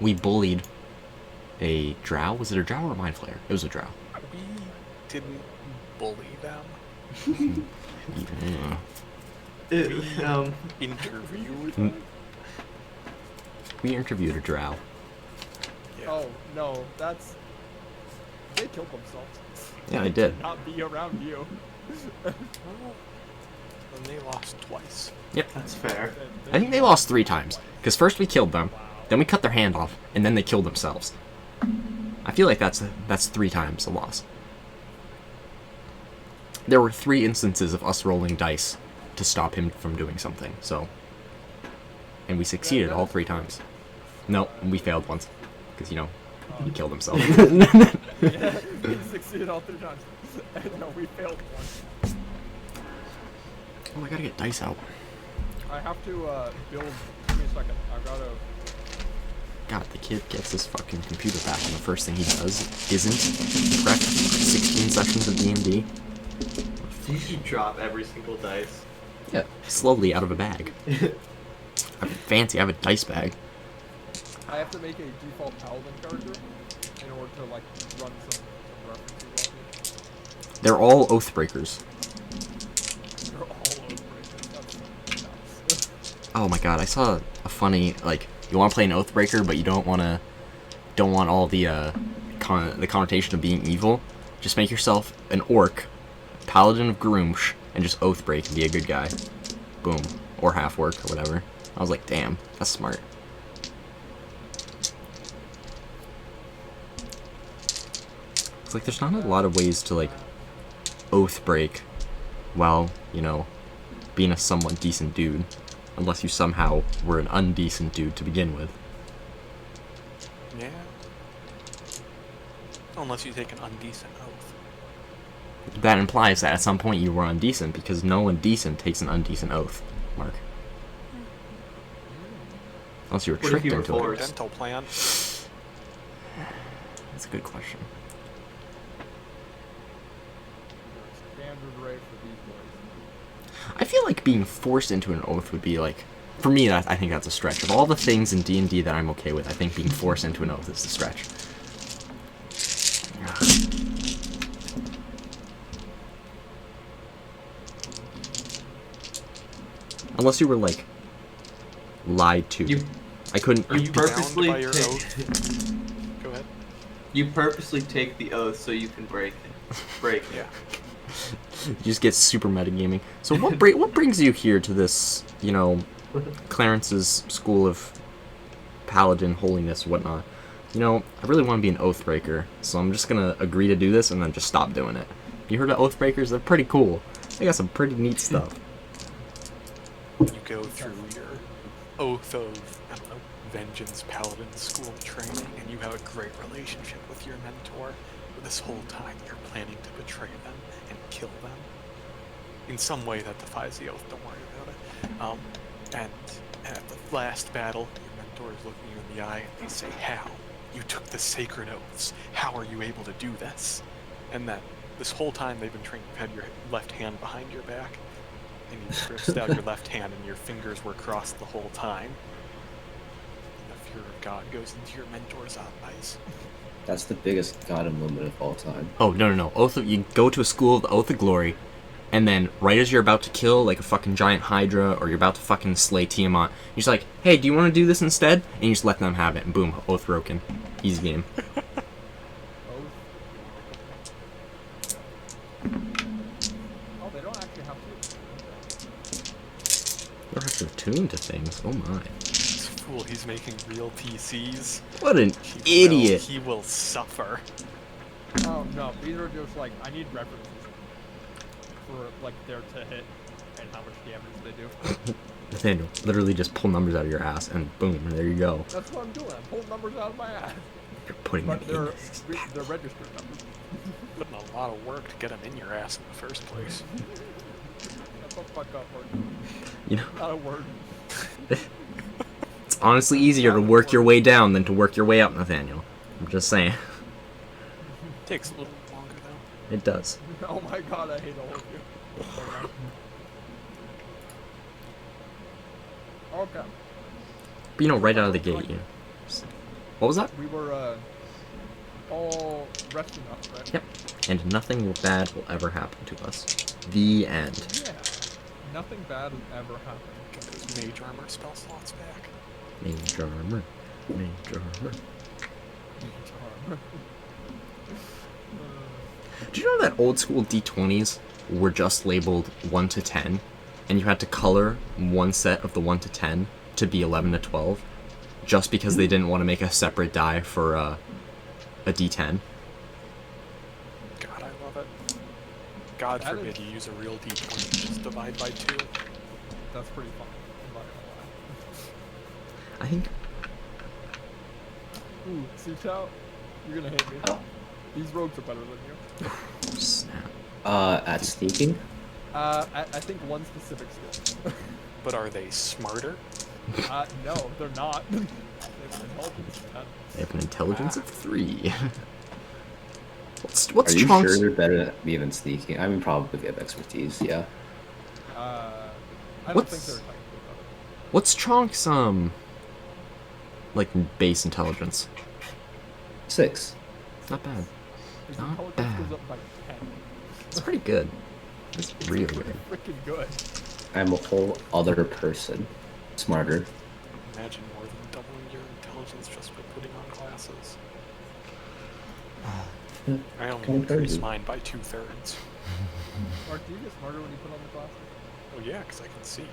we bullied a drow. Was it a drow or a mind flayer? It was a drow. We didn't bully them. Yeah. Interviewed them. We interviewed a drow. Yeah. Oh no, that's they killed themselves. Yeah, I did. Not be around you. Well, and they lost twice. Yep. That's fair. I think they lost 3 times. Because first we killed them, then we cut their hand off, and then they killed themselves. I feel like that's 3 times a loss. There were 3 instances of us rolling dice to stop him from doing something, so... And we succeeded all 3 times. No, we failed once. Because, you know, he killed himself. Yeah, we succeeded all 3 times. No, we failed once. Oh, I gotta get dice out. I have to build. Give me a second. I've gotta. God, the kid gets his fucking computer back, and the first thing he does isn't prep 16 sessions of D&D. You should drop every single dice. Yeah, slowly out of a bag. I'm fancy, I have a dice bag. I have to make a default paladin character in order to like run some references on it. They're all Oathbreakers. They're all over. That's nuts. Oh my god, I saw a funny, like, you want to play an Oathbreaker, but you don't want all the connotation of being evil. Just make yourself an orc, paladin of Groomsh, and just Oathbreak and be a good guy. Boom. Or half-orc, or whatever. I was like, damn, that's smart. It's like, there's not a lot of ways to, like, Oathbreak while, you know, being a somewhat decent dude. Unless you somehow were an undecent dude to begin with. Yeah. Unless you take an undecent oath. That implies that at some point you were undecent, because no one decent takes an undecent oath, Mark. Unless you were What if tricked you were into it. forced? Dental plan. That's a good question. Standard rate for these boys. I feel like being forced into an oath would be like, for me, I think that's a stretch. Of all the things in D&D that I'm okay with, I think being forced into an oath is the stretch. Unless you were, like, lied to. I couldn't... Or you Bound purposely by your take, oath. Go ahead. you purposely take the oath so you can break it. Break it. Yeah. You just get super metagaming. So what brings you here to this, you know, Clarence's school of paladin holiness, whatnot? You know, I really want to be an Oathbreaker, so I'm just gonna agree to do this and then just stop doing it. You heard of Oathbreakers? They're pretty cool. They got some pretty neat stuff. You go through your oath of, I don't know, vengeance paladin school training, and you have a great relationship with your mentor. But this whole time you're planning to betray them and kill them in some way that defies the oath. Don't worry about it. And at the last battle, your mentor is looking you in the eye, and they say, "How? You took the sacred oaths. How are you able to do this?" And that this whole time they've been training, you've had your left hand behind your back, and you stretched out your left hand, and your fingers were crossed the whole time. And the fear of God goes into your mentor's eyes. That's the biggest goddamn moment of all time. Oh, no. You go to a school of the Oath of Glory, and then right as you're about to kill, like, a fucking giant Hydra, or you're about to fucking slay Tiamat, you're just like, hey, do you want to do this instead? And you just let them have it, and boom, oath broken. Easy game. Oh, they don't actually have to. You don't have to attune to things. Oh my. This fool, he's making real PCs. What an He idiot. He will suffer. Oh no, these are just like I need references for like their to hit and how much damage they do. Nathaniel, literally just pull numbers out of your ass, and boom, there you go. That's what I'm doing. I'm pulling numbers out of my ass. You're putting But them in. they're registered numbers. Putting a lot of work to get him in your ass in the first place. That's what fuck up word. You know, Not a word. it's honestly easier to work your way down than to work your way up, Nathaniel. I'm just saying. Takes a little longer though. It does. Oh my god, I hate all of you. Okay. But you know, right out of the gate, you know. What was that? We were all resting up, right? Yep. And nothing bad will ever happen to us. The end. Yeah. Nothing bad has ever happened. Get those mage armor spell slots back. Mage armor. Mage armor. Do you know that old school D20s were just labeled 1 to 10, and you had to color one set of the 1 to 10 to be 11 to 12, just because they didn't want to make a separate die for a D10? God, I love it. God That forbid is- you use a real D20 and just divide by 2. That's pretty fun. I'm not gonna lie. I think. Ooh, Sutao, you're gonna hate me. Oh. These rogues are better than you. Snap. At sneaking? I think one specific skill. But are they smarter? No, they're not. They have an intelligence of 10. They have an intelligence of 3. What's Are you Chonk's? sure they're better at me than sneaking? I mean, probably they have expertise, yeah. I don't What's- think they're technically better. What's Chonk's like base intelligence? 6. Not bad. His Not intelligence bad. goes up by 10. It's pretty good. It's really good. Freaking good. I'm a whole other person. Smarter. Imagine more than doubling your intelligence just by putting on glasses. I only Kinda increase crazy. mine by 2/3. Mark, do you get smarter when you put on the glasses? Oh yeah, because I can see.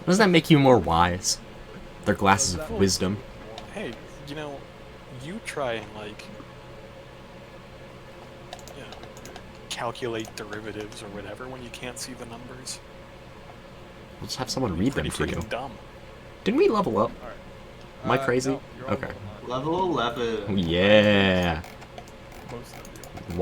Does that make you more wise? They're glasses of wisdom. Hey, you know, you try and like, you know, calculate derivatives or whatever when you can't see the numbers. We'll just have someone read them Pretty to you. freaking dumb. Didn't we level up? Alright. Am I crazy? No, you're on Okay. level nine. Level 11. Yeah. Most of you.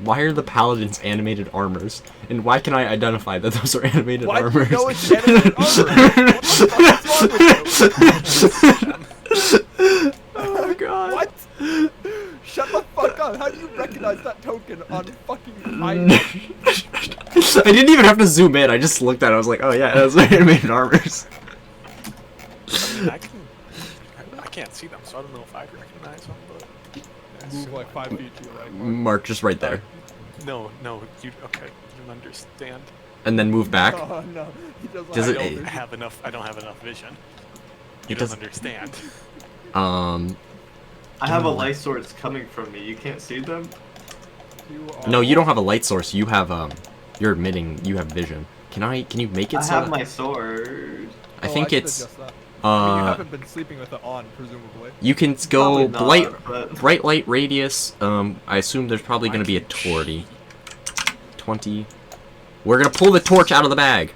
Why are the paladins animated armors? And why can I identify that those are animated Why do you armors? know it's animated armor? What the fuck is wrong with you? Oh god. What? Shut the fuck up. How do you recognize that token on fucking item? I didn't even have to zoom in. I just looked at it. I was like, oh yeah, those are animated armors. I mean, I can't see them, so I don't know if I'd recognize them, but. I Move assume like I 5 would. feet to your right. Mark just right there. No, you okay? You don't understand. And then move back. Oh no. He Does like, it- I "Oh, don't there's- have enough. I don't have enough vision. You It don't doesn't- understand. I have a light source coming from me. You can't see them? you No, are- you don't have a light source. You have you're admitting you have vision. Can you make it I so have that- my sword. I Oh, think can it's adjust that. I mean, you uh haven't been sleeping with it on, presumably. you can go Probably not, but- bright light radius. I assume there's probably going to be a torty. 20. We're going to pull the torch out of the bag.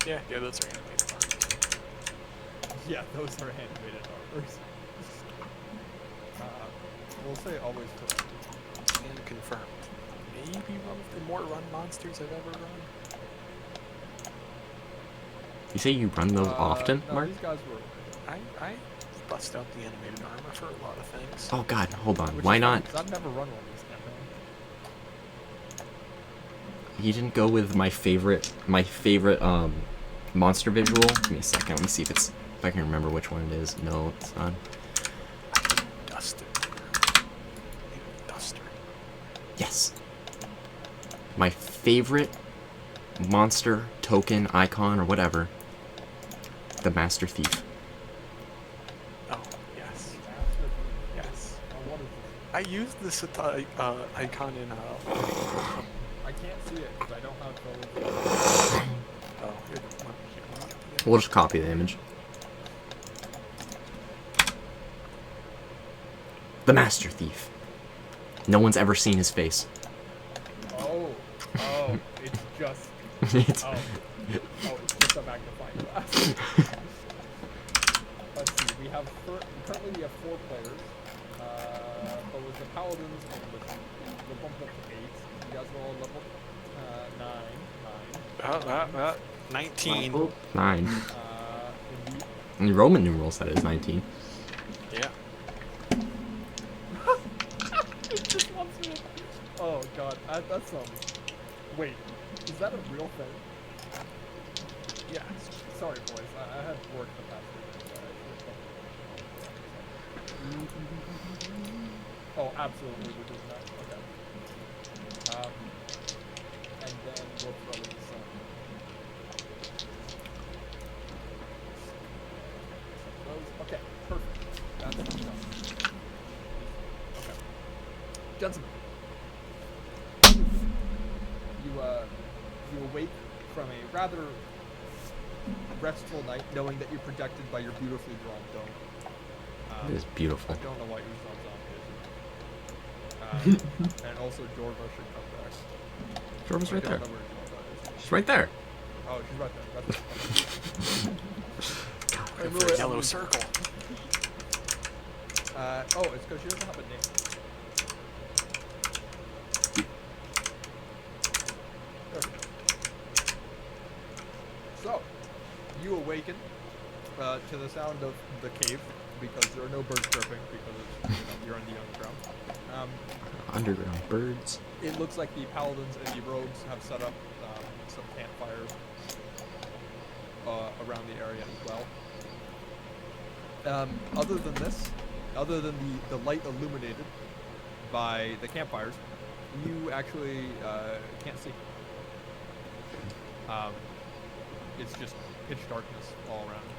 Yeah, those are animated arms. Yeah, those are animated armors. We'll say always correct. And confirmed. Maybe one of the more run monsters I've ever run. You say you run those often, no, Mark? These guys were. I bust out the animated armor for a lot of things. Oh god, hold on. Which Why is funny, not? 'cause I've never run one of these campaigns. You didn't go with my favorite monster visual? Give me a second. Let me see if I can remember which one it is. No, it's not. Duster. Duster. Yes. My favorite monster token icon or whatever. The Master Thief. Oh, yes. Yes. Oh, what is this? I used this icon in I can't see it because I don't have those. oh, here, We'll just copy the image. The Master Thief. No one's ever seen his face. Oh, it's just. It's- Oh, it's just a magnifying glass. Let's see. Currently we have 4 players. But with the paladins and the bumped up to 8. You guys are all level 9. 19. Oh, 9. Indeed. In Roman numerals, that is 19. Yeah. It just wants me to... Oh god, that's wait, is that a real thing? Yeah. So sorry, boys. I had work the past week. Oh, absolutely, we're doing that. Okay. And then we'll throw in some. Okay, perfect. That's done. Okay. Jensen. You awake from a rather restful night, knowing that you're protected by your beautifully drawn dome. It is beautiful. I don't know why you was not zombie. And also Jorva should come back. Jorva's right I there. don't know where Jorva is. She's right there. Oh, she's right there. That's okay. Go for a yellow circle. It's because she doesn't have a name. There we go. So, you awaken to the sound of the cave because there are no birds chirping because you're in the underground. Underground birds. It looks like the paladins and the rogues have set up some campfires around the area as well. Other than this, other than the light illuminated by the campfires, you actually can't see. It's just pitch darkness all around.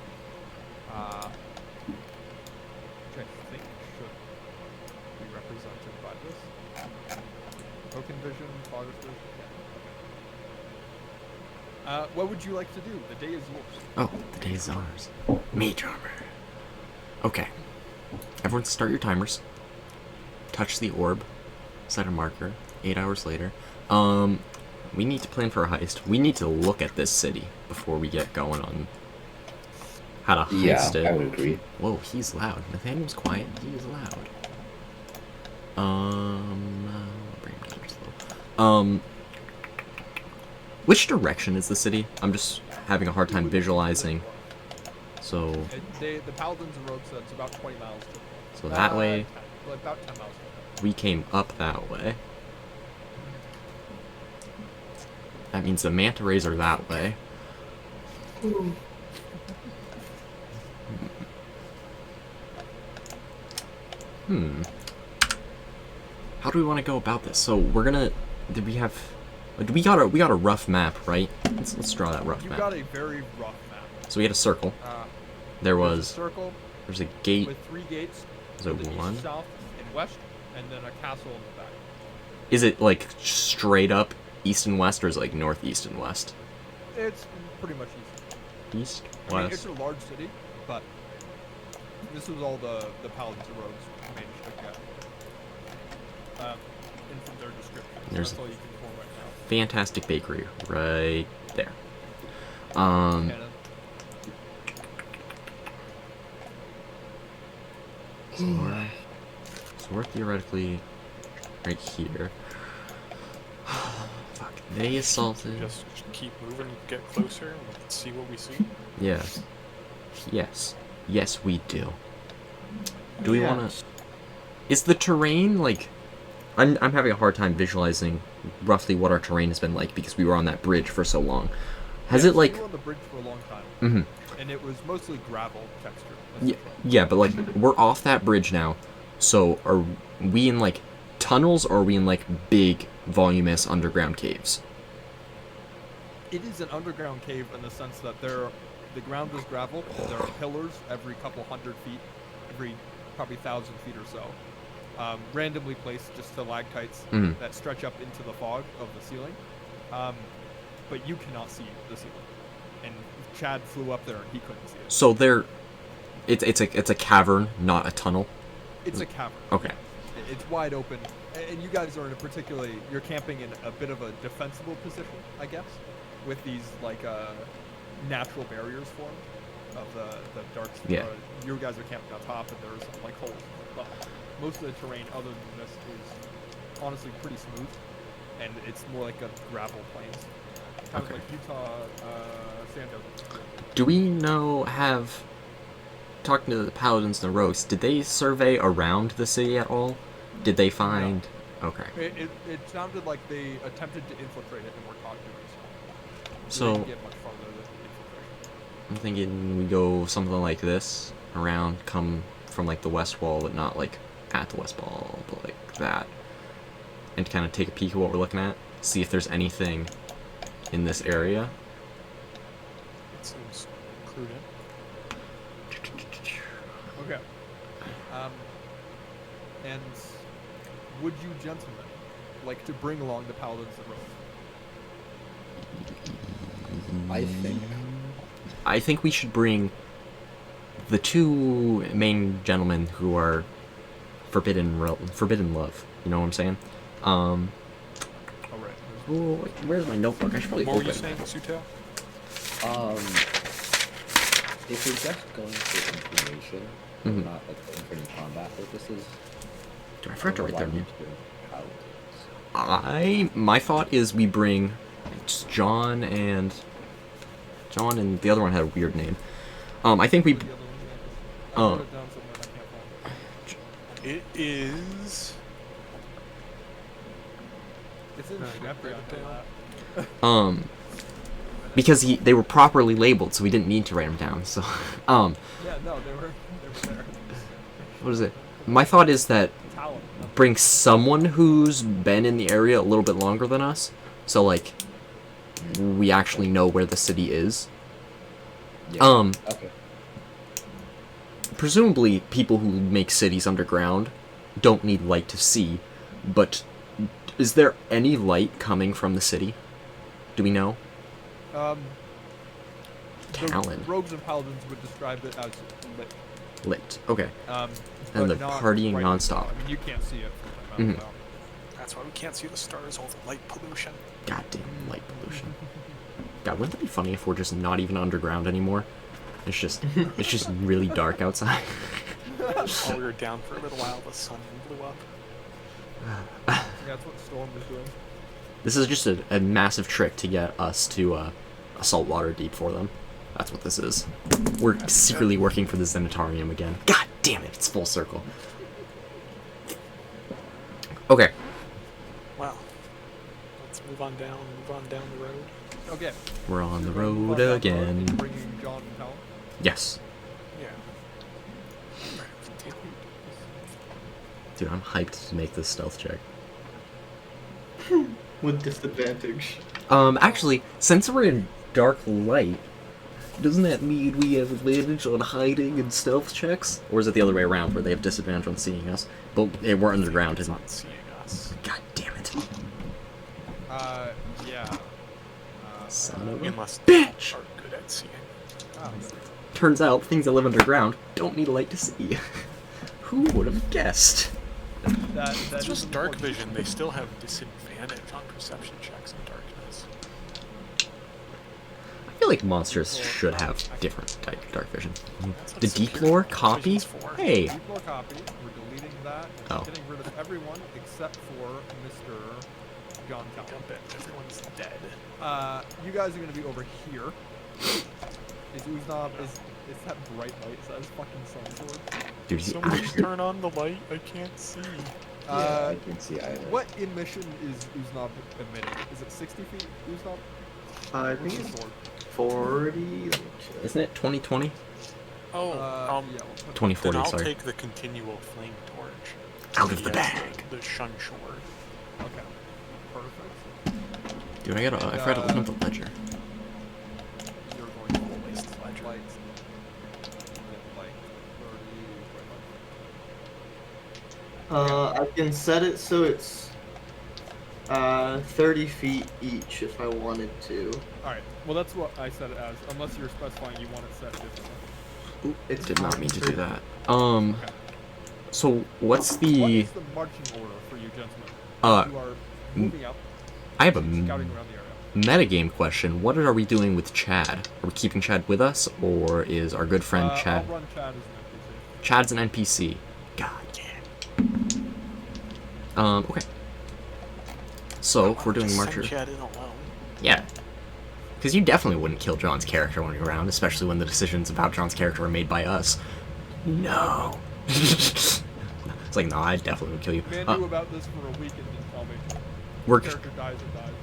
Which I think should be represented by this. Token vision, fog vision. Yeah. What would you like to do? The day is yours. Oh, the day is ours. Mage armor. Okay. Everyone start your timers. Touch the orb. Set a marker. 8 hours later. We need to plan for a heist. We need to look at this city before we get going on how to heist it. I would agree. Whoa, he's loud. Nathaniel's quiet. He is loud. Brain damage low. Which direction is the city? I'm just having a hard time visualizing. So. The paladins and rogues said it's about 20 miles. So that way. 10, about 10 miles. We came up that way. That means the manta rays are that way. How do we want to go about this? So we're gonna. Did we have? We got a rough map, right? Let's draw that rough You map. got a very rough map. So we had a circle. There There's a was. circle There's a gate. with 3 gates. Is there to the one? East, south, and west, and then a castle in the back. Is it like straight up east and west, or is it like northeast and west? It's pretty much easy. East, I mean, west. it's a large city, but this was all the paladins and rogues managed to get. And from their description, There's that's all you can form right now. Fantastic bakery right there. And, So we're theoretically right here. Fuck. They assaulted. Just keep moving, get closer, and let's see what we see. Yes. Yes. Yes, we do. Do we want to? Is the terrain like? I'm having a hard time visualizing roughly what our terrain has been like because we were on that bridge for so long. Has yeah, it so like? you were on the bridge for a long time, and it was mostly gravel texture. Yeah, yeah, but like we're off that bridge now. So are we in like tunnels or are we in like big voluminous underground caves? It is an underground cave in the sense that the ground is gravel. There are pillars every couple 100 feet, every probably 1,000 feet or so, randomly placed just stalactites that stretch up into the fog of the ceiling. But you cannot see the ceiling. And Chad flew up there and he couldn't see it. So it's a cavern, not a tunnel. It's a cavern. Okay. It's wide open, and you guys are in you're camping in a bit of a defensible position, I guess, with these like natural barriers formed of the dark. Yeah. You guys are camping on top, and there's like holes. But most of the terrain, other than this, is honestly pretty smooth, and it's more like a gravel plains, kind of like Utah sand desert. Do we talking to the paladins and the rogues, did they survey around the city at all? Did they find? No. Okay. It sounded like they attempted to infiltrate it and were caught doing so. So They didn't get much farther than the infiltration. I'm thinking we go something like this around, come from like the west wall, but not like at the west wall, but like that, and kind of take a peek at what we're looking at, see if there's anything in this area. It seems prudent. Okay. And would you gentlemen like to bring along the paladins that rode? I think we should bring the two main gentlemen who are forbidden love. You know what I'm saying? All right. Oh, where's my notebook? I should probably What were open you it. saying, Sutel? if we're just going for information, Mhm. not like going for any combat purposes. I forgot to write their why name. would you bring paladins? My thought is we bring just John and the other one had a weird name. I think we. The other one, yeah. I Oh. wrote it down somewhere and I can't find it. It is. It's in Jeopardy. Write it that. Because they were properly labeled, so we didn't need to write them down. So, Yeah, no, they were there. what is it? My thought is that Talent. bring someone who's been in the area a little bit longer than us, so like we actually know where the city is. Yeah. Okay. Presumably people who make cities underground don't need light to see, but is there any light coming from the city? Do we know? The Talent. rogues and paladins would describe it as lit. Lit. Okay. Um, And but they're not partying right nonstop. now. I mean, you can't see it from Mhm. the That's why we can't see the stars, all the light pollution. Goddamn light pollution. God, wouldn't it be funny if we're just not even underground anymore? It's just really dark outside. While we were down for a little while, the sun blew up. Yeah, that's what Storm was doing. This is just a massive trick to get us to assault Waterdeep for them. That's what this is. We're secretly working for the Zenitarium again. God damn it, it's full circle. Okay. Well, let's move on down the road. Okay. We're on the so we're gonna move road on down the again. and bringing John and Helen. Yes. Yeah. Dude, I'm hyped to make this stealth check. With disadvantage. Actually, since we're in dark light, doesn't that mean we have advantage on hiding and stealth checks? Or is it the other way around, where they have disadvantage on seeing us? But we're underground, It's isn't not it? seeing us. God damn it. Yeah. Son of a Unless they bitch! are good at seeing. Oh, Turns out, things that live underground don't need a light to see. Who would have guessed? that It's is just dark important. vision. They still have disadvantage on perception checks in darkness. I feel like monsters should have different dark vision. That's what The deep lore superior copy? vision's for. Hey! Deep lore copy. We're deleting that. And Oh. getting rid of everyone except for Mr. John Talon. Dump it. Everyone's dead. You guys are gonna be over here. Is Uznab is that bright light? Is that his fucking sun sword? Dude, he Someone actually... turn on the light. I can't see. Yeah, I can see either. What emission is Uznab emitting? Is it 60 feet, Uznab? I What's think his it's sword? 40. Let me check. Isn't it 2020? Oh, Yeah, we'll put 2040, then I'll sorry. take the continual flame torch. Out of the Yes, bag! The shun sword. Okay. Perfect. Dude, I forgot to open up the ledger. You're going to Always waste the ledger. light. Like 30, I can set it so it's 30 feet each if I wanted to. Alright, well that's what I said it as, unless you're specifying you want it set differently. It's Did not mean to do 30. that. Okay. So what's What the... is the marching order for you gentlemen? Uh, You are moving up, I have a scouting around the area. metagame question. What are we doing with Chad? Are we keeping Chad with us, or is our good friend Chad... I'll run Chad as an NPC. Chad's an NPC. God, yeah. Okay. So, if we're doing Just Marcher... send Chad in alone. Yeah. Because you definitely wouldn't kill John's character when you're around, especially when the decisions about John's character are made by us. No. It's like, no, I definitely would kill you. Man knew about this for a week and didn't tell me. We're, Character dies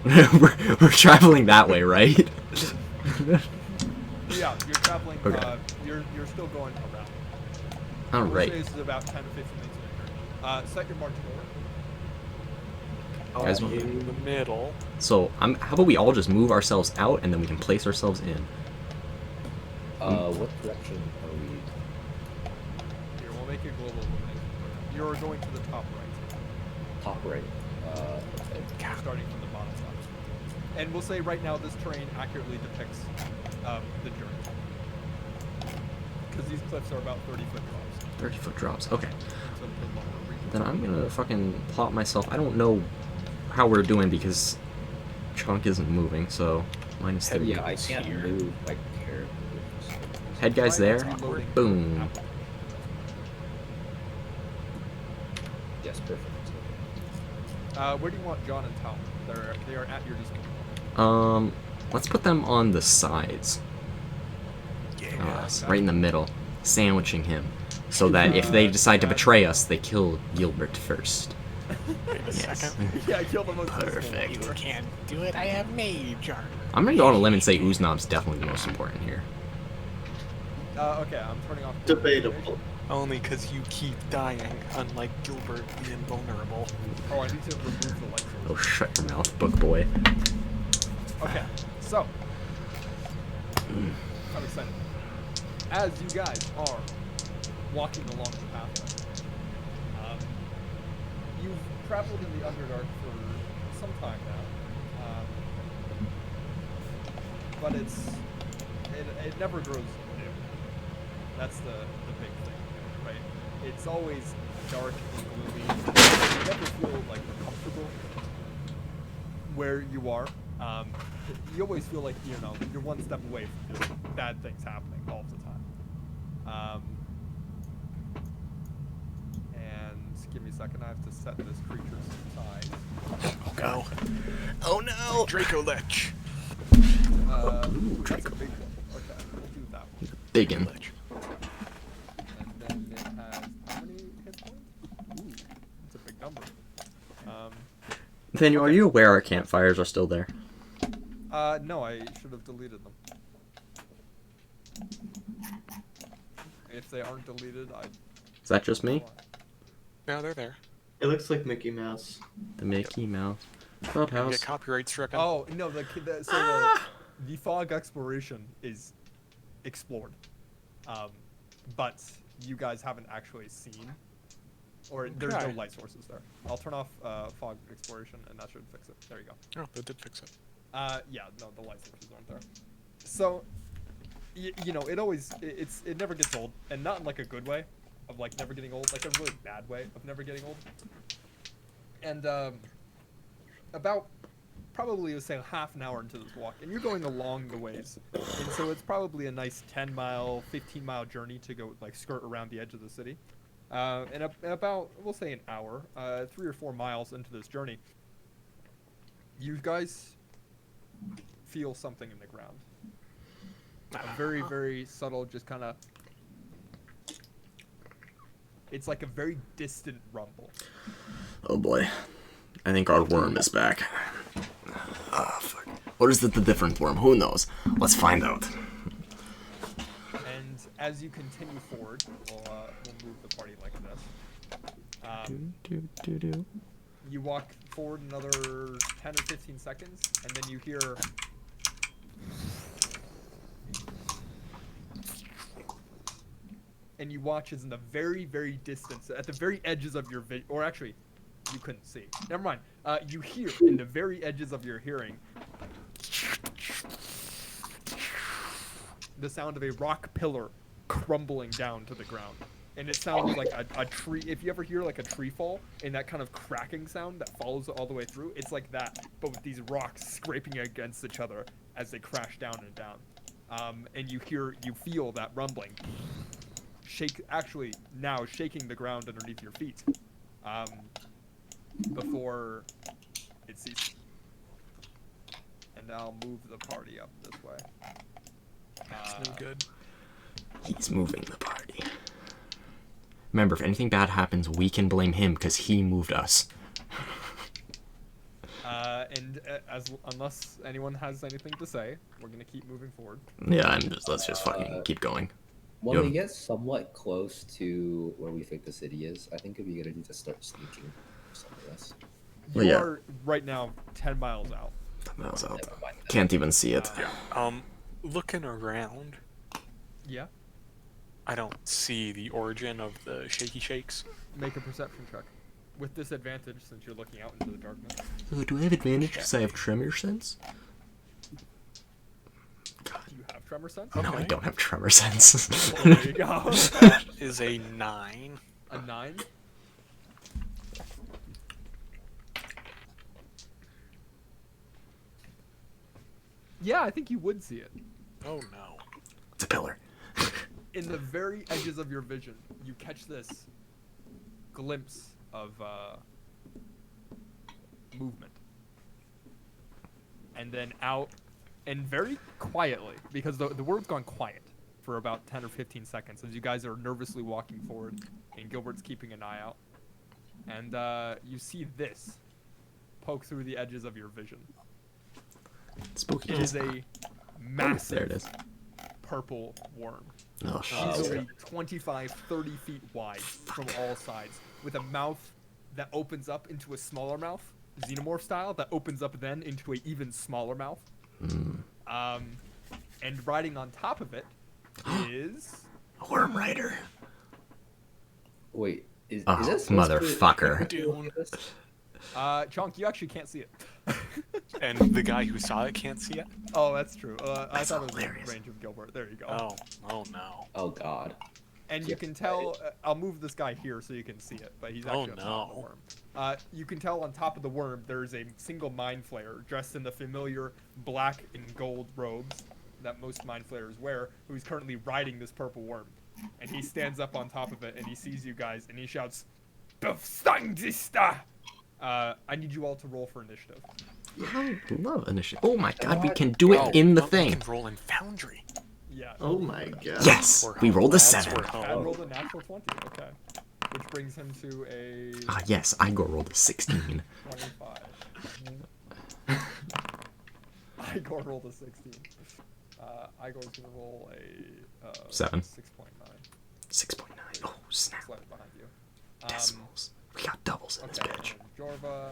or dies. we're traveling that way, right? Yeah, yeah, you're traveling. Okay. You're still going around. All We'll right. say this is about 10 to 15 minutes in journey. Set your marching order. I'll Guys, be in the middle. So how about we all just move ourselves out and then we can place ourselves in. What direction are we? Here, we'll make a global elimination. You're going to the top right. Top right. Okay. Starting from the bottom left. And we'll say right now this terrain accurately depicts the journey. Because these cliffs are about 30-foot drops. 30-foot drops. Okay. Into the lower region. Then I'm gonna fucking plot myself. I don't know how we're doing because Chunk isn't moving, so minus 30. Yeah, I can't Here. move my character. Head guys Right, there. it's reloading. Boom. Yes, perfect. Where do you want John and Tom? They are at your disposal. Let's put them on the sides. Yeah. Right in the middle, sandwiching him, so that if they decide to betray us, they kill Gilbert first. Wait a Yes. second. Yeah, I killed the most Perfect. You can't do it. I have mage armor. I'm gonna go on a limb and say Uznob's definitely the most important here. Okay, I'm turning off. Debatable. Only because you keep dying, unlike Gilbert the invulnerable. Oh, I need to remove the light source. Oh, shut your mouth, book boy. Okay, so I'm excited. As you guys are walking along the pathway, you've traveled in the Underdark for some time now, but it never grows new. That's the big thing, right? It's always dark and gloomy. You never feel like comfortable where you are. You always feel like you're one step away from just bad things happening all the time. And give me a second. I have to set this creature aside. Oh no. Oh no! Draco Lich. That's a big one. Okay, we'll do that one. Biggin. Lich. And then it has how many hit points? Ooh, that's a big number. Nathaniel, are you aware our campfires are still there? No, I should have deleted them. If they aren't deleted, Is that just me? No, they're there. It looks like Mickey Mouse. The Mickey Mouse You Clubhouse. get copyright stricken. Oh no, the fog exploration is explored, but you guys haven't actually seen, or there's no Okay. light sources there. I'll turn off fog exploration, and that should fix it. There you go. Oh, that did fix it. Yeah, no, the light sources aren't there. So, it never gets old, and not in like a good way, of like never getting old, like a really bad way of never getting old. And about probably let's say half an hour into this walk, and you're going along the ways, and so it's probably a nice 10-mile, 15-mile journey to go like skirt around the edge of the city. And about we'll say an hour, 3 or 4 miles into this journey, you guys feel something in the ground. A very, very subtle, just kind of. It's like a very distant rumble. Oh boy. I think our worm is back. Ah, fuck. Or is it the different worm? Who knows? Let's find out. And as you continue forward, we'll move the party like this. You walk forward another 10 or 15 seconds, and then you hear. And you watch as in the very, very distance, at the very edges of your vision, or actually, you couldn't see. Never mind. You hear in the very edges of your hearing the sound of a rock pillar crumbling down to the ground. And it sounds like a tree. If you ever hear like a tree fall and that kind of cracking sound that follows all the way through, it's like that, but with these rocks scraping against each other as they crash down and down. And you feel that rumbling. Actually now shaking the ground underneath your feet. Before it ceases. And I'll move the party up this way. That's no good. He's moving the party. Remember, if anything bad happens, we can blame him because he moved us. And unless anyone has anything to say, we're gonna keep moving forward. Yeah, let's just fucking keep going. When You we have- get somewhat close to where we think the city is, I think it'd be a good idea to start sneaking some of us. You Well, yeah. are right now 10 miles out. Miles out. Never mind that. Can't even see it. Looking around, Yeah. I don't see the origin of the shaky shakes. Make a perception check. With disadvantage since you're looking out into the darkness. Do I have advantage because I have tremor sense? Do you have tremor sense? No, I Okay. don't have tremor sense. Well, there you go. That is a 9. A 9? Yeah, I think you would see it. Oh no. It's a pillar. In the very edges of your vision, you catch this glimpse of movement. And then out, and very quietly, because the world's gone quiet for about 10 or 15 seconds as you guys are nervously walking forward, and Gilbert's keeping an eye out. And you see this poke through the edges of your vision. Spooky. It is a massive There it is. purple worm. Oh, shit. Easily 25, 30 feet wide from all sides, with a mouth that opens up into a smaller mouth, xenomorph style, that opens up then into an even smaller mouth. And riding on top of it is... A worm rider. Wait, is Oh, that supposed to be- motherfucker. Dune. Chonk, you actually can't see it. And the guy who saw it can't see it? Oh, that's true. I That's thought it was hilarious. in range of Gilbert. There you go. Oh no. Oh god. And you can tell, I'll move this guy here so you can see it, but he's Oh, actually on top of the no. worm. You can tell on top of the worm there's a single mind flayer dressed in the familiar black and gold robes that most mind flayers wear, who's currently riding this purple worm. And he stands up on top of it and he sees you guys and he shouts, "Befstangista!" I need you all to roll for initiative. I love initiative. Oh my god, we can do it in the We thing. can roll in Foundry. Yeah. Oh my god. Yes, We're we home, rolled a lads, 7. we're Chad home. rolled a natural 20. Okay. Which brings him to a Ah, yes, Igor rolled a 16. 25. Igor rolled a 16. Igor's gonna roll a 7. 6.9. 6.9. Oh, snap. Slightly behind you. Decimals. We got doubles in this Okay. bitch. And then Jorva.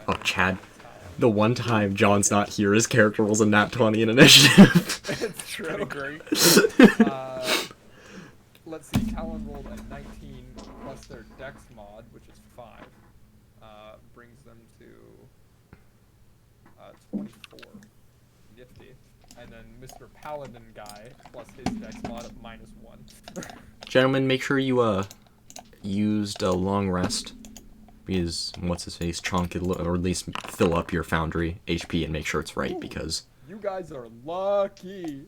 Oh, and Chad. Tal. The one time John's not here, his character rolls a nat 20 in initiative. It's true. Pretty great. Let's see. Talon rolled a 19 plus their Dex mod, which is 5. Brings them to 24. Nifty. And then Mr. Paladin guy plus his Dex mod of -1. Gentlemen, make sure you used a long rest. Because what's his face, Chonk, or at least fill up your Foundry HP and make sure it's right. Ooh. Because You guys are lucky.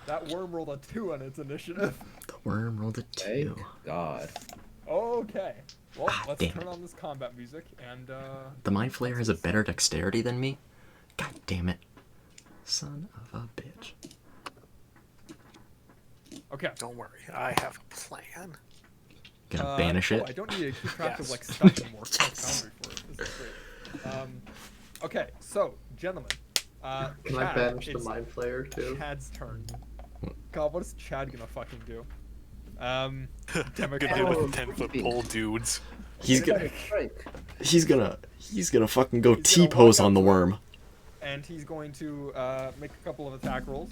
That worm rolled a 2 on its initiative. the worm rolled a 2. Thank god. Okay. Well, Ah, let's damn turn it. on this combat music and The Mind Flayer has a better dexterity than me. God damn it, son of a bitch. okay. Don't worry, I have a plan. Gonna banish it. I don't need to keep track of Yes. like stuff anymore. Yes. Foundry for it. This is great. Okay, so gentlemen, Can I Chad, banish the it's Mind Flayer too? Chad's turn. God, what is Chad gonna fucking do? Gonna Democrat. do Oh, with 10-foot pole dudes. He's You're gonna, strike. he's gonna fucking go He's gonna T-pose walk on the up to worm. And he's going to make a couple of attack rolls.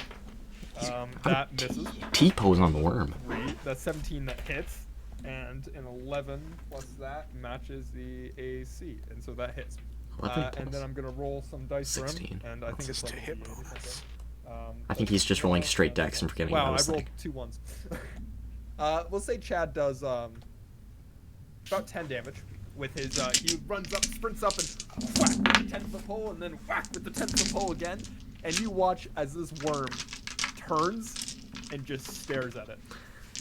That misses. T-pose on the worm. 3. That's 17 that hits, and an 11 plus that matches the AC, and so that hits. 11 And then plus. I'm gonna roll some dice 16. for him, and I think What's it's his like to hit a D8 or bonus? something. I think he's just rolling straight dex and forgetting Wow, about I his rolled thing. 2 ones. We'll say Chad does about 10 damage with his. He runs up, sprints up, and whack with the 10-foot pole, and then whack with the 10-foot pole again. And you watch as this worm turns and just stares at it.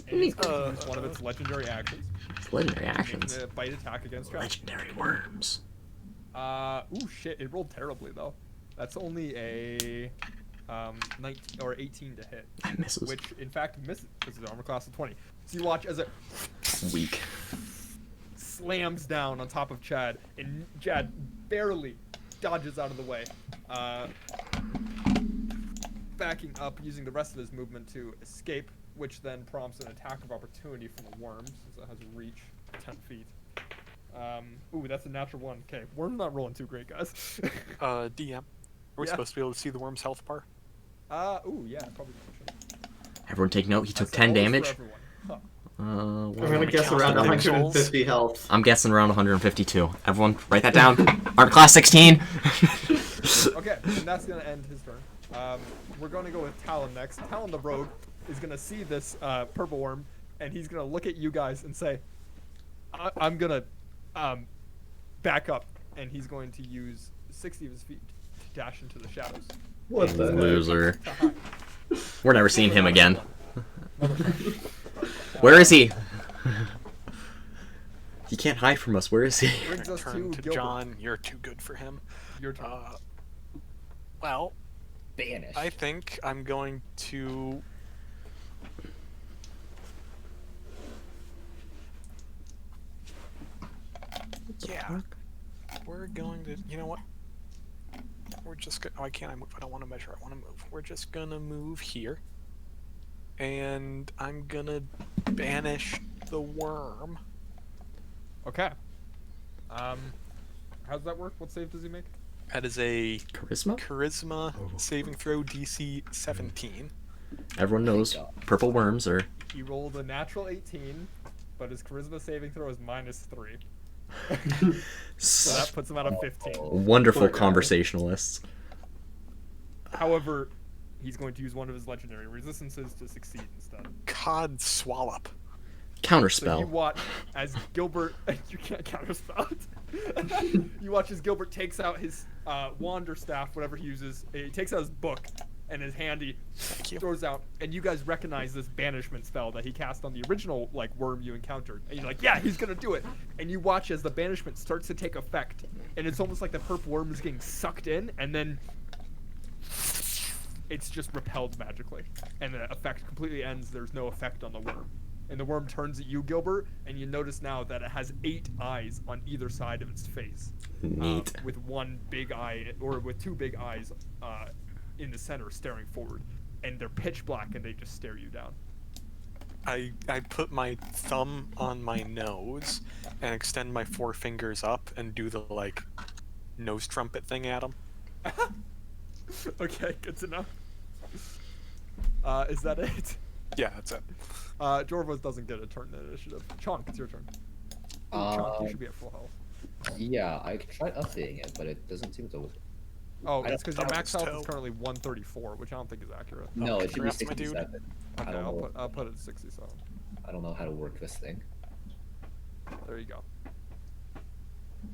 And it's going to use one of its legendary actions. Legendary Making actions. a bite attack against Chad. Legendary worms. Ooh, shit! It rolled terribly though. That's only a 19 or 18 to hit, That misses. which in fact misses because it's armor class of 20. So you watch as it Weak. slams down on top of Chad, and Chad barely dodges out of the way, backing up, using the rest of his movement to escape, which then prompts an attack of opportunity from the worm, since it has a reach 10 feet. Ooh, that's a natural 1. Okay, worm's not rolling too great, guys. DM, are we Yeah. supposed to be able to see the worm's health bar? Ooh, yeah, probably should. Everyone take note. He took That's 10 always for damage. everyone. Huh. I'm gonna Wanna guess count around the 150 health. I'm guessing around 152. Everyone, write that down. Art class 16. Okay, and that's gonna end his turn. We're gonna go with Talon next. Talon the rogue is gonna see this purple worm, and he's gonna look at you guys and say, I'm gonna back up, and he's going to use 60 of his feet to dash into the shadows. What the heck? Loser. To hide. We're never seeing him again. Motherfucker. Where is he? He can't hide from us. Where is he? Brings us Turn to Gilbert. John. You're too good for him. Your turn. Well, Banish. I think I'm going to. Yeah. We're going to. You know what? We're just gonna. Oh, I can't. I move. I don't want to measure. I want to move. We're just gonna move here. And I'm gonna banish the worm. Okay. How does that work? What save does he make? That is a Charisma? charisma saving throw DC 17. Everyone knows purple worms are. He rolled a natural 18, but his charisma saving throw is -3. So that puts him at a 15. Wonderful conversationalists. However, he's going to use one of his legendary resistances to succeed instead. Cod Swallop. So you Counterspell. watch as Gilbert. You can't counterspell it. You watch as Gilbert takes out his wander staff, whatever he uses. He takes out his book and his handy, Thank you. throws out, and you guys recognize this banishment spell that he cast on the original worm you encountered. And you're like, yeah, he's gonna do it. And you watch as the banishment starts to take effect, and it's almost like the purple worm is getting sucked in, and then it's just repelled magically, and the effect completely ends. There's no effect on the worm. And the worm turns at you, Gilbert, and you notice now that it has 8 eyes on either side of its face. Neat. With one big eye, or with 2 big eyes in the center staring forward. And they're pitch black, and they just stare you down. I put my thumb on my nose and extend my 4 fingers up and do the nose trumpet thing at him. Okay, good to know. Is that it? Yeah, that's it. Jorvos doesn't get a turn in initiative. Chonk, it's your turn. Ooh, Chonk, you should be at full health. Yeah, I tried updating it, but it doesn't seem to. Oh, I it's because your thought it max was health is toe. currently 134, which I don't think is accurate. No, it should be congrats, my dude. 67. I Okay, don't know. I'll put it at 67. I don't know how to work this thing. There you go.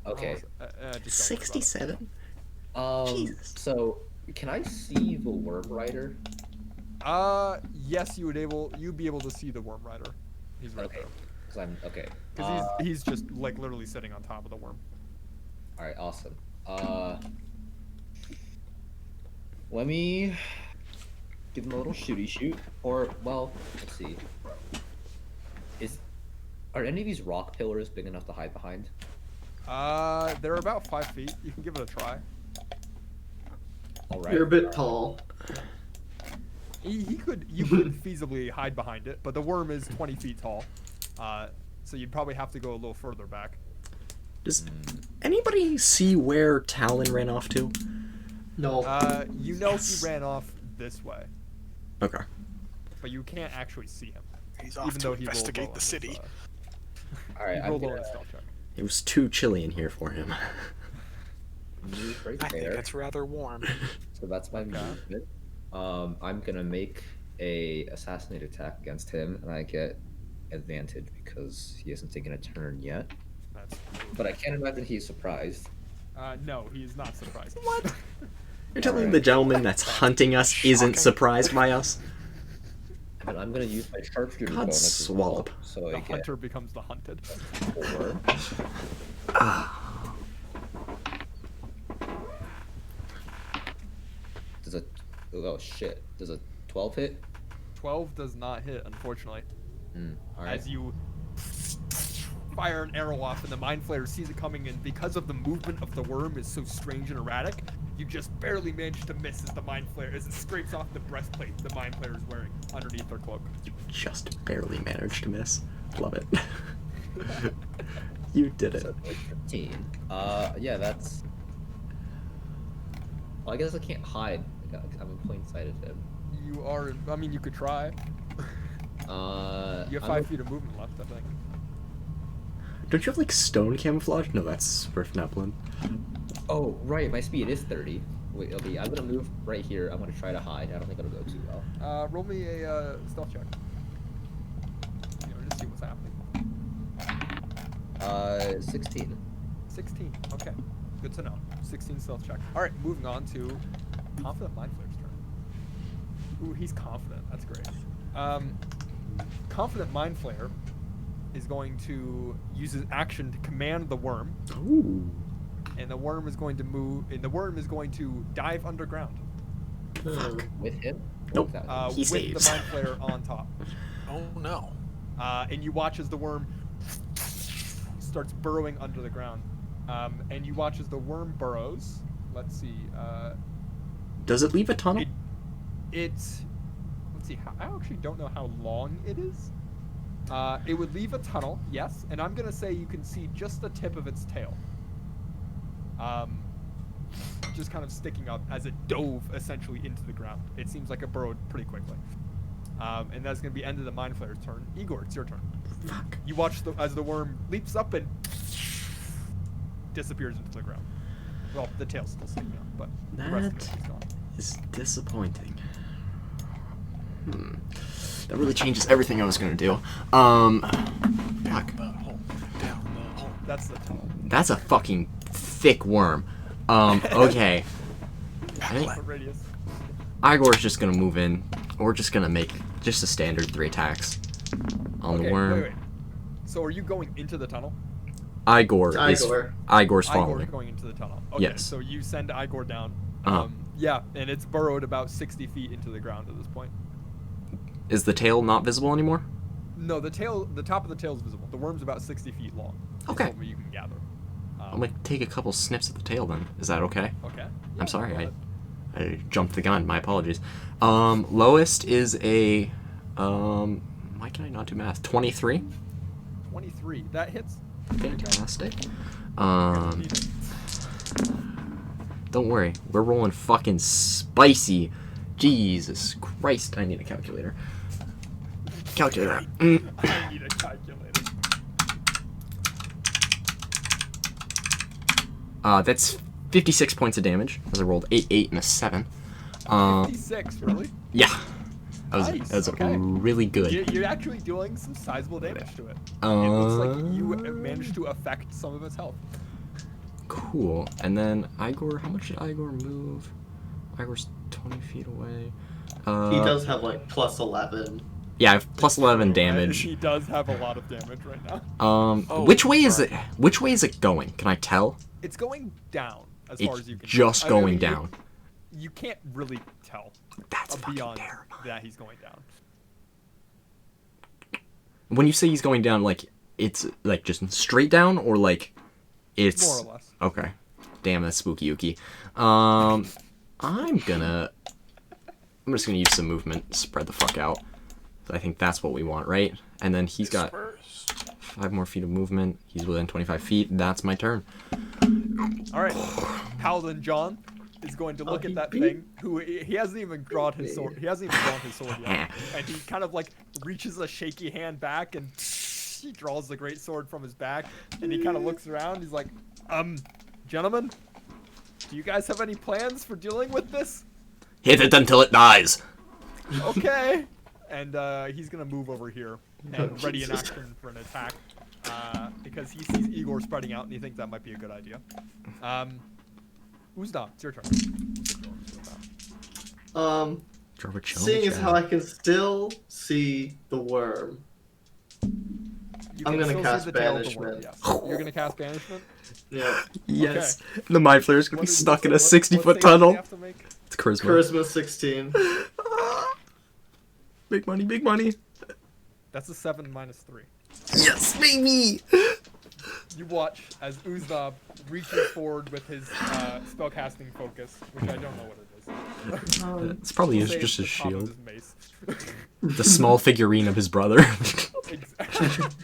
Okay. Just don't worry about it. 67? Jesus. So can I see the worm rider? Yes, you'd be able to see the worm rider. He's right Okay. there. Cause I'm okay. Because he's just literally sitting on top of the worm. All right, awesome. Let me give him a little shooty shoot, or well, let's see. Are any of these rock pillars big enough to hide behind? They're about 5 feet. You can give it a try. All right. You're a bit tall. You could feasibly hide behind it, but the worm is 20 feet tall. So you'd probably have to go a little further back. Does anybody see where Talon ran off to? No. You know Yes. he ran off this way, Okay. but you can't actually see him. He's off Even to though he rolled low investigate on the his, city. All right. He I'm rolled low on gonna his stealth check. It was too chilly in here for him. move right I think there. it's rather warm. So that's my movement. I'm gonna make a assassinate attack against him, and I get advantage because he hasn't taken a turn yet. That's But I can't imagine he's surprised. no, he is not surprised. What? You're telling Alright. the gentleman that's hunting us Shocking. isn't surprised by us? And I'm gonna use my sharpshooter God bonus as swallop. well, so The I get hunter becomes the hunted. 4. Does a oh shit? Does a 12 hit? 12 does not hit, unfortunately. All right. As you fire an arrow off, and the Mind Flayer sees it coming, and because of the movement of the worm is so strange and erratic, you just barely manage to miss as the Mind Flayer, as it scrapes off the breastplate the Mind Flayer is wearing underneath their cloak. You just barely managed to miss. Love it. You did it. 15. Yeah, that's. Well, I guess I can't hide. I'm in plain sight of him. You are. I mean, you could try. You have 5 feet of movement left, I think. Don't you have like stone camouflage? No, that's for Neplin. Oh, right. My speed is 30. Wait, I'm gonna move right here. I'm gonna try to hide. I don't think it'll go too well. Roll me a stealth check. You know, just see what's happening. 16. 16. Okay. Good to know. 16 stealth check. All right, moving on to Confident Mind Flayer's turn. Ooh, he's confident. That's great. Confident Mind Flayer is going to use his action to command the worm, Ooh. and the worm is going to move. And the worm is going to dive underground With him? Nope. Without him? He with saves. the Mind Flayer on top. Oh no. And you watch as the worm starts burrowing under the ground. And you watch as the worm burrows. Let's see. Does it leave a tunnel? Let's see. I actually don't know how long it is. It would leave a tunnel, yes. And I'm gonna say you can see just the tip of its tail. Just kind of sticking up as it dove essentially into the ground. It seems like it burrowed pretty quickly. And that's gonna be end of the Mind Flayer's turn. Igor, it's your turn. Fuck. You watch as the worm leaps up and disappears into the ground. Well, the tail's still sticking up, but the rest of it is gone. Is disappointing. That really changes everything I was gonna do. Fuck. The hole. Down the hole. That's the tunnel. That's a fucking thick worm. Okay. I think What radius? Igor's just gonna move in. We're just gonna make just a standard 3 attacks on the worm. Wait. So are you going into the tunnel? Igor's Igor. Igor's Igor's following. going into the tunnel. Okay, Yes. so you send Igor down. Uh-huh. Yeah, and it's burrowed about 60 feet into the ground at this point. Is the tail not visible anymore? No, the top of the tail is visible. The worm's about 60 feet long. Is Okay. what you can gather. I'm gonna take a couple snips at the tail then. Is that okay? Okay. I'm Yeah, sorry, go I ahead. jumped the gun. My apologies. Lowest is a why can I not do math? 23. 23. That hits. Fantastic. Guaranteed. Don't worry, we're rolling fucking spicy. Jesus Christ, I need a calculator. Calculator. I need a calculator. That's 56 points of damage, as I rolled 8, 8, and a 7. 56, really? Yeah. Nice, That was okay. really good. You're actually doing some sizable damage to it. It looks like you managed to affect some of its health. Cool. And then Igor, how much did Igor move? Igor's 20 feet away. He does have like plus 11. Yeah, I have plus 11 damage. He does have a lot of damage right now. Oh, Which way is right. it? Which way is it going? Can I tell? It's going down as It's far as you can just tell. I going mean, down. You can't really tell That's fucking beyond terrifying. that he's going down. When you say he's going down, like it's like just straight down, or like it's More or less. Okay. Damn, that's spooky Yuki. I'm just gonna use some movement, spread the fuck out. I think that's what we want, right? And then he's got Disperse. 5 more feet of movement. He's within 25 feet. That's my turn. All right, Paladin John is going to look at that thing. Who he hasn't even drawn his sword. He hasn't even drawn his sword yet, and he kind of like reaches a shaky hand back and he draws the great sword from his back, and he kind of looks around. He's like, gentlemen, do you guys have any plans for dealing with this? Hit it until it dies. Okay. And he's gonna move over here and Oh, ready in Jesus. action for an attack because he sees Igor spreading out and he thinks that might be a good idea. Uzda, it's your turn. Drop a challenge, Seeing as guy. how I can still see the worm, You I'm can gonna still see cast the tail of the worm, Banishment. yes. You're gonna cast banishment. yeah, Yes. The Mind Flayer's gonna What be is- stuck in a what 60-foot save do you tunnel. have to make? It's charisma. charisma 16. Big money, big money. That's a 7 minus 3. Yes, baby. You watch as Uzdab reaches forward with his spellcasting focus, which I don't know what it is. It's probably We'll say just it's his the top of shield. his mace. The small figurine of his brother.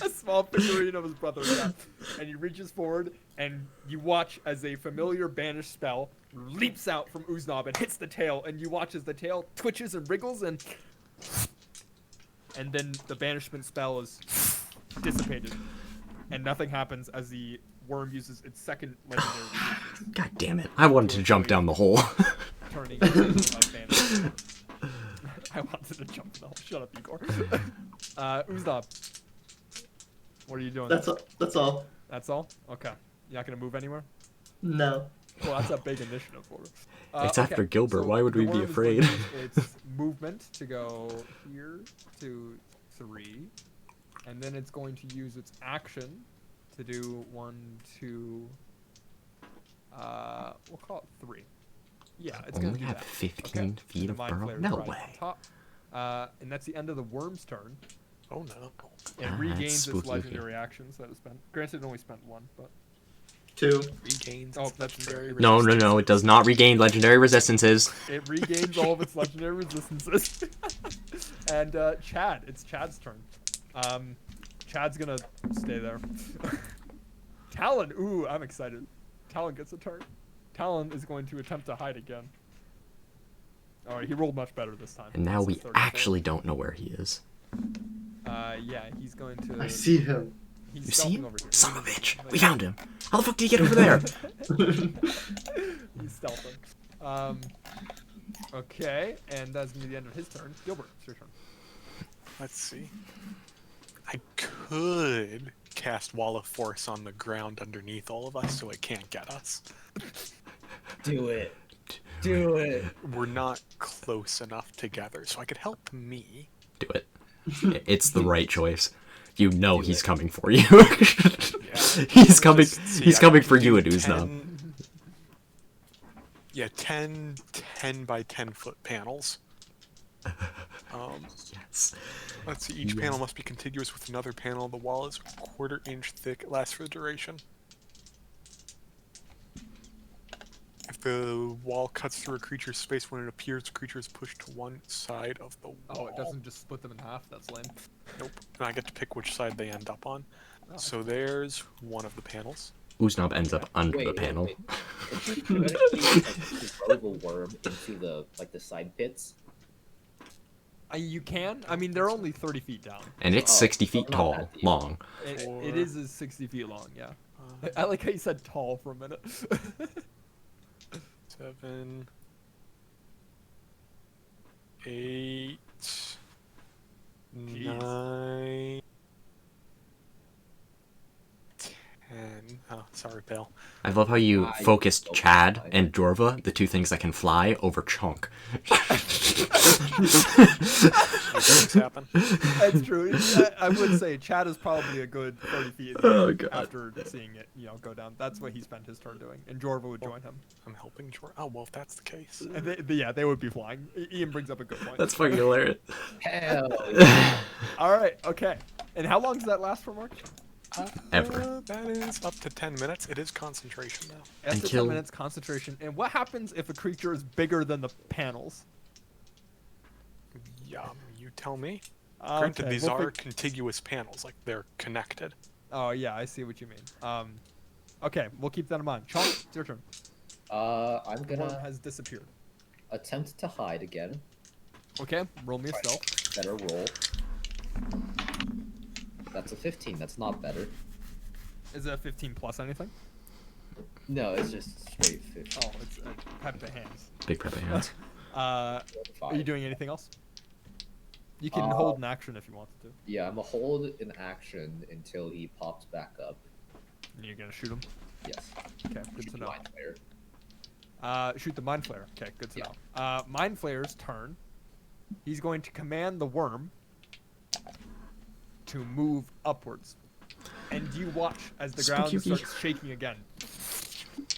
A small figurine of his brother, yeah. And he reaches forward, and you watch as a familiar banish spell leaps out from Uznab and hits the tail, and you watch as the tail twitches and wriggles, and then the banishment spell is dissipated, and nothing happens as the worm uses its second legendary resistance, God damn it. I wanted to jump down the hole. turning into a banished. I wanted to jump in the hole. Shut up, Igor. Uznab. What are you doing? That's all. That's all. That's all? Okay. You're not gonna move anywhere? No. Well, that's a big initiative for her. It's after Gilbert. so Why would the we be worm is going afraid? to use its movement to go here to 3, and then it's going to use its action to do 1, 2. We'll call it 3. Yeah, it's gonna Only do have that. 15 feet The of Mind burrow? Flayer's No right way. on top. And that's the end of the worm's turn. Oh no. It Ah, regains that's its spooky looking. legendary actions that it spent. Granted, it only spent 1, but 2. Regains. Oh, its that's legendary No, resistance. it does not regain legendary resistances. it regains all of its legendary resistances. And Chad, it's Chad's turn. Chad's gonna stay there. Talon, ooh, I'm excited. Talon gets a turn. Talon is going to attempt to hide again. Alright, he rolled much better this time. And now It's a we 34. actually don't know where he is. Yeah, he's going to. I see him. He's You see stealthing him? over here. Son of a bitch. We found him. How the fuck did he get over there? He's stealthing. Okay, and that's gonna be the end of his turn. Gilbert, it's your turn. Let's see. I could cast Wall of Force on the ground underneath all of us so it can't get us. Do it. Do it. We're not close enough together, so I could help me. Do it. It's the right choice. You know Do he's it. coming for you. Yeah. He's Let me coming. just see, He's I coming can for you, do Aduzna. 10 by 10 foot panels. Yes. Let's see, each panel must be contiguous with another panel. The wall is a quarter-inch thick. It lasts for the duration. If the wall cuts through a creature's space when it appears, the creature is pushed to one side of the wall. Oh, it doesn't just split them in half. That's lame. Nope. And I get to pick which side they end up on. Oh, So there's one of the panels. Uznab ends up under the panel. Could you theoretically throw the worm into the side pits? You can. I mean, they're only 30 feet down. And it's Oh, 60 feet not tall, that deep. long. It is 60 feet long. Yeah. Uh, I like how you said tall for a minute. 7, 8, 9, 10. Oh, sorry, pal. I love how you Ah, you focused can Chad fly. and Jorva, the two things that can fly, over Chunk. Things happen. That's true. I would say Chad is probably a good 30 feet in the Oh, air God. after seeing it, go down. That's what he spent his turn doing, and Jorva would join him. I'm helping Jordan. Oh, well, if that's the case. And they would be flying. Ian brings up a good point. That's fucking hilarious. Hell yeah. All right. Okay. And how long does that last for, Mark? Ever. That is up to 10 minutes. It is concentration now. After Until- 10 minutes, concentration. And what happens if a creature is bigger than the panels? You tell me. Granted, Okay, these we'll are fig- contiguous panels, like they're connected. Oh yeah, I see what you mean. Okay, we'll keep that in mind. Chunk, it's your turn. I'm The worm gonna has disappeared. attempt to hide again. Okay, roll me a stealth. Better roll. That's a 15. That's not better. Is it a 15 plus anything? No, it's just straight 15. Oh, it's a pep to hands. Big prep hands. Are you Five. doing anything else? You can hold an action if you wanted to. Yeah, I'm gonna hold an action until he pops back up. And you're gonna shoot him. Yes. Okay, good to know. Mind Flayer. Shoot the Mind Flayer. Okay, good to Yeah. know. Mind Flayer's turn. He's going to command the worm to move upwards. And you watch as the ground Spooky. starts shaking again.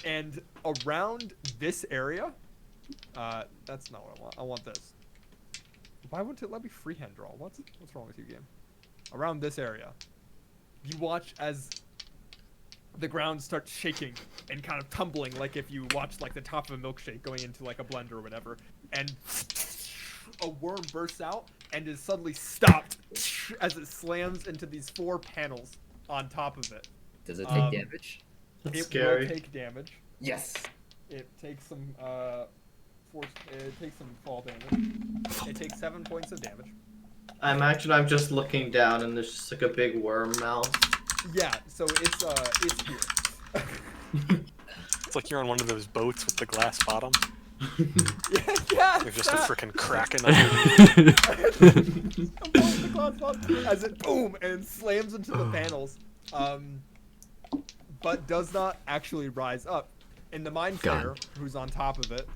And around this area, that's not what I want. I want this. Why wouldn't it let me freehand draw? What's wrong with you, game? Around this area, you watch as the ground starts shaking and kind of tumbling, like if you watch like the top of a milkshake going into like a blender or whatever, and a worm bursts out and is suddenly stopped as it slams into these 4 panels on top of it. Does it take damage? That's It scary. will take damage. Yes. It takes some it takes some fall damage. It takes 7 points of damage. I'm just looking down and there's just like a big worm mouth. Yeah, so it's here. It's like you're on one of those boats with the glass bottom. Yeah, There's just a that. freaking kraken underneath. Above the glass bottom, as it boom and slams into the panels, but does not actually rise up. And the Mind Flayer, who's on top of it,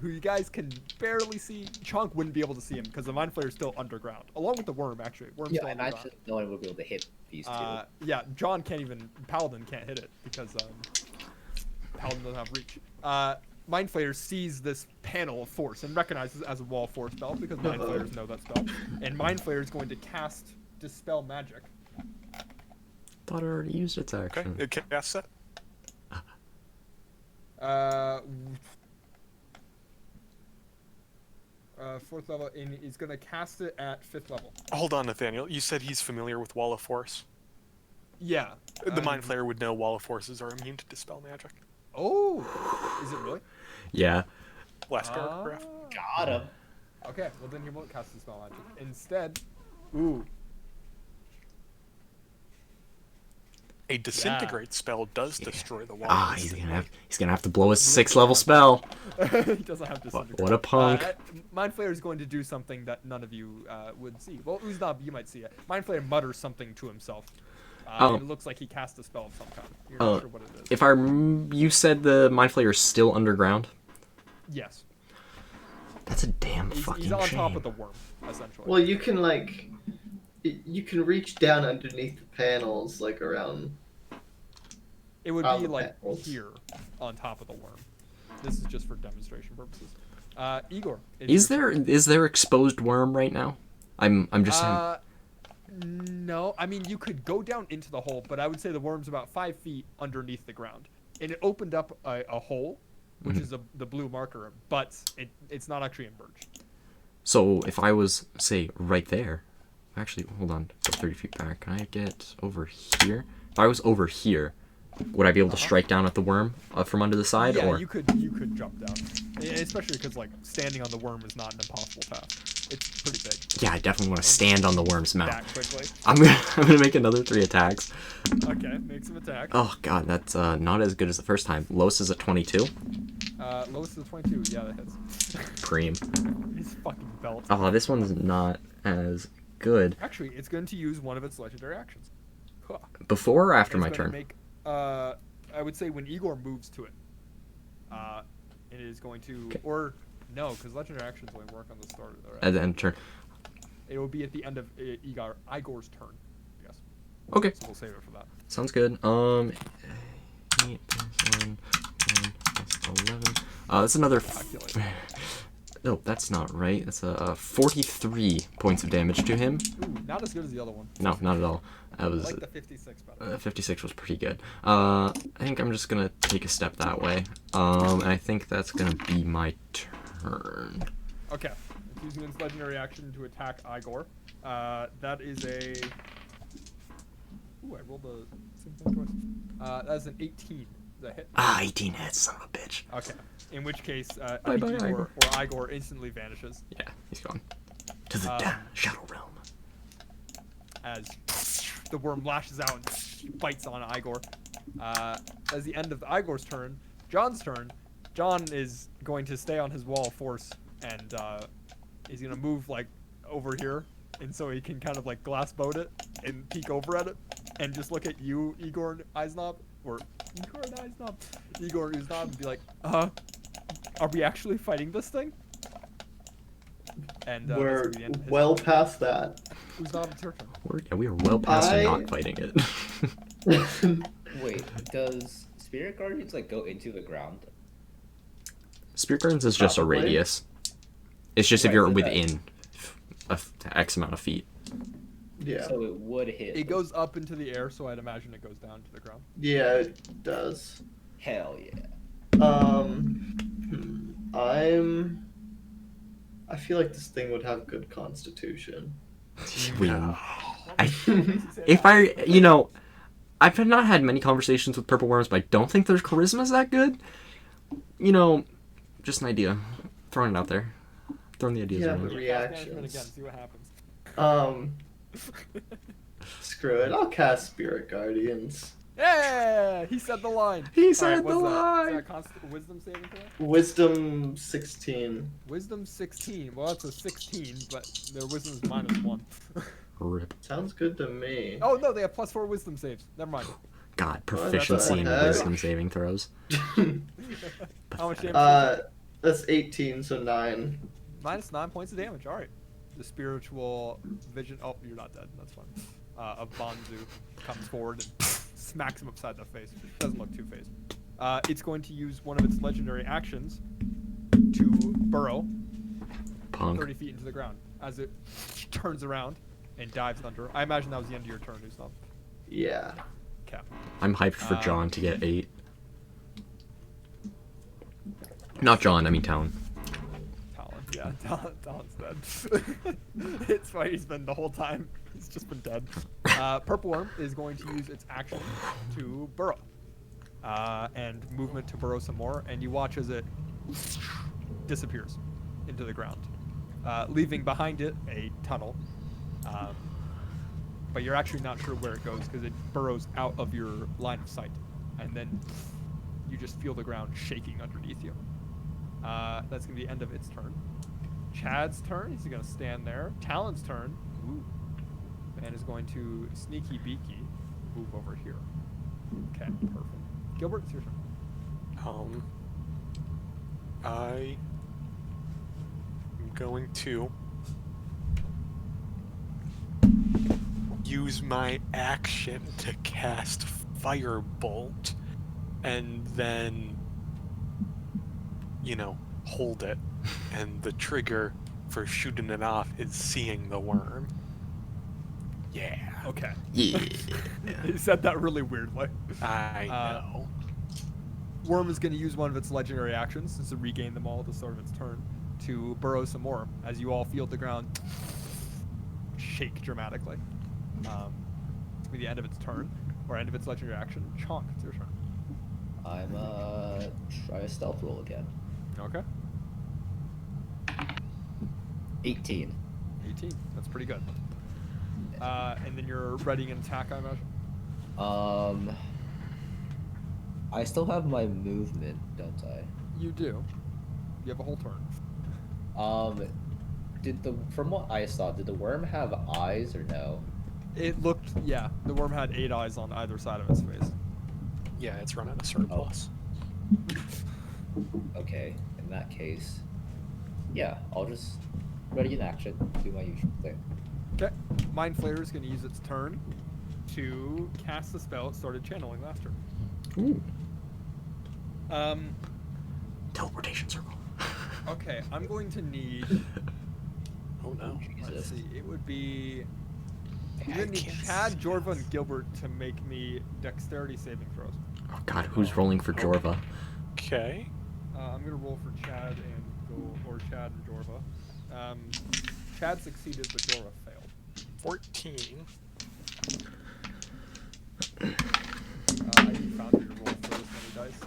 who you guys can barely see, Chunk wouldn't be able to see him because the Mind Flayer is still underground, along with the worm. Actually, worm's Yeah, still and underground. actually, no one will be able to hit these two. Yeah, John can't even. Paladin can't hit it because Paladin doesn't have reach. Mind Flayer sees this panel of force and recognizes it as a wall force spell because Mind Flayers know that spell. And Mind Flayer is going to cast Dispel Magic. Thought it already used its Okay, action. it casts it. Fourth level, and he's going to cast it at 5th level. Hold on, Nathaniel. You said he's familiar with Wall of Force. Yeah. The Mind Flayer would know Wall of Forces are immune to Dispel Magic. Oh, is it really? Yeah. Last paragraph. Got him. Okay, well then he won't cast Dispel Magic. Instead, ooh. A disintegrate spell does destroy the wall. Ah, he's gonna have to blow his 6th level spell. He doesn't have Disintegrate. What a punk. Mind Flayer is going to do something that none of you would see. Well, Uznab, you might see it. Mind Flayer mutters something to himself. It looks like he cast a spell of some kind. You're not sure what it is. If you said the Mind Flayer is still underground. Yes. That's a damn fucking He's on shame. top of the worm, essentially. Well, you can you can reach down underneath the panels, like around. It would Oh, be the like panels. here, on top of the worm. This is just for demonstration purposes. Igor. Is there exposed worm right now? I'm just No, I mean you could go down into the hole, but I would say the worm's about 5 feet underneath the ground, and it opened up a hole, which is the blue marker, but it's not actually emerged. So if I was, say, right there, actually, hold on, go 30 feet back. Can I get over here? If I was over here, would I be able to strike down at the worm from under the side? Yeah, or you could jump down, especially because like standing on the worm is not an impossible task. It's pretty big. Yeah, I definitely want to stand on the worm's mouth. That quickly. I'm gonna make another 3 attacks. Okay, make some attacks. Oh god, that's not as good as the first time. Los is a 22. Lowest is a 22. Yeah, that hits. Preem. His fucking belt. Oh, this one's not as good. Actually, it's going to use one of its legendary actions. Huh. Before or after It's my gonna turn? Make, I would say when Igor moves to it, it is going to, Okay. or no, because legendary actions only work on the start. At the end of turn. It will be at the end of Igor's turn. Yes. Okay, So we'll save it for that. sounds good. 8 plus 1, plus 11. That's another. Calculate. No, that's not right. That's a 43 points of damage to him. Ooh, not as good as the other one. No, not at all. That I was like the 56 better. 56 was pretty good. I think I'm just gonna take a step that way. And I think that's gonna be my turn. Okay. It's using its legendary action to attack Igor. That is a. Ooh, I rolled the same thing twice. That is an 18. Is that hit? 18 hits, son of a bitch. Okay. In which case, Bye-bye, Igor, Igor. or Igor instantly vanishes Yeah, he's gone. To the Shadow Realm. as the worm lashes out and bites on Igor. As the end of Igor's turn, John's turn, John is going to stay on his wall of force and he's going to move like over here, and so he can kind of like glass boat it and peek over at it and just look at you, Igor and Eisnob, or Igor and Eisnob, Igor and Uznab, and be like, are we actually fighting this thing? And that's We're gonna be the end of his well turn. past that. Uznab, it's your turn. We are well past I- not fighting it. Wait, does Spirit Guardians like go into the ground? Spirit Guardians is just Probably. a radius. It's just if Right, you're so that- within X amount of feet. Yeah. So it would hit. It goes up into the air, so I'd imagine it goes down to the ground. Yeah, it does. Hell yeah. I feel like this thing would have good constitution. Win. If I've not had many conversations with purple worms, but I don't think their charisma's that good. Just an idea. Throwing it out there. Throwing the ideas Yeah, around. but Management reactions. again, see what happens. Screw it. I'll cast Spirit Guardians. Yeah, he said the line. He said Alright, the what's that? line. Is that wisdom saving throw? Wisdom 16. Wisdom 16. Well, that's a 16, but their wisdom's -1. Rip. Sounds good to me. Oh no, they have +4 wisdom saves. Never mind. God, that's proficiency in okay. wisdom saving throws. How much damage? That's 18, so 9. -9 points of damage. All right. The spiritual vision. Oh, you're not dead. That's fine. Of Bonzu comes forward and smacks him upside the face. Doesn't look too phased. It's going to use one of its legendary actions to burrow Punk. 30 feet into the ground as it turns around and dives under. I imagine that was the end of your turn, Usam. Yeah. Okay. I'm hyped for John to get 8. Not John, I mean Talon. Talon. Yeah, Talon's dead. It's fine. He's been the whole time. He's just been dead. Purple Worm is going to use its action to burrow. And movement to burrow some more. And you watch as it disappears into the ground, leaving behind it a tunnel. But you're actually not sure where it goes because it burrows out of your line of sight. And then you just feel the ground shaking underneath you. That's going to be the end of its turn. Chad's turn. He's going to stand there. Talon's turn. Ooh. And is going to sneaky beaky move over here. Okay, perfect. Gilbert, it's your turn. I am going to use my action to cast Firebolt and then, hold it. And the trigger for shooting it off is seeing the worm. Yeah. Okay. Yeah. He said that really weirdly. I know. Worm is going to use one of its legendary actions, to regain them all at the start of its turn, to burrow some more, as you all feel the ground shake dramatically. It's going to be the end of its turn, or end of its legendary action. Chonk, it's your turn. I'm try a stealth roll again. Okay. 18. 18. That's pretty good. And then you're readying an attack, I imagine? I still have my movement, don't I? You do. You have a whole turn. From what I saw, did the worm have eyes or no? It looked, yeah, the worm had 8 eyes on either side of its face. Yeah, it's running a surplus. Okay, in that case, yeah, I'll just ready in action, do my usual thing. Okay. Mind Flayer is going to use its turn to cast the spell it started channeling last turn. Ooh. Um, Teleportation circle. okay, I'm going to need, Oh no. let's Jesus. see, it would be, I I'm going to need can't Chad, see Jorva, and Gilbert to make me dexterity saving throws. Oh God, who's rolling for Jorva? Okay. I'm going to roll for Chad and Chad and Jorva. Chad succeeded, but Jorva failed. 14. I need Founder to roll for this many dice.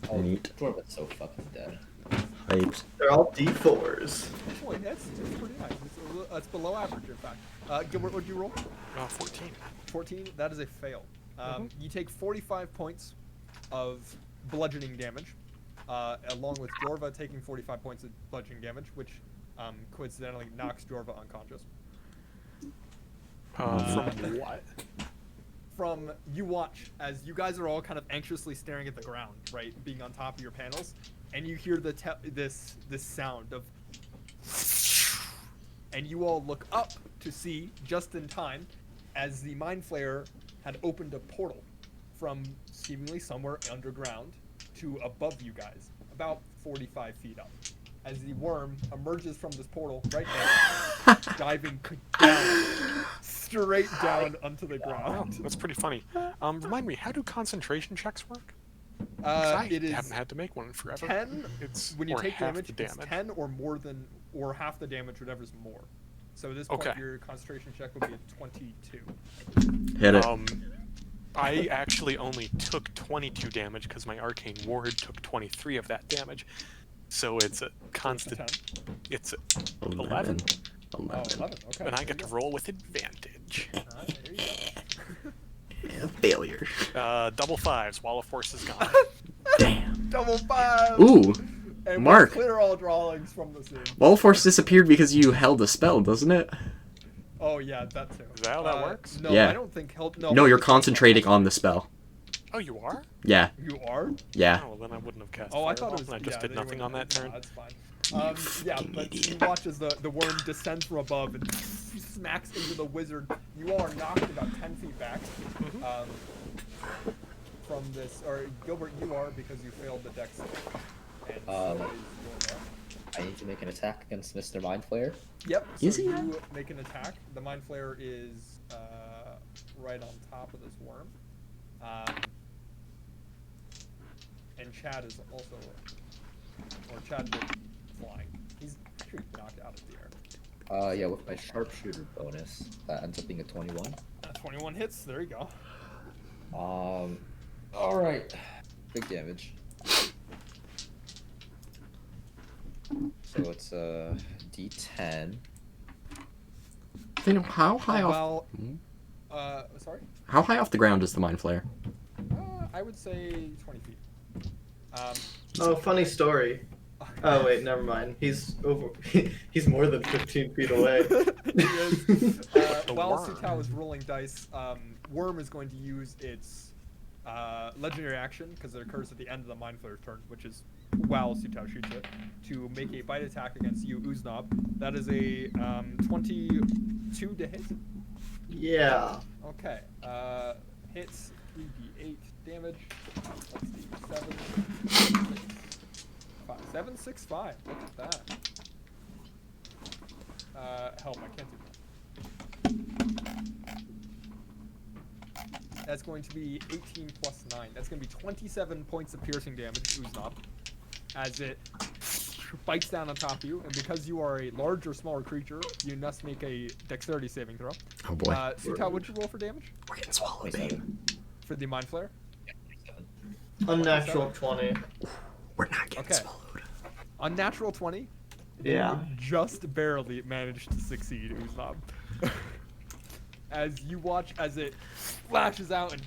Oh, Neat. Jorvan's so fucking dead. Hyped. They're all D4s. Boy, that's pretty nice. It's below average, in fact. Gilbert, what'd you roll? 14. 14. That is a fail. You take 45 points of bludgeoning damage, along with Jorva taking 45 points of bludgeoning damage, which coincidentally knocks Jorva unconscious. From what? From you watch as you guys are all kind of anxiously staring at the ground, right, being on top of your panels, and you hear this sound of, and you all look up to see just in time, as the Mind Flayer had opened a portal from seemingly somewhere underground to above you guys, about 45 feet up. As the worm emerges from this portal right now, diving down, straight down onto the Wow, ground. that's pretty funny. Remind me, how do concentration checks work? 'Cause I It is haven't had to make one in forever. 10 It's when you or take half damage, the it's 10 or more than, or half the damage, whatever's more. So at this point, Okay. your concentration check would be a 22. Hit it. I actually only took 22 damage because my arcane ward took 23 of that damage. So it's a constant. 10. It's a 11. 11. Oh, 11. Okay. and I there get you to go. roll with advantage. Alright, there you go. Failure. Double fives. Wall of Force is gone. Damn. Double 5. Ooh. And Mark. we clear all drawings from the scene. Wall of Force disappeared because you held a spell, doesn't it? Oh yeah, that too. Is that how that works? No, Yeah. I don't think held. No, No, you're hold is concentrating on the spell. Oh, you are? Yeah. You are? Yeah. Oh, well, then I wouldn't have cast. Oh, I thought Fireball, it was. and I just yeah, did then you nothing on that wouldn't- turn. No, that's fine. Yeah, but you watch as the worm descends from above and smacks into the wizard. You all are knocked about 10 feet back from this. Or Gilbert, you are because you failed the dex save. And so is your go. I need to make an attack against Mr. Mind Flayer. Yep. So Is he? you make an attack. The mind flayer is right on top of this worm. And Chad is also, or Chad will flying. He's actually knocked out of the air. Yeah, with my sharpshooter bonus, that ends up being a 21. 21 hits. There you go. All right, big damage. So it's a D10. Then how high off? Well, sorry. How high off the ground is the Mind Flayer? I would say 20 feet. Oh, funny story. Oh wait, never mind. He's over. He's more than 15 feet away. He is. The While worm. Sutao is rolling dice, Worm is going to use its legendary action, because it occurs at the end of the Mind Flayer's turn, which is while Sutao shoots it, to make a bite attack against you, Uznab. That is a 22 to hit. Yeah. Okay. Hits 3d8 damage. Let's see. 7, 6, 5. Look at that. Help, I can't do that. That's going to be 18 plus 9. That's going to be 27 points of piercing damage, Uznab, as it bites down on top of you. And because you are a larger, smaller creature, you must make a dexterity saving throw. Oh boy. Sutao, what'd you roll for damage? We're getting swallowed, babe. 27. For the Mind Flayer? Unnatural 20. We're not getting Okay. swallowed. Unnatural 20. Yeah. You just barely managed to succeed, Uznab. As you watch as it flashes out and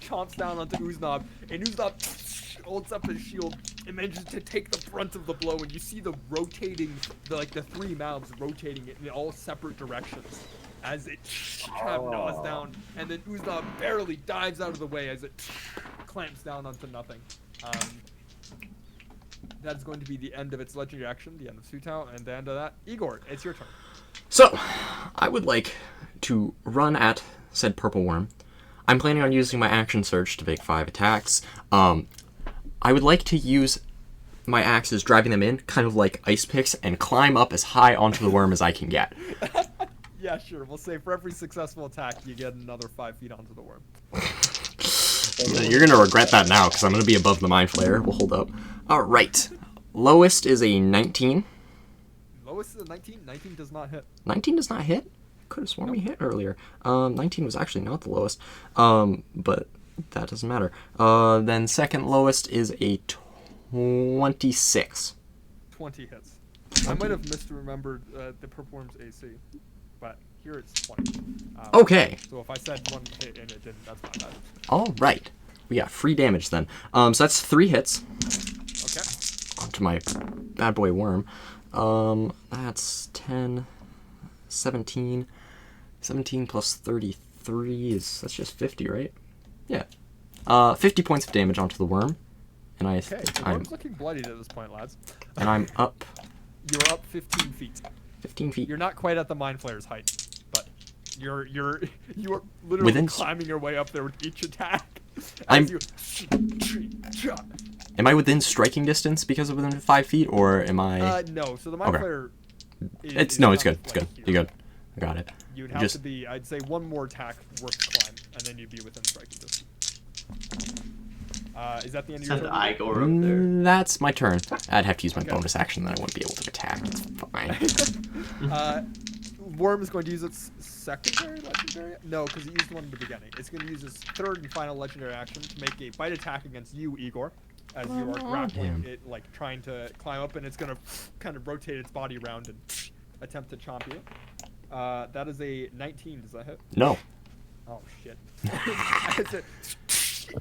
chomps down onto Uznab, and Uznab holds up his shield and manages to take the brunt of the blow, and you see the rotating, the three mouths rotating it in all separate directions as it kind of gnaws down, and then Uznab barely dives out of the way as it clamps down onto nothing. That's going to be the end of its legendary action, the end of Sutao, and the end of that. Igor, it's your turn. So, I would like to run at said purple worm. I'm planning on using my action surge to make 5 attacks. I would like to use my axes, driving them in, kind of like ice picks, and climb up as high onto the worm as I can get. Yeah, sure. We'll say for every successful attack, you get another 5 feet onto the worm. You're gonna regret that now, because I'm gonna be above the Mind Flayer. We'll hold up. Alright. Lowest is a 19. Lowest is a 19. 19 does not hit. 19 does not hit? Could have sworn we hit earlier. 19 was actually not the lowest. But that doesn't matter. Then second lowest is a 26. 20 hits. I might have misremembered the purple worm's AC, but here it's 20. Okay. So if I said one hit and it didn't, that's my bad. Alright. We got free damage then. So that's 3 hits. Okay. Onto my bad boy worm. That's 10, 17. 17 plus 33 is, that's just 50, right? Yeah. 50 points of damage onto the worm. And Okay, the I'm worm's looking bloodied at this point, lads. and I'm up You're up 15 feet. 15 feet. You're not quite at the Mind Flayer's height, but you are literally Within- climbing your way up there with each attack. I'm- As you, Am I within striking distance because of within 5 feet, or am I? no. So the Mind Okay. Flayer. It's is no, not it's good. It's like good. here. You're good. I got it. You'd have to be, I'd say, one more attack worth the climb, and then you'd be within striking distance. Is that the end of your Send turn? Igor up there. That's my turn. I'd have to use my Okay. bonus action, then I wouldn't be able to attack. It's fine. Worm is going to use its secondary legendary? No, because it used one in the beginning. It's going to use its third and final legendary action to make a bite attack against you, Igor, as you are grappling it, like trying to climb up, and it's going to kind of rotate its body around and attempt to chomp you. That is a 19. Does that hit? No. Oh shit.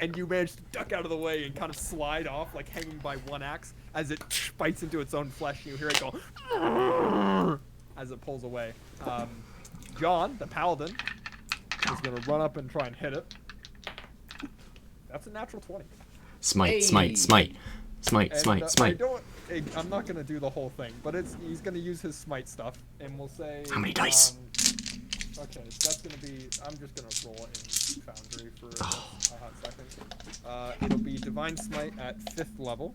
And you manage to duck out of the way and kind of slide off, like hanging by one axe, as it bites into its own flesh, and you hear it go as it pulls away. John, the paladin, is going to run up and try and hit it. That's a natural 20. Smite, Hey. smite, smite. Smite, And, smite, smite. I'm not going to do the whole thing, but he's going to use his smite stuff, and we'll say... How many dice? Okay, so that's going to be... I'm just going to roll it in Foundry for a hot second. It'll be Divine Smite at 5th level.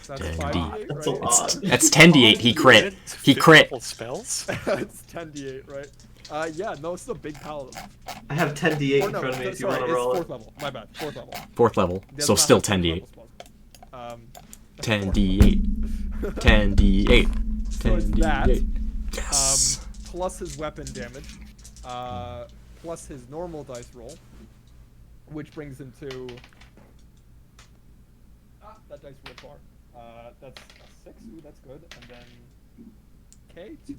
So that's 5d8, right? That's a lot. That's 10d8. He crit. He crit. Fifth level spells. It's 10d8, right? Yeah, no, it's a big paladin. I have 10d8 Or in no, front of me if you sorry, want to roll it's it. 4th level. My bad, 4th level. 4th level. Does So not still have 5th 10d8. level spells. That's 10d8. 10d8. So it's that. 10d8. Yes. Plus his weapon damage, plus his normal dice roll, which brings him to... that dice rolled far. That's a 6, ooh, that's good, and then... Okay, 2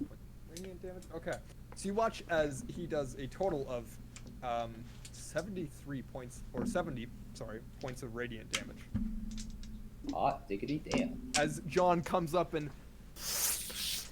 radiant damage, okay. So you watch as he does a total of 73 points, or 70, sorry, points of radiant damage. Hot diggity damn. As John comes up and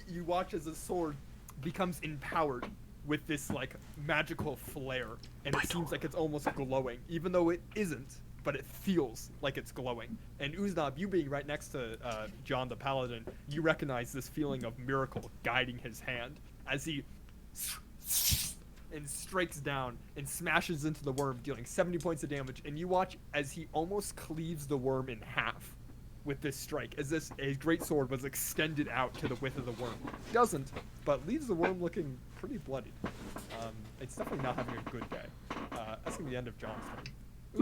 you watch as his sword becomes empowered with this like magical flare, and it seems like it's almost glowing, even though it isn't, but it feels like it's glowing. And Uznab, you being right next to John the Paladin, you recognize this feeling of miracle guiding his hand as he and strikes down and smashes into the worm, dealing 70 points of damage, and you watch as he almost cleaves the worm in half with this strike, as this a great sword was extended out to the width of the worm. Doesn't, but leaves the worm looking pretty bloodied. It's definitely not having a good day. That's gonna be the end of John's turn.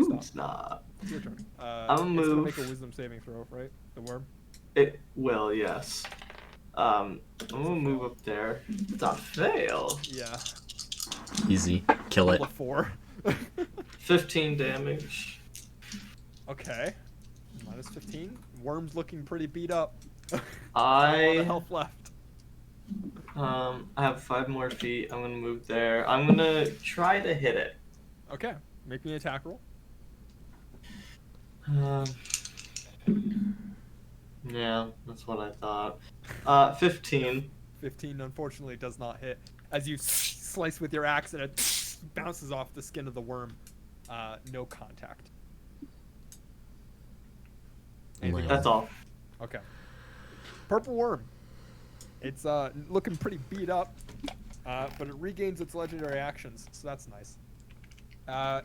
Ooh, Stop. nah. It's your turn. I'm It's gonna gonna move. make a wisdom saving throw, right? The worm. It will, yes. I'm gonna move up there. It's a fail. Yeah. Easy. Kill it. Roll a 4. 15 damage. Okay. Minus 15. Worm's looking pretty beat up. A lot of I health left. I have 5 more feet. I'm gonna move there. I'm gonna try to hit it. Okay. Make me an attack roll. Yeah, that's what I thought. 15. 15 unfortunately does not hit. As you slice with your axe and it bounces off the skin of the worm. No contact. Anything Well. That's all. Okay. Purple worm. It's looking pretty beat up, but it regains its legendary actions, so that's nice.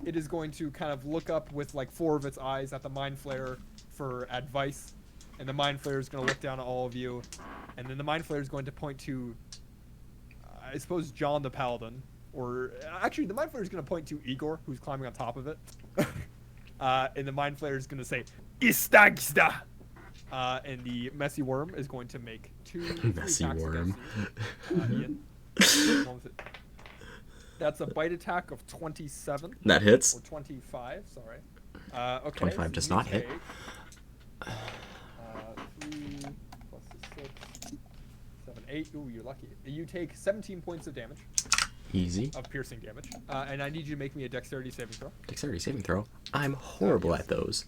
It is going to kind of look up with like 4 of its eyes at the Mind Flayer for advice, and the Mind Flayer is going to look down at all of you, and then the Mind Flayer is going to point to, I suppose, John the Paladin, or actually the Mind Flayer is going to point to Igor, who's climbing on top of it, and the Mind Flayer is going to say, Istagsta! And the Messy Worm is going to make 2 Messy attacks worm. against you. Ian. That's a bite attack of 27. That hits. Or 25, sorry. Okay. 25 so does you not hit. take, 3 plus the 6, 7, 8. Ooh, you're lucky. You take 17 points of damage, Easy. of piercing damage. And I need you to make me a dexterity saving throw. Dexterity saving throw. I'm horrible at those.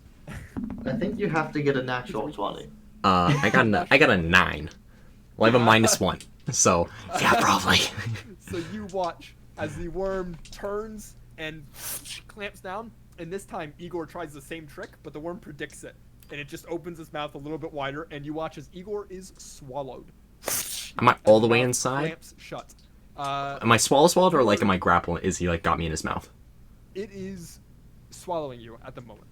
I think you have to get a natural 20. I got a 9. Well, I have a -1. So, yeah, probably. So you watch as the worm turns and clamps down, and this time Igor tries the same trick, but the worm predicts it, and it just opens its mouth a little bit wider, and you watch as Igor is swallowed. Am I all the way Mouth inside? Clamps shut. Am I swallowed or like am I grappling? Is he like got me in his mouth? It is swallowing you at the moment.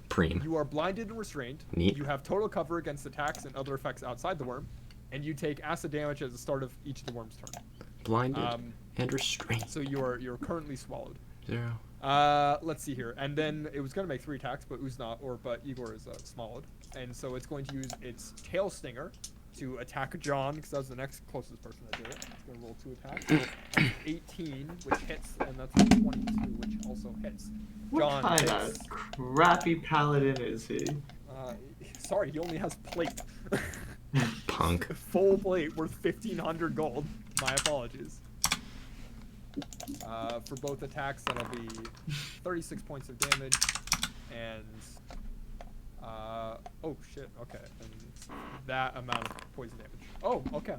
Preem. You are blinded and restrained. Neat. You have total cover against attacks and other effects outside the worm, and you take acid damage at the start of each of the worm's turn. Blinded. And restraint. So you're currently swallowed. 0. Let's see here. And then it was gonna make 3 attacks, but but Igor is swallowed, and so it's going to use its tail stinger to attack John, because that's the next closest person to do it. It's gonna roll 2 attacks. That's 18, which hits, and that's a 22, which also hits. What John kind hits. of crappy paladin is he? Sorry, he only has plate. Punk. Full plate worth 1,500 gold. My apologies. For both attacks, that'll be 36 points of damage, and oh shit, okay, and that amount of poison damage. Oh, okay.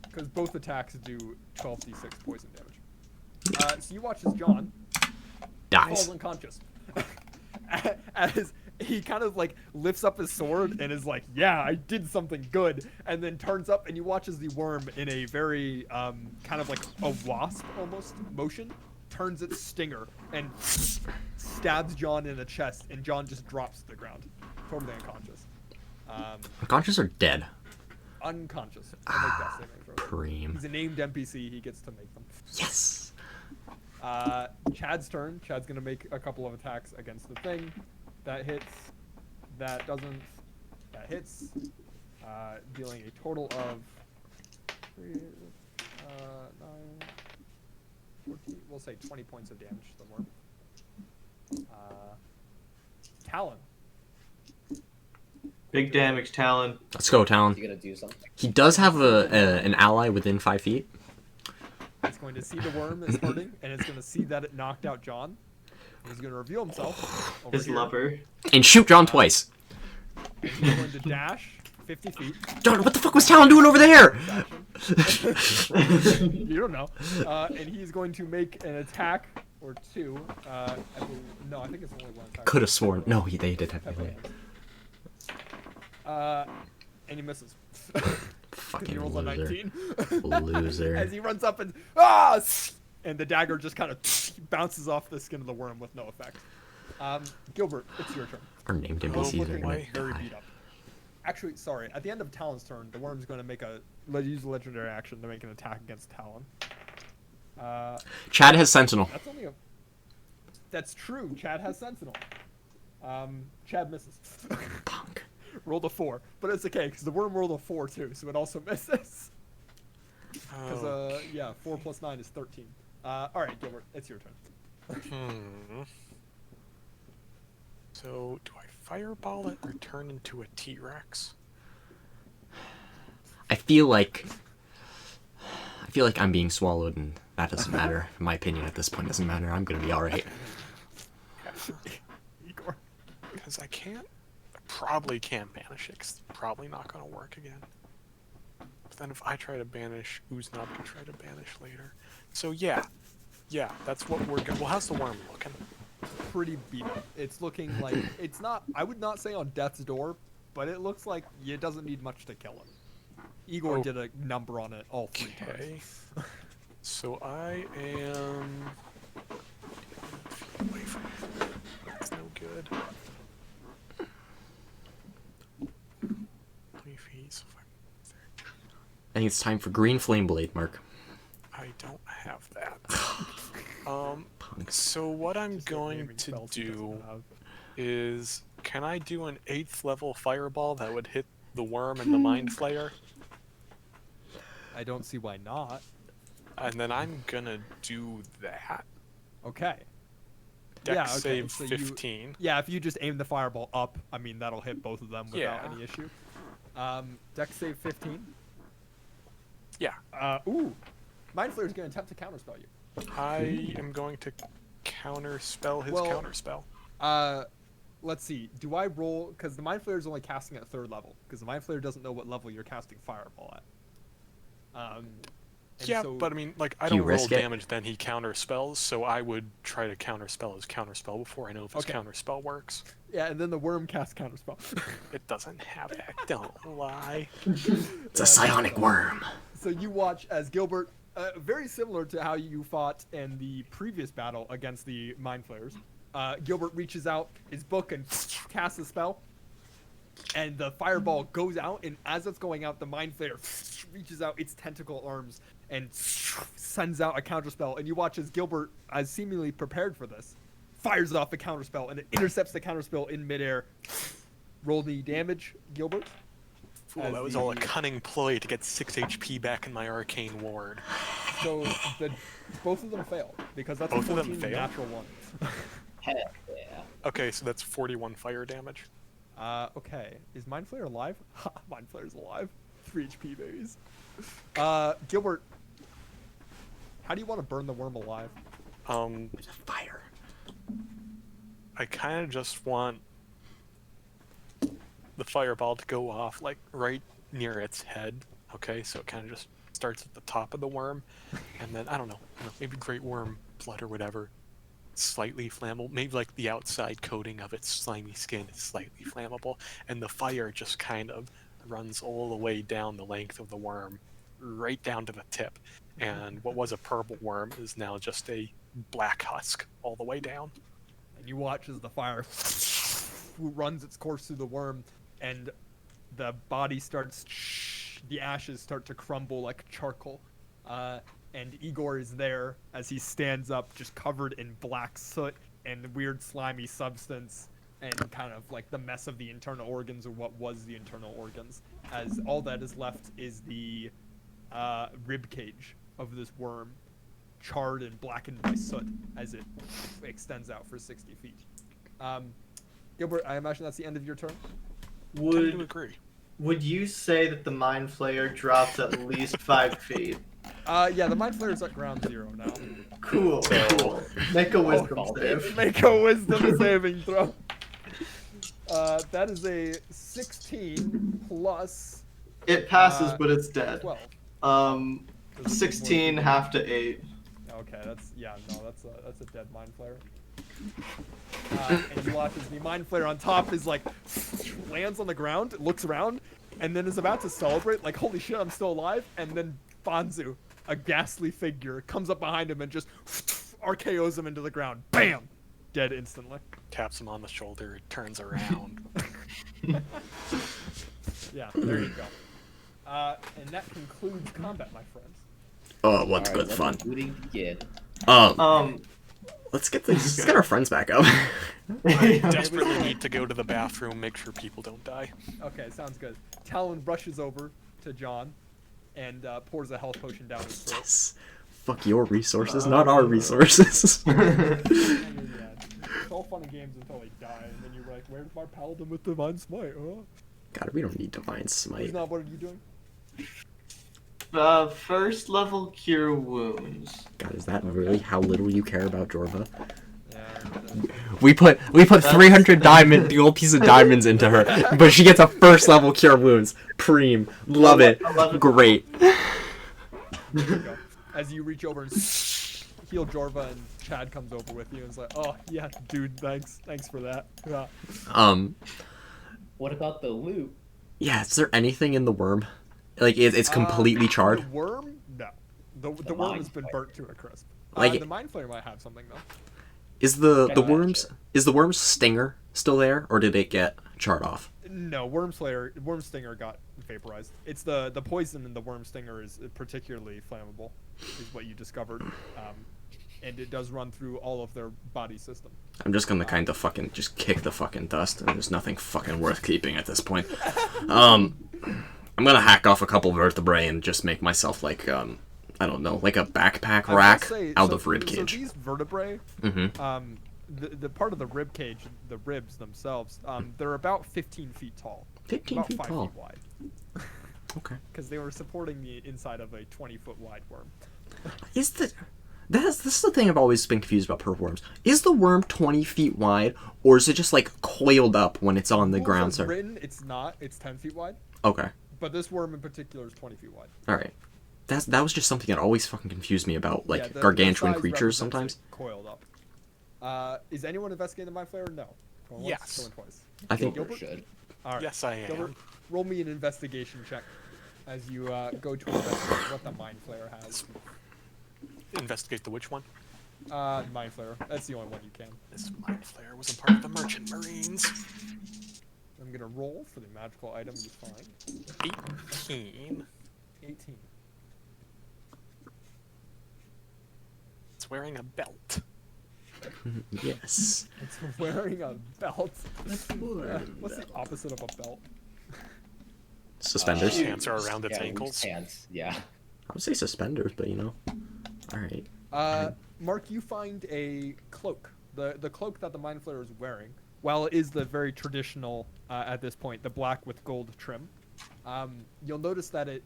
Because both attacks do 12d6 poison damage. So you watch as John Dies. falls unconscious. As he kind of like lifts up his sword and is like, yeah, I did something good, and then turns up and you watch as the worm, in a very kind of like a wasp almost motion, turns its stinger and stabs John in the chest, and John just drops to the ground, totally unconscious. Unconscious or dead? Unconscious. I'll make that saving throw. Cream. He's a named NPC, he gets to make them. Yes. Chad's turn. Chad's gonna make a couple of attacks against the thing. That hits. That doesn't. That hits. Dealing a total of 3, 9, 14, we'll say 20 points of damage to the worm. Talon. Big damage, Talon. Let's go, Talon. You gonna do something? He does have an ally within 5 feet. It's going to see the worm is hurting, and it's going to see that it knocked out John. He's going to reveal himself. Over His here. lover. And shoot John twice. And he's going to dash 50 feet. John, what the fuck was Talon doing over there? You don't know. And he's going to make an attack or 2. No, I think it's only 1 attack. Could have sworn. No, they did have Pepper it. hands. And he misses. He Fucking rolls a loser. 19. Loser. As he runs up and and the dagger just kind of bounces off the skin of the worm with no effect. Gilbert, it's your turn. Our named NPCs are Looking gonna like very die. beat up. Actually, sorry. At the end of Talon's turn, the worm's going to make use a legendary action to make an attack against Talon. Chad has Sentinel. That's only a. That's true. Chad has Sentinel. Chad misses. Punk. Rolled a 4, but it's okay because the worm rolled a 4 too, so it also misses. Because yeah, 4 plus 9 is 13. All right, Gilbert, it's your turn. So, do I fireball it or turn into a T-Rex? I feel like I'm being swallowed, and that doesn't matter. In my opinion, at this point, doesn't matter. I'm gonna be all right. Igor. Because I probably can't banish it, 'cause it's probably not going to work again. But then if I try to banish, Uznab can try to banish later. So yeah, that's what we're going. Well, how's the worm looking? Pretty beat up. It's looking like it's not. I would not say on death's door, but it looks like it doesn't need much to kill him. Igor did a number on it all 3 Okay. times. So I am away from it. That's no good. 20 feet. So if I think it's time for Green Flame Blade, Mark. I don't have that. Punk. So what I'm Just the going naming to spells he doesn't do have. is, can I do an 8th level fireball that would hit the worm and the mind flayer? I don't see why not. And then I'm gonna do that. Okay. Dex Yeah, okay, save so you- 15. Yeah, if you just aim the fireball up, I mean that'll hit both of them without Yeah. any issue. Dex save 15. Yeah. Ooh. Mind Flayer's gonna attempt to counterspell you. I am going to counterspell his Well- counterspell. Let's see. Do I roll? Because the Mind Flayer is only casting at 3rd level. Because the Mind Flayer doesn't know what level you're casting Fireball at. And Yeah, so- but I mean, like, I Do you don't roll risk it? damage, then he counterspells, so I would try to counterspell his counterspell before I know if his Okay. counterspell works. Yeah, and then the worm casts counterspell. It doesn't have that, don't lie. It's a psionic worm. So you watch as Gilbert, very similar to how you fought in the previous battle against the Mind Flayers. Gilbert reaches out his book and casts a spell, and the fireball goes out. And as it's going out, the Mind Flayer reaches out its tentacle arms and sends out a counterspell. And you watch as Gilbert, as seemingly prepared for this, fires off the counterspell and it intercepts the counterspell in midair. Roll the damage, Gilbert. Well, that was all a cunning ploy to get 6 HP back in my arcane ward. So both of them fail because that's Both a of them 14 fail? natural one. Heck yeah. Okay, so that's 41 fire damage. Okay. Is Mind Flayer alive? Ha, Mind Flayer's alive. 3 HP babies. Gilbert, how do you want to burn the worm alive? With fire. I kind of just want the fireball to go off like right near its head. Okay, so it kind of just starts at the top of the worm, and then I don't know, maybe great worm blood or whatever, slightly flammable. Maybe like the outside coating of its slimy skin is slightly flammable, and the fire just kind of runs all the way down the length of the worm, right down to the tip. And what was a purple worm is now just a black husk all the way down. And you watch as the fire runs its course through the worm, and the body starts, the ashes start to crumble like charcoal. And Igor is there as he stands up, just covered in black soot and weird slimy substance, and kind of like the mess of the internal organs, or what was the internal organs, as all that is left is the rib cage of this worm, charred and blackened by soot as it extends out for 60 feet. Gilbert, I imagine that's the end of your turn? Tend to Would agree. would you say that the Mind Flayer drops at least 5 feet? Yeah, the Mind Flayer's at ground 0 now. Cool. Cool. Make a wisdom Oh, save. Make a wisdom saving throw. That is a 16 plus It passes, but it's dead. 12. 16 half to 8. Okay, that's a dead Mind Flayer. And you watch as the Mind Flayer on top is like lands on the ground, looks around, and then is about to celebrate, like holy shit, I'm still alive. And then Banzu, a ghastly figure, comes up behind him and just RKOs him into the ground. Bam! Dead instantly. Taps him on the shoulder, turns around. Yeah, there you go. And that concludes combat, my friends. Oh, what's Alright, good let fun. the looting begin. Let's get our friends back up. I desperately need to go to the bathroom, make sure people don't die. Okay, sounds good. Talon rushes over to John and pours a health potion down his throat. Yes. Fuck your resources, not our resources. And you're dead. It's all fun and games until they die, and then you're like, where's my paladin with divine smite? Huh? God, we don't need divine smite. Who's not, what are you doing? First level cure wounds. God, is that really how little you care about Jorva? Yeah. We put 300 diamond, the old piece of diamonds into her, but she gets a first level cure wounds. Preem, love it, great. There you go. As you reach over and heal Jorva, and Chad comes over with you and is like, oh yeah, dude, thanks for that. Yeah. What about the loot? Yeah, is there anything in the worm? Like, it's completely charred? The worm? No. The worm Mind has been burnt to a crisp. Like- The Mind Flayer might have something though. Is the Kinda worm's stinger still there, or did it get charred off? No, Worm Stinger got vaporized. It's the poison in the Worm Stinger is particularly flammable, is what you discovered. And it does run through all of their body system. I'm just gonna kind of fucking just kick the fucking dust, and there's nothing fucking worth keeping at this point. I'm gonna hack off a couple vertebrae and just make myself like I don't know, like a backpack I will rack say, out so- of rib So cage. these vertebrae, Mm-hmm. the part of the rib cage, the ribs themselves, they're about 15 feet tall. 15 about feet 5 tall. feet wide. Okay. Because they were supporting the inside of a 20-foot wide worm. This is the thing I've always been confused about purple worms. Is the worm 20 feet wide, or is it just like coiled up when it's on the Rules ground, as sir? written, it's not. It's 10 feet wide. Okay. But this worm in particular is 20 feet wide. All right. That was just something that always fucking confused me about like Yeah, the gargantuan size creatures represents sometimes. it coiled up. Is anyone investigating the Mind Flayer? No. Going once, Yes. going twice. I think Gilbert? Should. All right. Yes, I am. Gilbert, roll me an investigation check as you go to investigate what the Mind Flayer has. Investigate the which one? Mind Flayer. That's the only one you can. This Mind Flayer wasn't part of the Merchant Marines. I'm gonna roll for the magical item you find. 18. 18. It's wearing a belt. Yes. It's wearing a belt. What's the opposite of a belt? Suspenders. Pants are around its yeah, ankles. Pants. Yeah. I would say suspenders, but you know. All right. Mark, you find a cloak. The cloak that the Mind Flayer is wearing, while it is the very traditional, at this point, the black with gold trim, you'll notice that it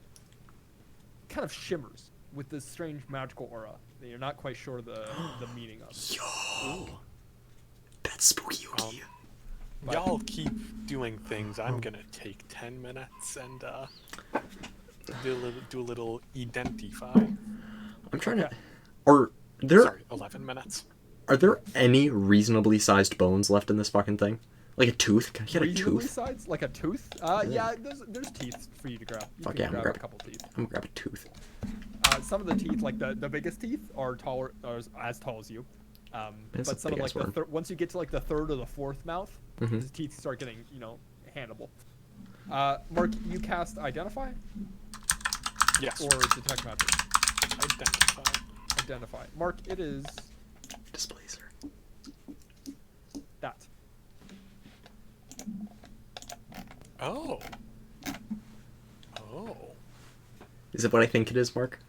kind of shimmers with this strange magical aura that you're not quite sure the meaning of. Yo, that's spooky. But- Y'all keep doing things. I'm gonna take 10 minutes and do a little identify. I'm trying to. Okay. Are there Sorry, 11 minutes. are there any reasonably sized bones left in this fucking thing? Like a tooth? Can I get a Reasonably tooth? sized, like a tooth? Yeah, there's teeth for you to grab. You Fuck can yeah, I'm gonna grab grab a couple teeth. I'm gonna grab a tooth. Some of the teeth, like the biggest teeth, are taller, are as tall as you. That's a But some of big-ass like the worm. once you get to like the third or the fourth mouth, Mhm. the teeth start getting handable. Mark, you cast Identify Yes. or Detect Magic. Identify. Identify. Mark, it is Displacer. that. Oh. Oh. Is it what I think it is, Mark?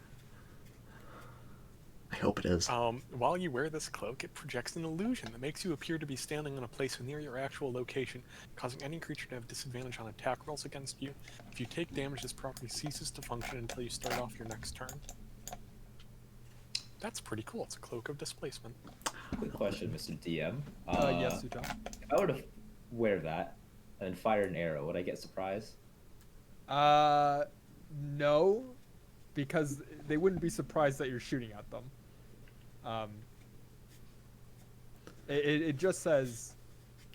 I hope it is. While you wear this cloak, it projects an illusion that makes you appear to be standing in a place near your actual location, causing any creature to have disadvantage on attack rolls against you. If you take damage, this property ceases to function until you start off your next turn. That's pretty cool. It's a cloak of displacement. Quick question, Mr. DM. Yes, Sujan. If I were to wear that and then fire an arrow, would I get surprised? No, because they wouldn't be surprised that you're shooting at them. It just says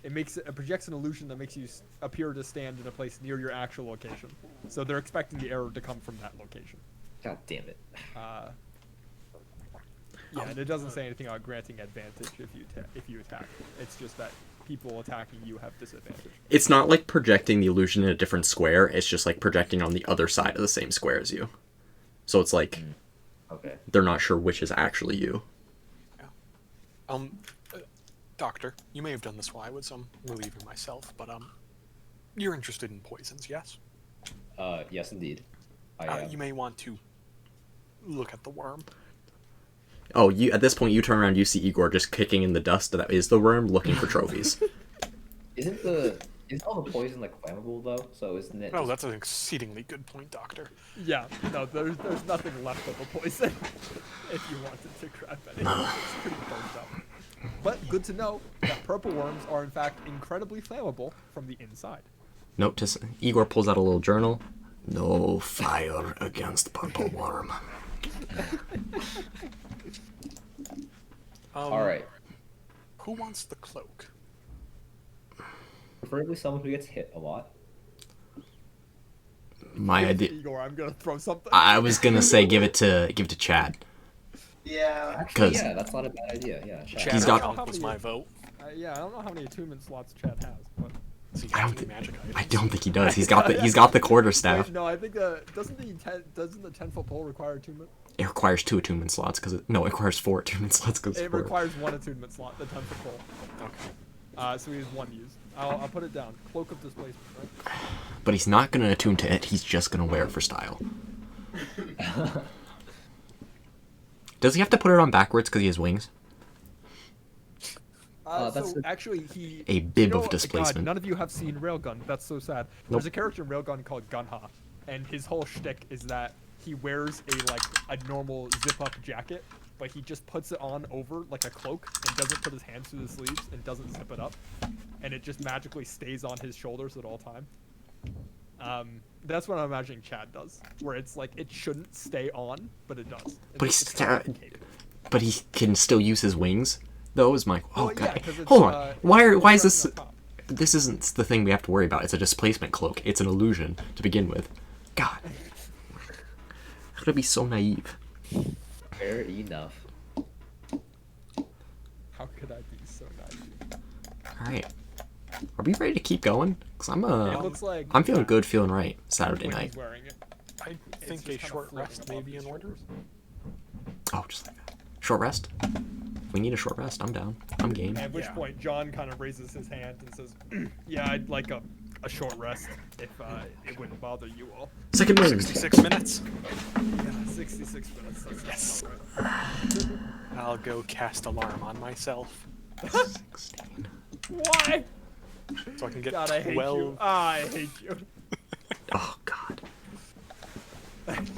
it projects an illusion that makes you appear to stand in a place near your actual location. So they're expecting the arrow to come from that location. God damn it. Yeah, and it doesn't say anything about granting advantage if you attack. It's just that people attacking you have disadvantage. It's not like projecting the illusion in a different square. It's just like projecting on the other side of the same square as you. So it's like Okay. they're not sure which is actually you. Doctor, you may have done this while I was relieving myself, but you're interested in poisons, yes? Yes, indeed. I am. You may want to look at the worm. Oh, you at this point you turn around, you see Igor just kicking in the dust that is the worm, looking for trophies. Is all the poison like flammable though? So isn't it? Oh, just- that's an exceedingly good point, Doctor. Yeah, no, there's nothing left of the poison if you wanted to grab any. It's pretty burnt up. But good to know that purple worms are in fact incredibly flammable from the inside. Note to Igor pulls out a little journal. No fire against purple worm. All right. Who wants the cloak? Preferably someone who gets hit a lot. My idea. Igor, I'm gonna throw something. I was gonna say give it to Chad. Yeah. Actually, 'Cause- yeah, that's not a bad idea. Yeah. Shout Chad He's out. got- Count was my vote. Yeah, I don't know how many attunement slots Chad has, but Does he I have don't any thi- magic items? I don't think he does. He's got the quarter staff. Wait, no, I think doesn't the 10-foot pole require attunement? It requires 2 attunement slots because it requires 4 attunement slots because It requires 1 attunement slot, the 10-foot pole. Okay. So he has 1 used. I'll put it down. Cloak of Displacement, right? But he's not gonna attune to it. He's just gonna wear it for style. Does he have to put it on backwards because he has wings? That's So the- actually, he A bib you know, of displacement. God, none of you have seen Railgun. That's so sad. Nope. There's a character in Railgun called Gunha, and his whole shtick is that he wears a normal zip-up jacket, but he just puts it on over like a cloak and doesn't put his hands through the sleeves and doesn't zip it up, and it just magically stays on his shoulders at all time. That's what I'm imagining Chad does, where it's like it shouldn't stay on, but it does. But It's he's kind of like a cape. But he can still use his wings. Those, Mike. Oh Well, yeah, god. 'cause it's, Hold on. it's Why is resting this? on top. This isn't the thing we have to worry about. It's a displacement cloak. It's an illusion to begin with. God. How could I be so naive? Fair enough. How could I be so naive? All right. Are we ready to keep going? Cause It looks like I'm feeling good, feeling right. Saturday when night. he's wearing it. I It's think just a kinda short floating rest above may be these in order. shoulders. Oh, just like that. Short rest. We need a short rest. I'm down. I'm game. At which Yeah. point, John kind of raises his hand and says, "Yeah, I'd like a short rest if it wouldn't bother you all." Second wind. 66 minutes. Yeah, 66 minutes. That Yes. sounds about right. I'll go cast alarm on myself 16. Why? so I can get God, I hate 12. you. I hate you. Oh god.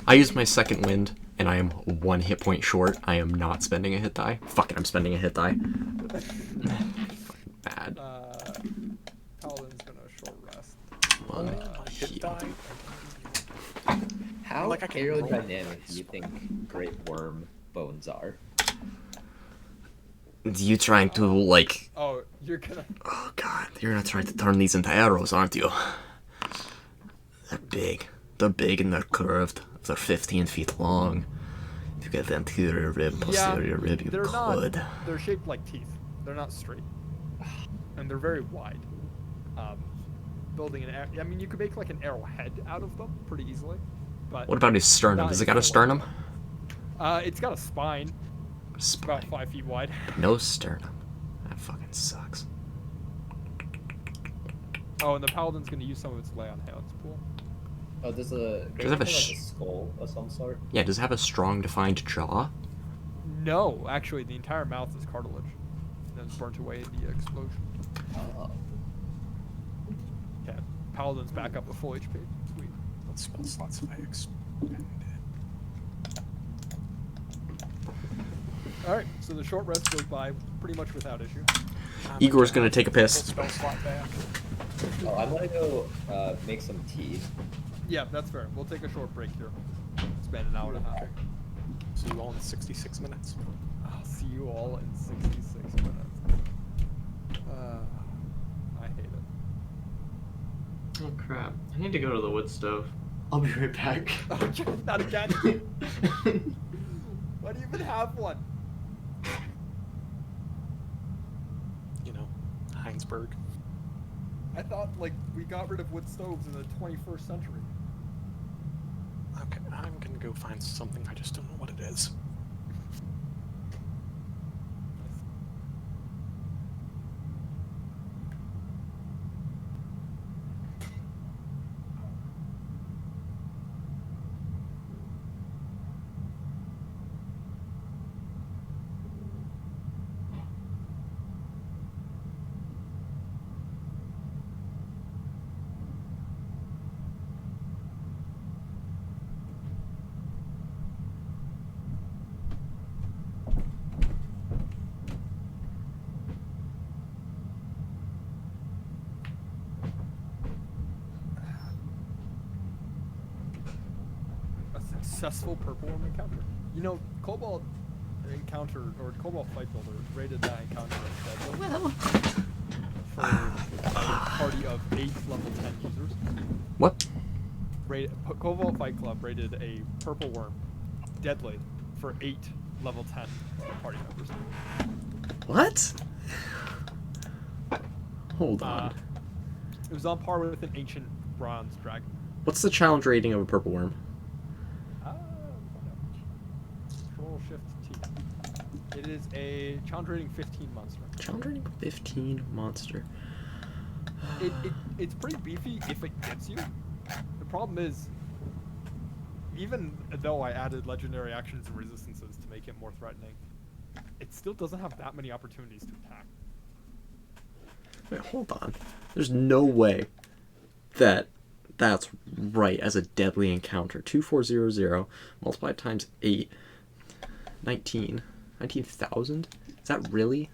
I used my second wind, and I am 1 hit point short. I am not spending a hit die. Fuck it, I'm spending a hit die. Bad. Paladin's gonna short rest. One My hit heal. die. How Like, I can roll aerodynamic do you think great worm bones are? You trying to, like... Oh, you're gonna. Oh god, you're gonna try to turn these into arrows, aren't you? They're big. They're big and they're curved. They're 15 feet long. If you get the anterior rib, posterior rib, you they're could. not. They're shaped like teeth. They're not straight, and they're very wide. Building an arrow. I mean, you could make like an arrowhead out of them pretty easily. But What about his sternum? not Does it got a full. sternum? It's got a spine, about Spine. 5 feet wide. No sternum. That fucking sucks. Oh, and the paladin's gonna use some of its lay on hands pool. Oh, there's a Does it great have a like sh- a skull of some sort. Yeah, does it have a strong defined jaw? No, actually, the entire mouth is cartilage, and then it's burnt away in the explosion. Oh. Okay, paladin's back up to full HP. Sweet. What spell slots have I expended? All right, so the short rest goes by pretty much without issue. Igor's gonna take a Full piss. spell slot back. Oh, I'm gonna go make some tea. Yeah, that's fair. We'll take a short break here. Spend an hour and a half. See you all in 66 minutes. I'll see you all in 66 minutes. I hate it. Oh crap! I need to go to the wood stove. I'll be right back. Oh, not again. Why do you even have one? You know, Heinsberg. I thought like we got rid of wood stoves in the 21st century. Okay, I'm gonna go find something. I just don't know what it is. A successful purple worm encounter. You know, Cobalt encounter or Cobalt Fight Builder rated that encounter as deadly for a party of 8 level 10 users. What? Cobalt Fight Club rated a purple worm deadly for 8 level 10 party members. What? Hold on. It was on par with an ancient bronze dragon. What's the challenge rating of a purple worm? Control Shift T. It is a challenge rating 15 monster. Challenge rating 15 monster. It's pretty beefy if it gets you. The problem is, even though I added legendary actions and resistances to make it more threatening, it still doesn't have that many opportunities to attack. Wait, hold on. There's no way that that's right as a deadly encounter. 2400 multiplied times 8. 19,000? Is that really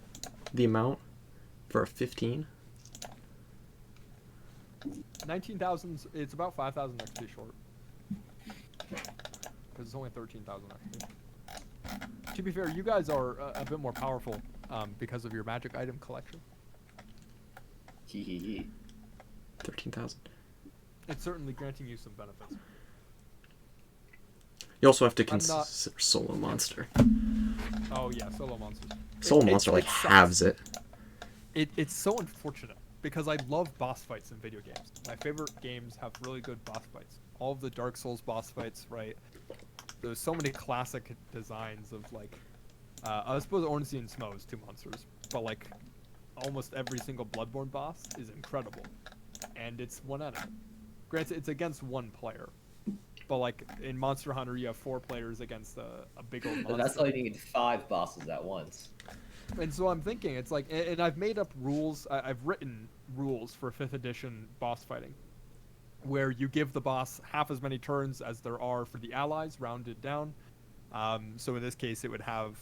the amount for a 15? 19,000, it's about 5,000 XP short. Because it's only 13,000 XP. To be fair, you guys are a bit more powerful because of your magic item collection. Hee hee hee. 13,000. It's certainly granting you some benefits. You also have to I'm not- consider Solo Monster. Oh yeah, solo monsters. Solo It- Monster, like, sucks. halves it. It's so unfortunate because I love boss fights in video games. My favorite games have really good boss fights all of the Dark Souls boss fights, right? There's so many classic designs of like, I suppose Ornstein and Smo is two monsters, but like, almost every single Bloodborne boss is incredible, and it's one enemy. Granted, it's against one player, but like in Monster Hunter, you have 4 players against a big old monster. That's why you need 5 bosses at once. And so I'm thinking, it's like, and I've made up rules. I've written rules for 5th edition boss fighting, where you give the boss half as many turns as there are for the allies, rounded down. So in this case, it would have,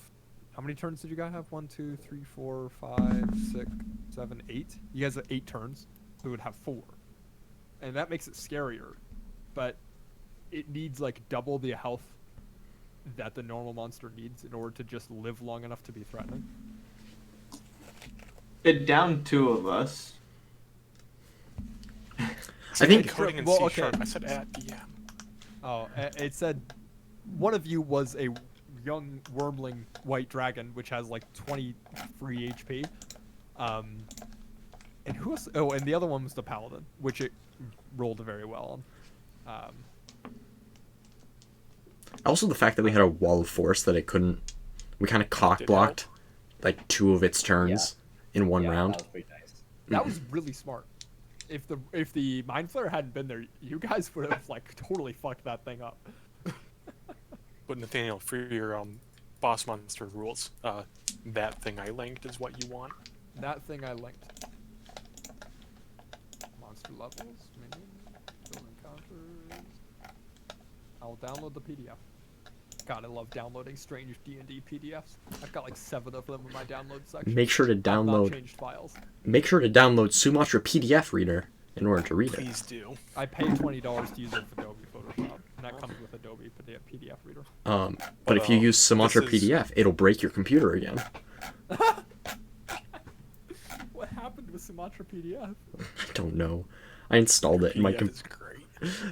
how many turns did you guys have? 1, 2, 3, 4, 5, 6, 7, 8. You guys have 8 turns, so it would have 4, and that makes it scarier. But it needs like double the health that the normal monster needs in order to just live long enough to be threatening. It downed 2 of us. I think coding in Well, C okay. sharp. I said at DM. Oh, it said one of you was a young wormling white dragon, which has like 23 HP. And who else? Oh, and the other one was the paladin, which it rolled very well on. Also, the fact that we had a wall of force that it couldn't, we kind of cock blocked like 2 of its turns in one round. That was pretty nice. That was really smart. If the mind flare hadn't been there, you guys would have like totally fucked that thing up. But Nathaniel, for your boss monster rules, that thing I linked is what you want. That thing I linked. Monster levels, minion, build encounters. I'll download the PDF. God, I love downloading strange D&D PDFs. I've got like 7 of them in my download section. Make sure to I've not download. changed files. Make sure to download Sumatra PDF Reader in order to read it. Please do. I pay $20 to use it with Adobe Photoshop, and that comes with Adobe PDF Reader. But if you use Sumatra this is- PDF, it'll break your computer again. What happened with Sumatra PDF? I don't know. I installed it in my PDF is great.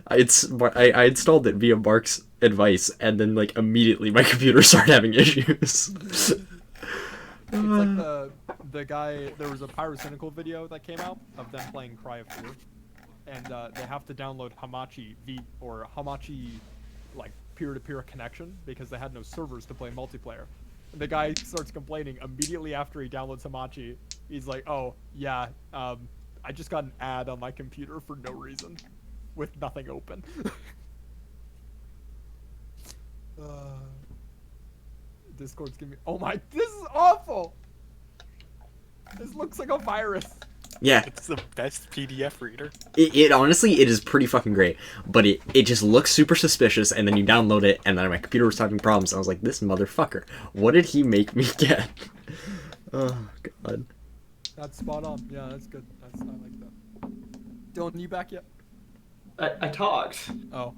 I installed it via Mark's advice, and then like immediately my computer started having issues. It's like the guy. There was a Pyrocynical video that came out of them playing Cry of Fear, and they have to download Hamachi or Hamachi, like peer-to-peer connection because they had no servers to play multiplayer. And the guy starts complaining immediately after he downloads Hamachi. He's like, "Oh yeah, I just got an ad on my computer for no reason, with nothing open." Discord's giving me. Oh my! This is awful. This looks like a virus. Yeah, It's the best PDF reader. it honestly it is pretty fucking great, but it just looks super suspicious, and then you download it, and then my computer was having problems, and I was like, this motherfucker, what did he make me get? Oh god. That's spot on. Yeah, that's good. I like that. Dylan, you back yet? I talked, Oh,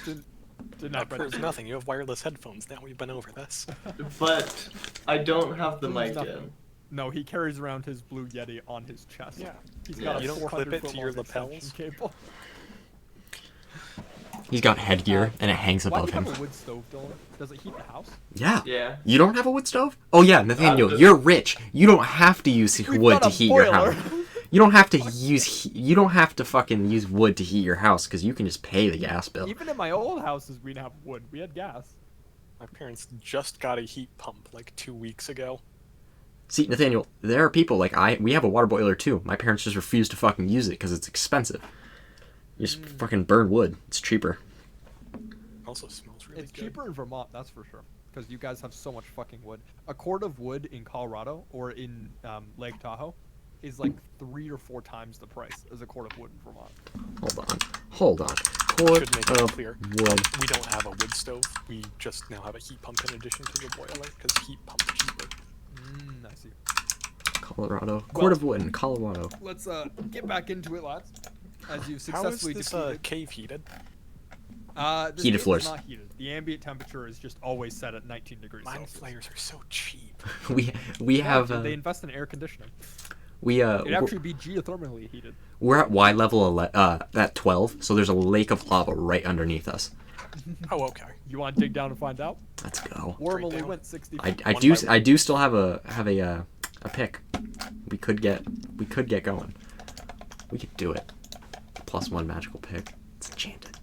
didn't That not proves register. nothing. You have wireless headphones. Now we've been over this. but I don't have the mic Nothing. in. No, he carries around his Blue Yeti on his chest. Yeah. He's Yeah. got a You don't clip 400 it foot to your long extension lapels? Cable. He's got headgear, and it hangs Why do above you him. have a wood stove, Dylan? Does it heat the house? Yeah. Yeah. You don't have a wood stove? Oh yeah, Nathaniel, just- you're rich. You don't have to use We've wood got to a heat your boiler. house. You don't have to you don't have to fucking use wood to heat your house because you can just pay the gas bill. Even in my old houses, we didn't have wood. We had gas. My parents just got a heat pump like 2 weeks ago. See, Nathaniel, there are people like we have a water boiler too. My parents just refuse to fucking use it because it's expensive. You just fucking burn wood. It's cheaper. Also smells really It's good. cheaper in Vermont, that's for sure. Because you guys have so much fucking wood. A cord of wood in Colorado or in Lake Tahoe is like 3 or 4 times the price as a cord of wood in Vermont. Hold on. Cord Should make it of clear. wood. We don't have a wood stove. We just now have a heat pump in addition to the boiler because heat pump's cheaper. I see. Colorado. Cord of wood in Colorado. Let's get back into it, lads. As you've How is successfully this defeated. cave heated? This Heated game is floors. not heated. The ambient temperature is just always set at 19 degrees Mind Celsius. flayers are so cheap. We have Dude, they invest in air conditioning. we It'd actually be geothermally heated. we're at Y level at 12, so there's a lake of lava right underneath us. Oh, okay. You want to dig down and find out? Let's go. Worm Right only down. went 60 I, feet. I One do by I do still have a pick. We could get going. We could do it. +1 magical pick. It's enchanted.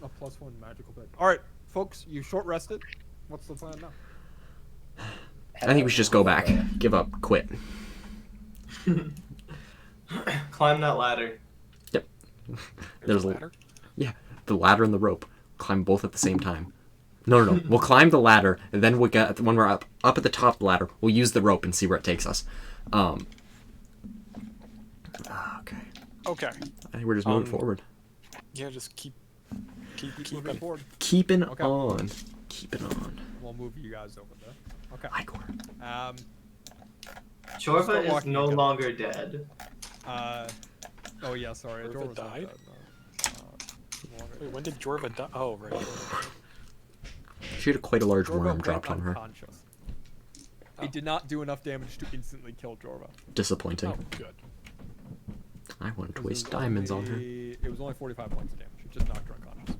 A +1 magical bit. All right, folks, you short rested. What's the plan now? I think we should just go back. Give up. Quit. Climb that ladder. Yep. There's a ladder. Yeah, the ladder and the rope. Climb both at the same time. No. We'll climb the ladder, and then when we're up at the top of the ladder, we'll use the rope and see where it takes us. Okay. Okay. I think we're just moving forward. Yeah, just keep Moving keeping. forward. Keeping Okay. on. Keeping on. We'll move you guys over there. Okay. Igor. Jorva Start is walking no again. longer dead. Oh yeah, sorry. Jorva Jorva's not died? dead, no. No longer Wait, when did Jorva die? Oh, right. Jorva. She had quite a large Jorva worm went dropped on her. unconscious. It did not do enough damage to instantly kill Jorva. Disappointing. Oh, good. I want to 'Cause waste it was diamonds on her. It was only 45 points of damage. It just knocked her unconscious.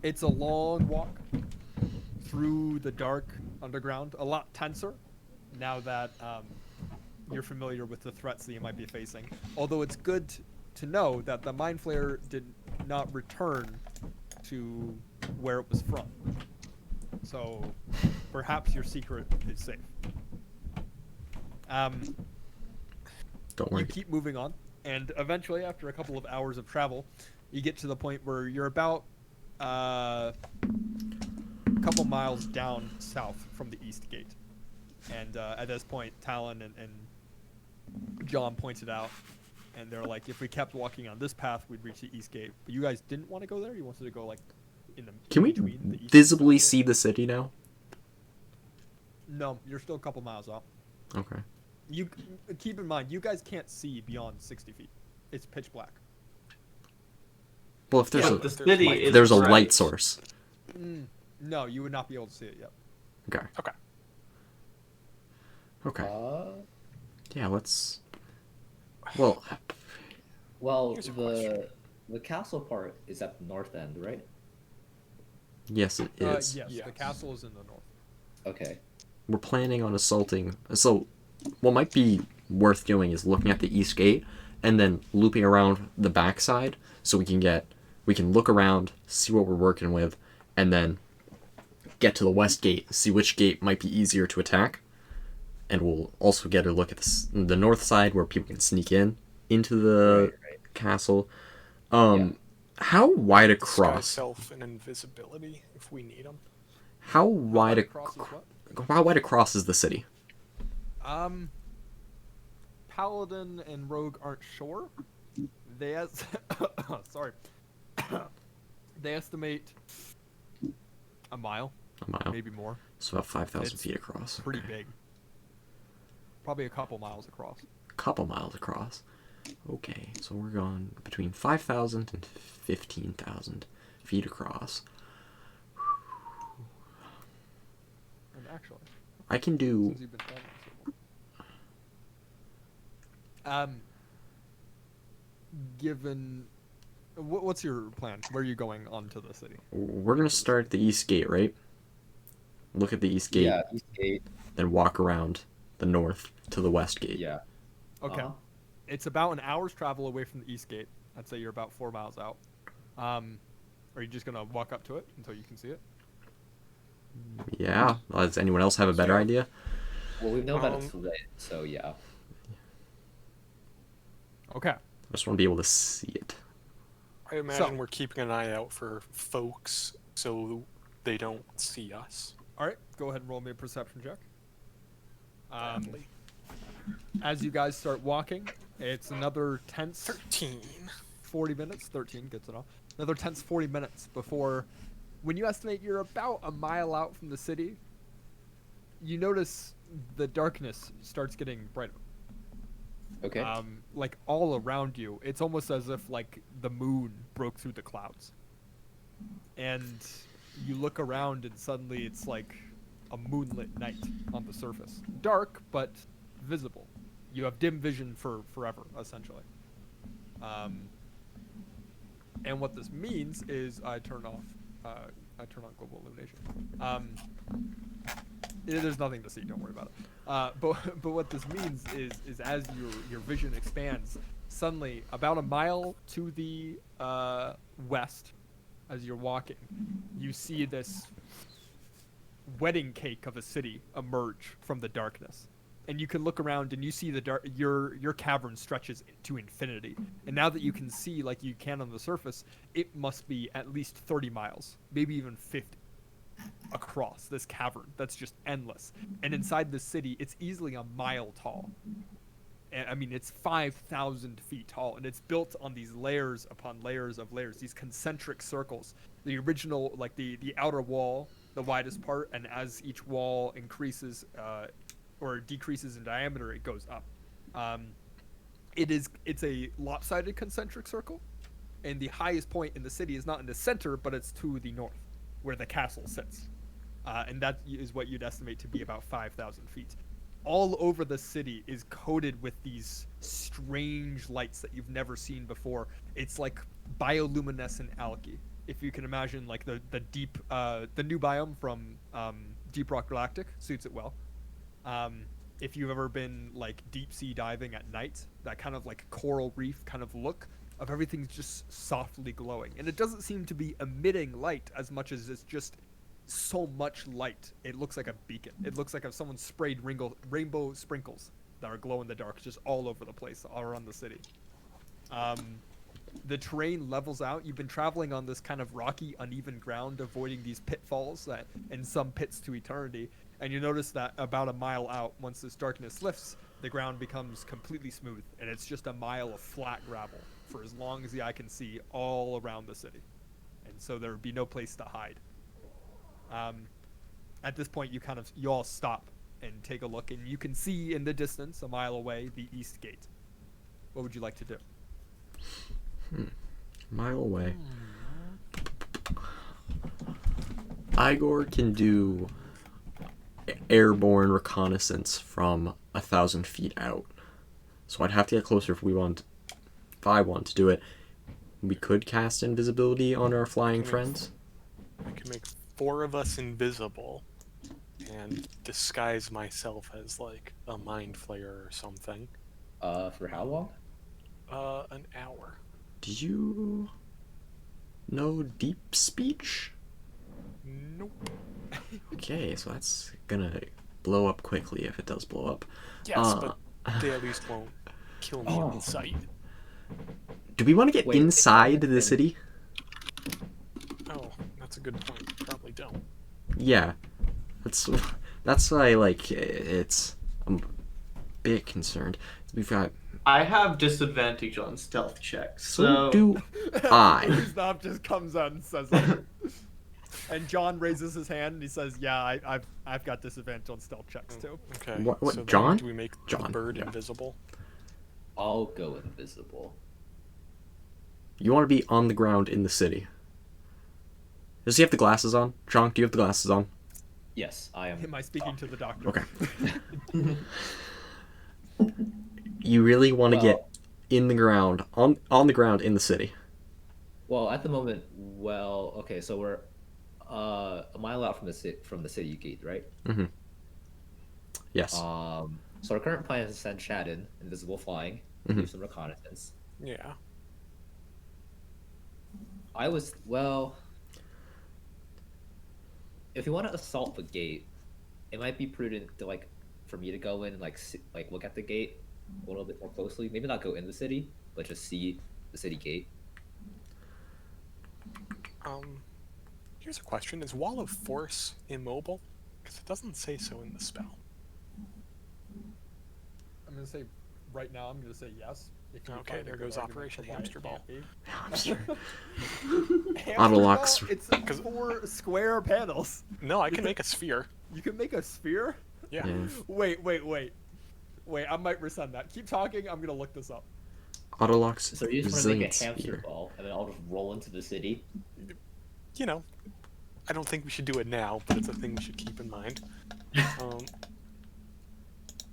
It's a long walk through the dark underground, a lot tenser now that you're familiar with the threats that you might be facing. Although it's good to know that the Mind Flayer did not return to where it was from. So perhaps your secret is safe. Don't You worry. keep moving on, and eventually, after a couple of hours of travel, you get to the point where you're about a couple miles down south from the east gate. And at this point, Talon and John pointed out, and they're like, if we kept walking on this path, we'd reach the east gate. But you guys didn't want to go there? You wanted to go, like, in the Can we between the east and visibly south gate? see the city now? No, you're still a couple miles out. Okay. You keep in mind, you guys can't see beyond 60 feet. It's pitch black. Well, if there's Yeah, a the city light. is there's a bright. light source. No, you would not be able to see it yet. Okay. Okay. Okay. Yeah. Let's. Well, Well, Here's a question. the castle part is at the north end, right? yes, it is. Yes, Yes. the castle is in the north. Okay. We're planning on assaulting. So, what might be worth doing is looking at the east gate and then looping around the backside so we can look around, see what we're working with, and then get to the west gate, see which gate might be easier to attack, and we'll also get a look at the north side where people can sneak into the castle. Yeah. How wide Sky across? self and invisibility if we need them. How wide across is what? How wide across is the city? Paladin and Rogue aren't sure. They sorry. They estimate a mile, A mile. maybe more. So about 5,000 It's feet across. Pretty Okay. big. Probably a couple miles across. A couple miles across. Okay, so we're going between 5,000 and 15,000 feet across. And actually, I can do. since you've been traveling so long. Given, what's your plan? Where are you going onto the city? We're gonna start at the east gate, right? Look at the east gate, Yeah, east gate. then walk around the north to the west gate. Yeah. Okay. Uh-huh. It's about an hour's travel away from the east gate. I'd say you're about 4 miles out. Are you just gonna walk up to it until you can see it? Yeah. Does anyone else have a better Sure. idea? Well, we know that Um, it's lit, so yeah. Okay. I just want to be able to see it. I imagine we're keeping an eye out for folks so they don't see us. All right. Go ahead and roll me a perception check. Badly. As you guys start walking, it's another tense 13. 40 minutes. 13 gets it off. Another tense 40 minutes before, when you estimate you're about a mile out from the city, you notice the darkness starts getting brighter. Okay. Like all around you, it's almost as if like the moon broke through the clouds. And you look around and suddenly it's like a moonlit night on the surface. Dark, but visible. You have dim vision for forever, essentially. And what this means is I turn on global illumination. There's nothing to see. Don't worry about it. But what this means is as your vision expands, Suddenly, about a mile to the west, as you're walking, you see this wedding cake of a city emerge from the darkness. And you can look around and you see your cavern stretches to infinity. And now that you can see like you can on the surface, it must be at least 30 miles, maybe even 50 across this cavern that's just endless. And inside the city, it's easily a mile tall. And I mean, it's 5,000 feet tall, and it's built on these layers upon layers of layers, these concentric circles. The original, like the outer wall, the widest part, and as each wall increases or decreases in diameter, it goes up. It's a lopsided concentric circle, and the highest point in the city is not in the center, but it's to the north, where the castle sits. And that is what you'd estimate to be about 5,000 feet. All over the city is coated with these strange lights that you've never seen before. It's like bioluminescent algae. If you can imagine, like the deep, the new biome from Deep Rock Galactic suits it well. If you've ever been like deep sea diving at night, that kind of like coral reef kind of look of everything's just softly glowing, and it doesn't seem to be emitting light as much as it's just so much light. It looks like a beacon. It looks like if someone sprayed rainbow sprinkles that are glow in the dark just all over the place, all around the city. The terrain levels out. You've been traveling on this kind of rocky, uneven ground, avoiding these pitfalls that, and some pits to eternity. And you notice that about a mile out, once this darkness lifts, the ground becomes completely smooth, and it's just a mile of flat gravel for as long as the eye can see all around the city. And so there would be no place to hide. At this point, you all stop and take a look, and you can see in the distance, a mile away, the east gate. What would you like to do? Mile away. Igor can do airborne reconnaissance from 1,000 feet out. So I'd have to get closer if I want to do it. We could cast invisibility on our flying friends. I can make 4 of us invisible and disguise myself as like a mind flayer or something. For how long? An hour. Do you know deep speech? Nope. Okay, so that's gonna blow up quickly if it does blow up. Yes, but they at least won't kill me on sight. Do we want to get Wait, inside the city? Oh, that's a good point. Probably don't. Yeah, that's why I'm a bit concerned. We've got. I have disadvantage on stealth checks, So do I. Gustav just comes out and says that. And John raises his hand and he says, "Yeah, I've got disadvantage on stealth checks too." Okay. What, So then John? do we make John, the bird yeah. invisible? I'll go invisible. You want to be on the ground in the city. Does he have the glasses on? John, do you have the glasses on? Yes, I am. Am I speaking to the doctor? Okay. You really want to get in the ground, on the ground in the city. Well, at the moment, okay, so we're a mile out from the city gate, right? Mm-hmm. Yes. So our current plan is to send Chad in, invisible flying, do some reconnaissance. Yeah. If you want to assault the gate, it might be prudent to for me to go in and look at the gate a little bit more closely. Maybe not go in the city, but just see the city gate. Here's a question: is Wall of Force immobile? Because it doesn't say so in the spell. I'm gonna say right now. I'm gonna say yes. If you Okay, find a there good goes argument Operation for why it Hamster Ball. can't be. Hamster. Hamster Autolocks. ball? It's 4 square panels. No, I can make a sphere. You can make a sphere? Yeah. Yeah. Wait, I might resend that. Keep talking, I'm gonna look this up. Autolocks. So you just want to make a resilience hamster sphere. ball, and then I'll just roll into the city. You know, I don't think we should do it now, but it's a thing we should keep in mind.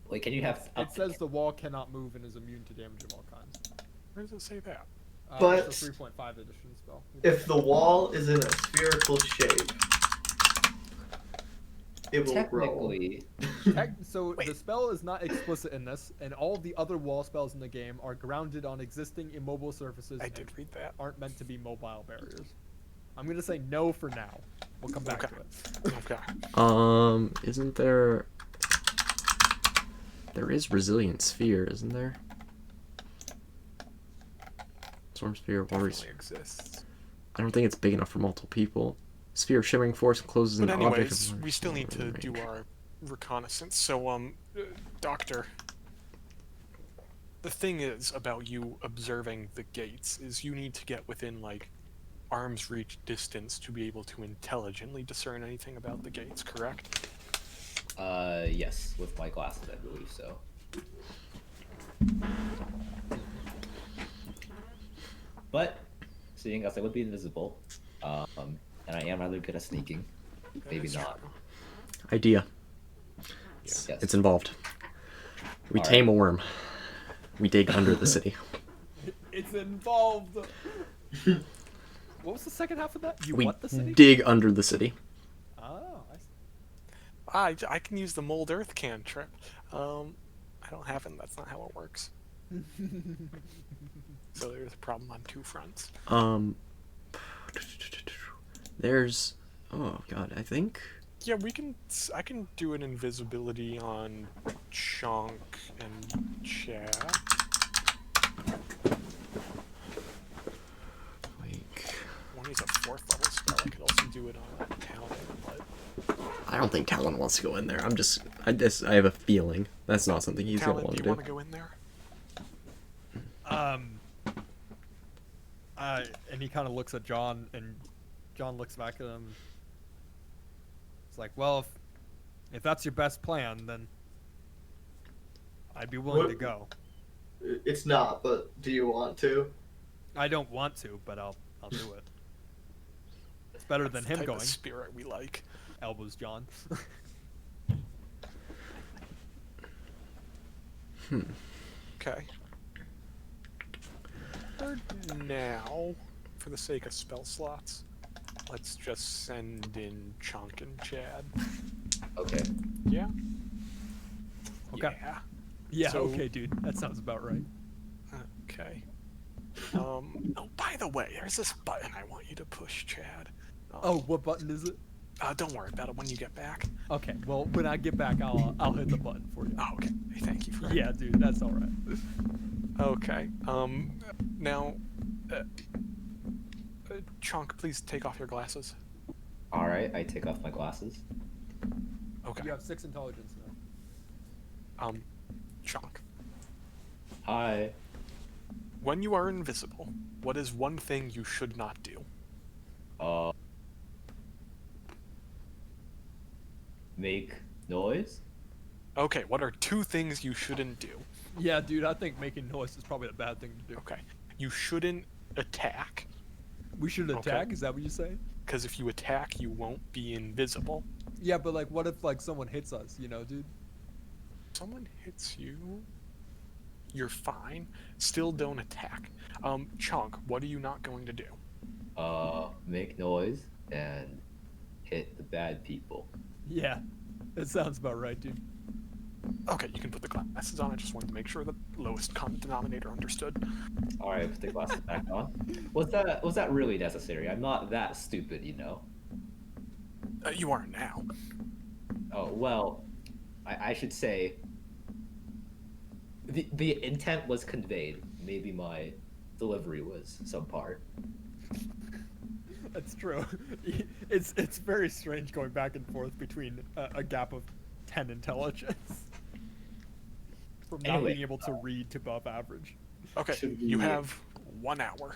Wait, can you have? It says the wall cannot move and is immune to damage of all kinds. Where does it say that? But- It's a 3.5 edition spell. If the wall is in a spherical shape, it will roll. Technically, So Wait. the spell is not explicit in this, and all the other wall spells in the game are grounded on existing immobile surfaces I and did read that. aren't meant to be mobile barriers. I'm gonna say no for now. We'll come back Okay. to it. Okay. Isn't there? There is resilient sphere, isn't there? Storm sphere, water Definitely exists. I don't think it's big enough for multiple people. Sphere of shimmering force encloses But an object. anyways, of we still need to range. do our reconnaissance. So, Doctor, the thing is about you observing the gates is you need to get within, like, arm's reach distance to be able to intelligently discern anything about the gates, correct? Yes, with my glasses, I believe so. But seeing as I would be invisible, and I am rather good at sneaking, maybe That's not. true. Idea. Yes. It's involved. We All tame right. a worm. We dig under the city. It's involved. What was the second half of that? You We what the city? dig under the city. Oh, I see. I can use the mold earth cantrip. I don't have it. That's not how it works. So there's a problem on two fronts. There's. Oh god, I think. Yeah, I can do an invisibility on Chunk and Chad. Like, One is a 4th level spell. I could also do it on Talon, but I don't think Talon wants to go in there. I have a feeling that's not something he's gonna Talon, want do to you do. want to go in there? And he kind of looks at John, and John looks back at him. It's like, well, if that's your best plan, then I'd be willing to What- go. It's not, but do you want to? I don't want to, but I'll do it. It's better than That's the him type going. of spirit we like. Elbows John. Okay. For now, for the sake of spell slots, let's just send in Chunk and Chad. Okay. Yeah? Okay. Yeah. Yeah, So- okay, dude. That sounds about right. Okay. Oh, by the way, there's this button I want you to push, Chad. Oh, what button is it? Don't worry about it when you get back. Okay, well, when I get back, I'll hit the button for you. Oh, okay. Thank you for that. Yeah, dude, that's all right. Okay. Now, Chunk, please take off your glasses. All right. I take off my glasses. Okay. You have 6 intelligence now. Chunk. Hi. When you are invisible, what is one thing you should not do? Make noise. Okay, what are 2 things you shouldn't do? Yeah, dude, I think making noise is probably a bad thing to do. Okay. You shouldn't attack, We should Okay. attack, is that what you say? because if you attack, you won't be invisible. Yeah, but like, what if like someone hits us, you know, dude? Someone hits you, you're fine. Still don't attack. Chunk, what are you not going to do? Make noise and hit the bad people. Yeah, that sounds about right, dude. Okay, you can put the glasses on. I just wanted to make sure the lowest common denominator understood. All right, put the glasses back on. Was that really necessary? I'm not that stupid, you know. You are now. Oh well, I should say. The intent was conveyed. Maybe my delivery was subpar. That's true. It's very strange going back and forth between a gap of 10 intelligence. From not Anyway, being able to read to above average. Okay, Should you we- have 1 hour.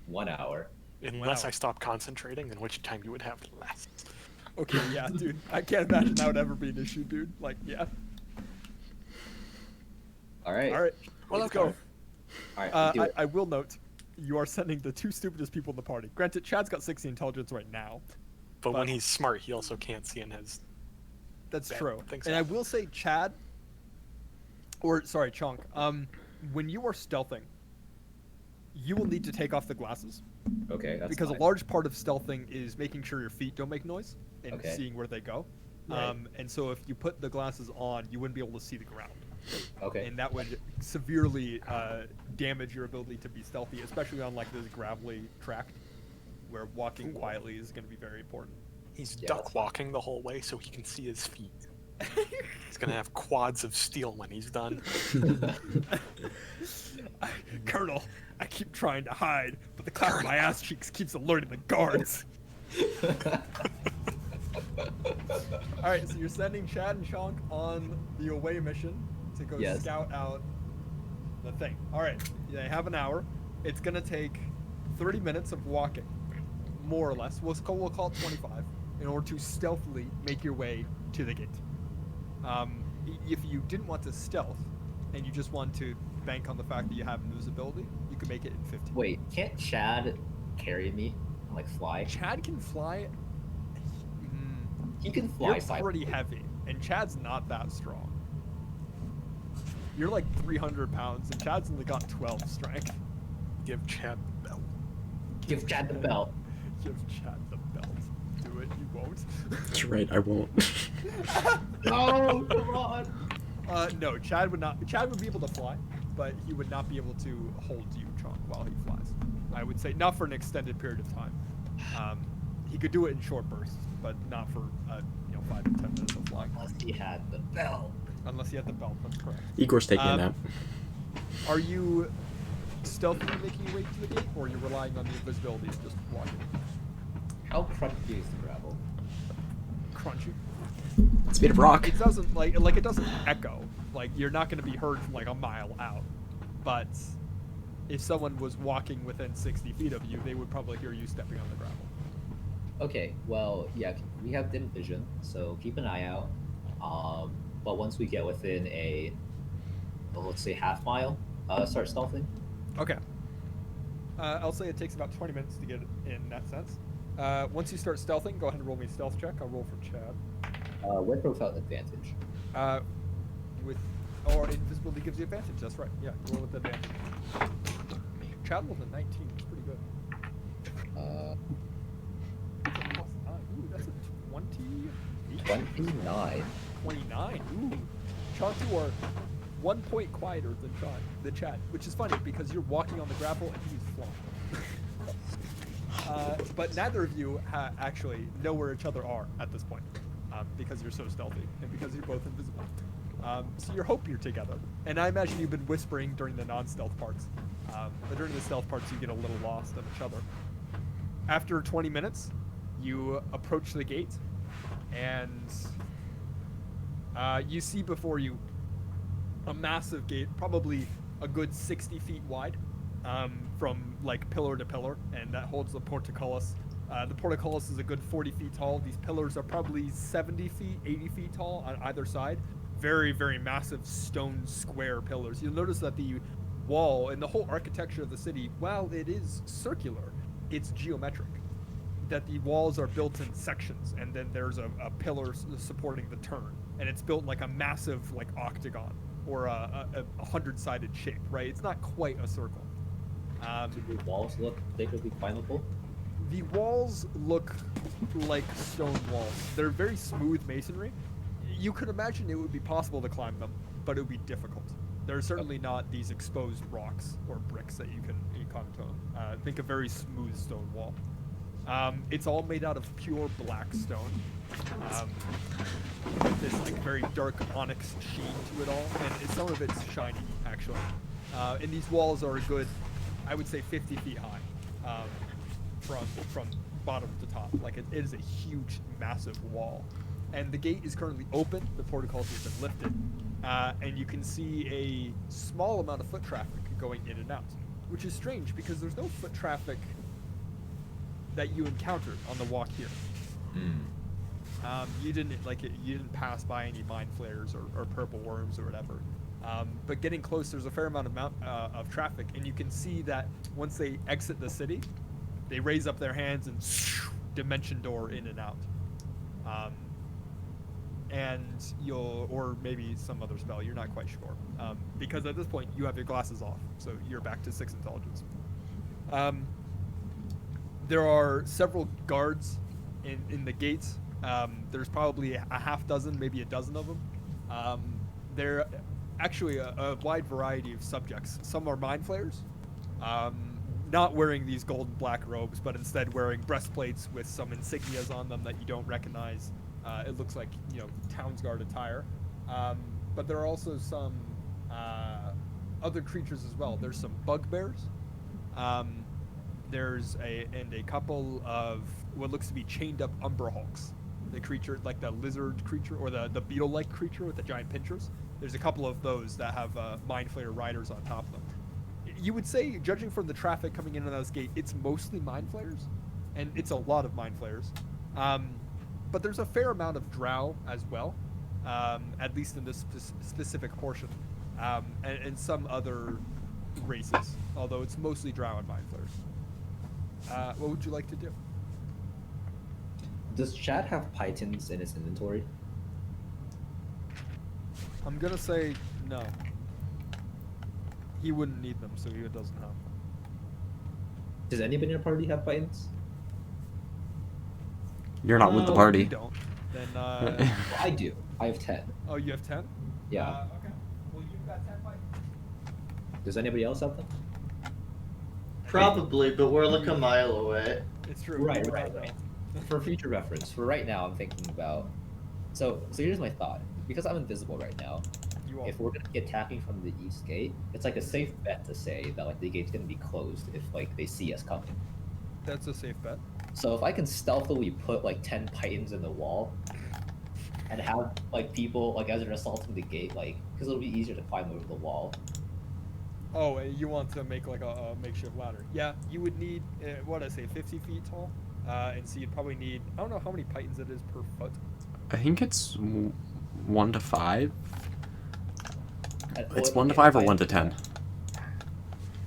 1 hour. Unless Wow. I stop concentrating, in which time you would have less. Okay, yeah, dude. I can't imagine that would ever be an issue, dude. Like, yeah. All right. All right, Well, let's okay. go. All right. Do it. I will note, you are sending the 2 stupidest people in the party. Granted, Chad's got 60 intelligence right now. But when But- he's smart, he also can't see and has. That's Bad true. things And I happen. will say, Chad, or sorry, Chunk, when you are stealthing, you will need to take off the glasses Okay. That's because fine. a large part of stealthing is making sure your feet don't make noise and Okay. seeing where they go. Right. And so if you put the glasses on, you wouldn't be able to see the ground. Okay. And that would severely damage your ability to be stealthy, especially on like this gravelly track, where walking quietly is going to be very important. He's Yeah, duck that's fine. walking the whole way so he can see his feet. He's gonna have quads of steel when he's done. Colonel, I keep trying to hide, but the clap of my ass cheeks keeps alerting the guards. All right, so you're sending Chad and Shonk on the away mission to go Yes. scout out the thing. All right, they have an hour. It's gonna take 30 minutes of walking, more or less. We'll call it 25 in order to stealthily make your way to the gate. If you didn't want to stealth and you just want to bank on the fact that you have invisibility, you can make it in 15. Wait, can't Chad carry me and like fly? Chad can fly. He can fly You're silently. pretty heavy, and Chad's not that strong. You're like 300 pounds, and Chad's only got 12 strength. Give Chad the belt. Give Chad the belt. Give Chad the belt. Do it, you won't. That's right, I won't. Oh, come on. No, Chad would not. Chad would be able to fly, but he would not be able to hold you, Chonk, while he flies. I would say not for an extended period of time. He could do it in short bursts, but not for 5 to 10 minutes of flying. Unless he had the belt. Unless he had the belt, that's correct. Igor's taking a nap. Are you stealthily making your way to the gate, or are you relying on the invisibility of just walking? How crunchy is the gravel? Crunchy. Speed of rock. It doesn't like it doesn't echo. Like you're not going to be heard from like a mile out. But if someone was walking within 60 feet of you, they would probably hear you stepping on the gravel. Okay, well, yeah, we have dim vision, so keep an eye out. But once we get within let's say half mile, start stealthing. Okay. I'll say it takes about 20 minutes to get in that sense. Once you start stealthing, go ahead and roll me a stealth check. I'll roll for Chad. With or without advantage? Or invisibility gives you advantage. That's right. Yeah, roll with advantage. Chad rolled a 19. It's pretty good. It's a plus 9. Ooh, that's a 20. 29. 29. Ooh. Chad, you are 1 point quieter than Chad, which is funny because you're walking on the gravel and he's flying. But neither of you actually know where each other are at this point, because you're so stealthy and because you're both invisible. So you hope you're together. And I imagine you've been whispering during the non-stealth parts. But during the stealth parts, you get a little lost in each other. After 20 minutes, you approach the gate, and you see before you a massive gate, probably a good 60 feet wide, from like pillar to pillar, and that holds the portcullis. The portcullis is a good 40 feet tall. These pillars are probably 70 feet, 80 feet tall on either side. Very, very massive stone square pillars. You'll notice that the wall and the whole architecture of the city, while it is circular, it's geometric. That the walls are built in sections, and then there's a pillar supporting the turn, and it's built like a massive like octagon or a 100-sided shape, right? It's not quite a circle. Do the walls look particularly climbable? The walls look like stone walls. They're very smooth masonry. You could imagine it would be possible to climb them, but it would be difficult. They're certainly not these exposed rocks or bricks that you can climb to. Think a very smooth stone wall. It's all made out of pure black stone, with this like very dark onyx sheen to it all, and some of it's shiny actually. And these walls are a good, I would say, 50 feet high, from bottom to top. Like it is a huge, massive wall, and the gate is currently open. The portcullis has been lifted, and you can see a small amount of foot traffic going in and out, which is strange because there's no foot traffic that you encountered on the walk here. You didn't pass by any mind flares or purple worms or whatever. But getting close, there's a fair amount of traffic, and you can see that once they exit the city, they raise up their hands and dimension door in and out. And or maybe some other spell, you're not quite sure. Because at this point, you have your glasses off, so you're back to 6 intelligence. There are several guards in the gates There's probably a half dozen, maybe a dozen of them. They're actually a wide variety of subjects. Some are mind flayers, not wearing these golden black robes, but instead wearing breastplates with some insignias on them that you don't recognize. It looks like, town's guard attire. But there are also some other creatures as well. There's some bugbears. There's a couple of what looks to be chained up umber hulks. The creature, like the lizard creature or the beetle-like creature with the giant pinchers. There's a couple of those that have mind flayer riders on top of them. You would say, judging from the traffic coming in on this gate, it's mostly mind flayers, and it's a lot of mind flayers. But there's a fair amount of drow as well, at least in this specific portion, and some other races, although it's mostly drow and mind flayers. What would you like to do? Does Chad have pythons in his inventory? I'm gonna say no. He wouldn't need them, so he doesn't have them. Does anybody in the party have pythons? You're not with the You party. don't. Then, Well, I do. I have 10. oh, you have 10? Yeah. Okay. Well, you've got 10 pythons. Does anybody else have them? Probably, but we're like a mile away. It's true. Right, you would right, not right. know. For future reference, for right now, I'm thinking about. So here's my thought. Because I'm invisible right now, You are. if we're gonna be attacking from the east gate, it's like a safe bet to say that like the gate's gonna be closed if like they see us coming. That's a safe bet. So if I can stealthily put like 10 pythons in the wall, and have like people like as they're assaulting the gate, like because it'll be easier to climb over the wall. Oh, you want to make like a makeshift ladder. Yeah, you would need, what did I say, 50 feet tall? And so you'd probably need, I don't know how many pythons it is per foot. I think it's 1 to 5. It's Well, 1 to okay, 5 or pythons- 1 to 10.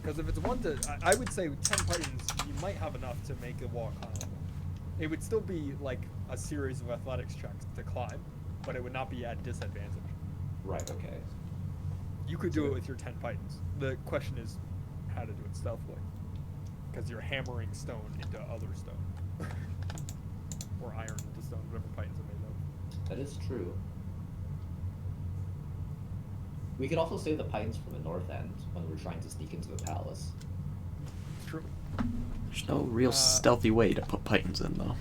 Because if it's 1 to, I would say 10 pythons, you might have enough to make a wall climbable. It would still be like a series of athletics checks to climb, but it would not be at disadvantage. Right. Okay. You could do it with your 10 pythons. The question is how to do it stealthily. Because you're hammering stone into other stone. Or iron into stone, whatever pythons are made of. That is true. We could also save the pythons from the north end when we're trying to sneak into the palace. It's true. There's no real stealthy way to put pythons in, though.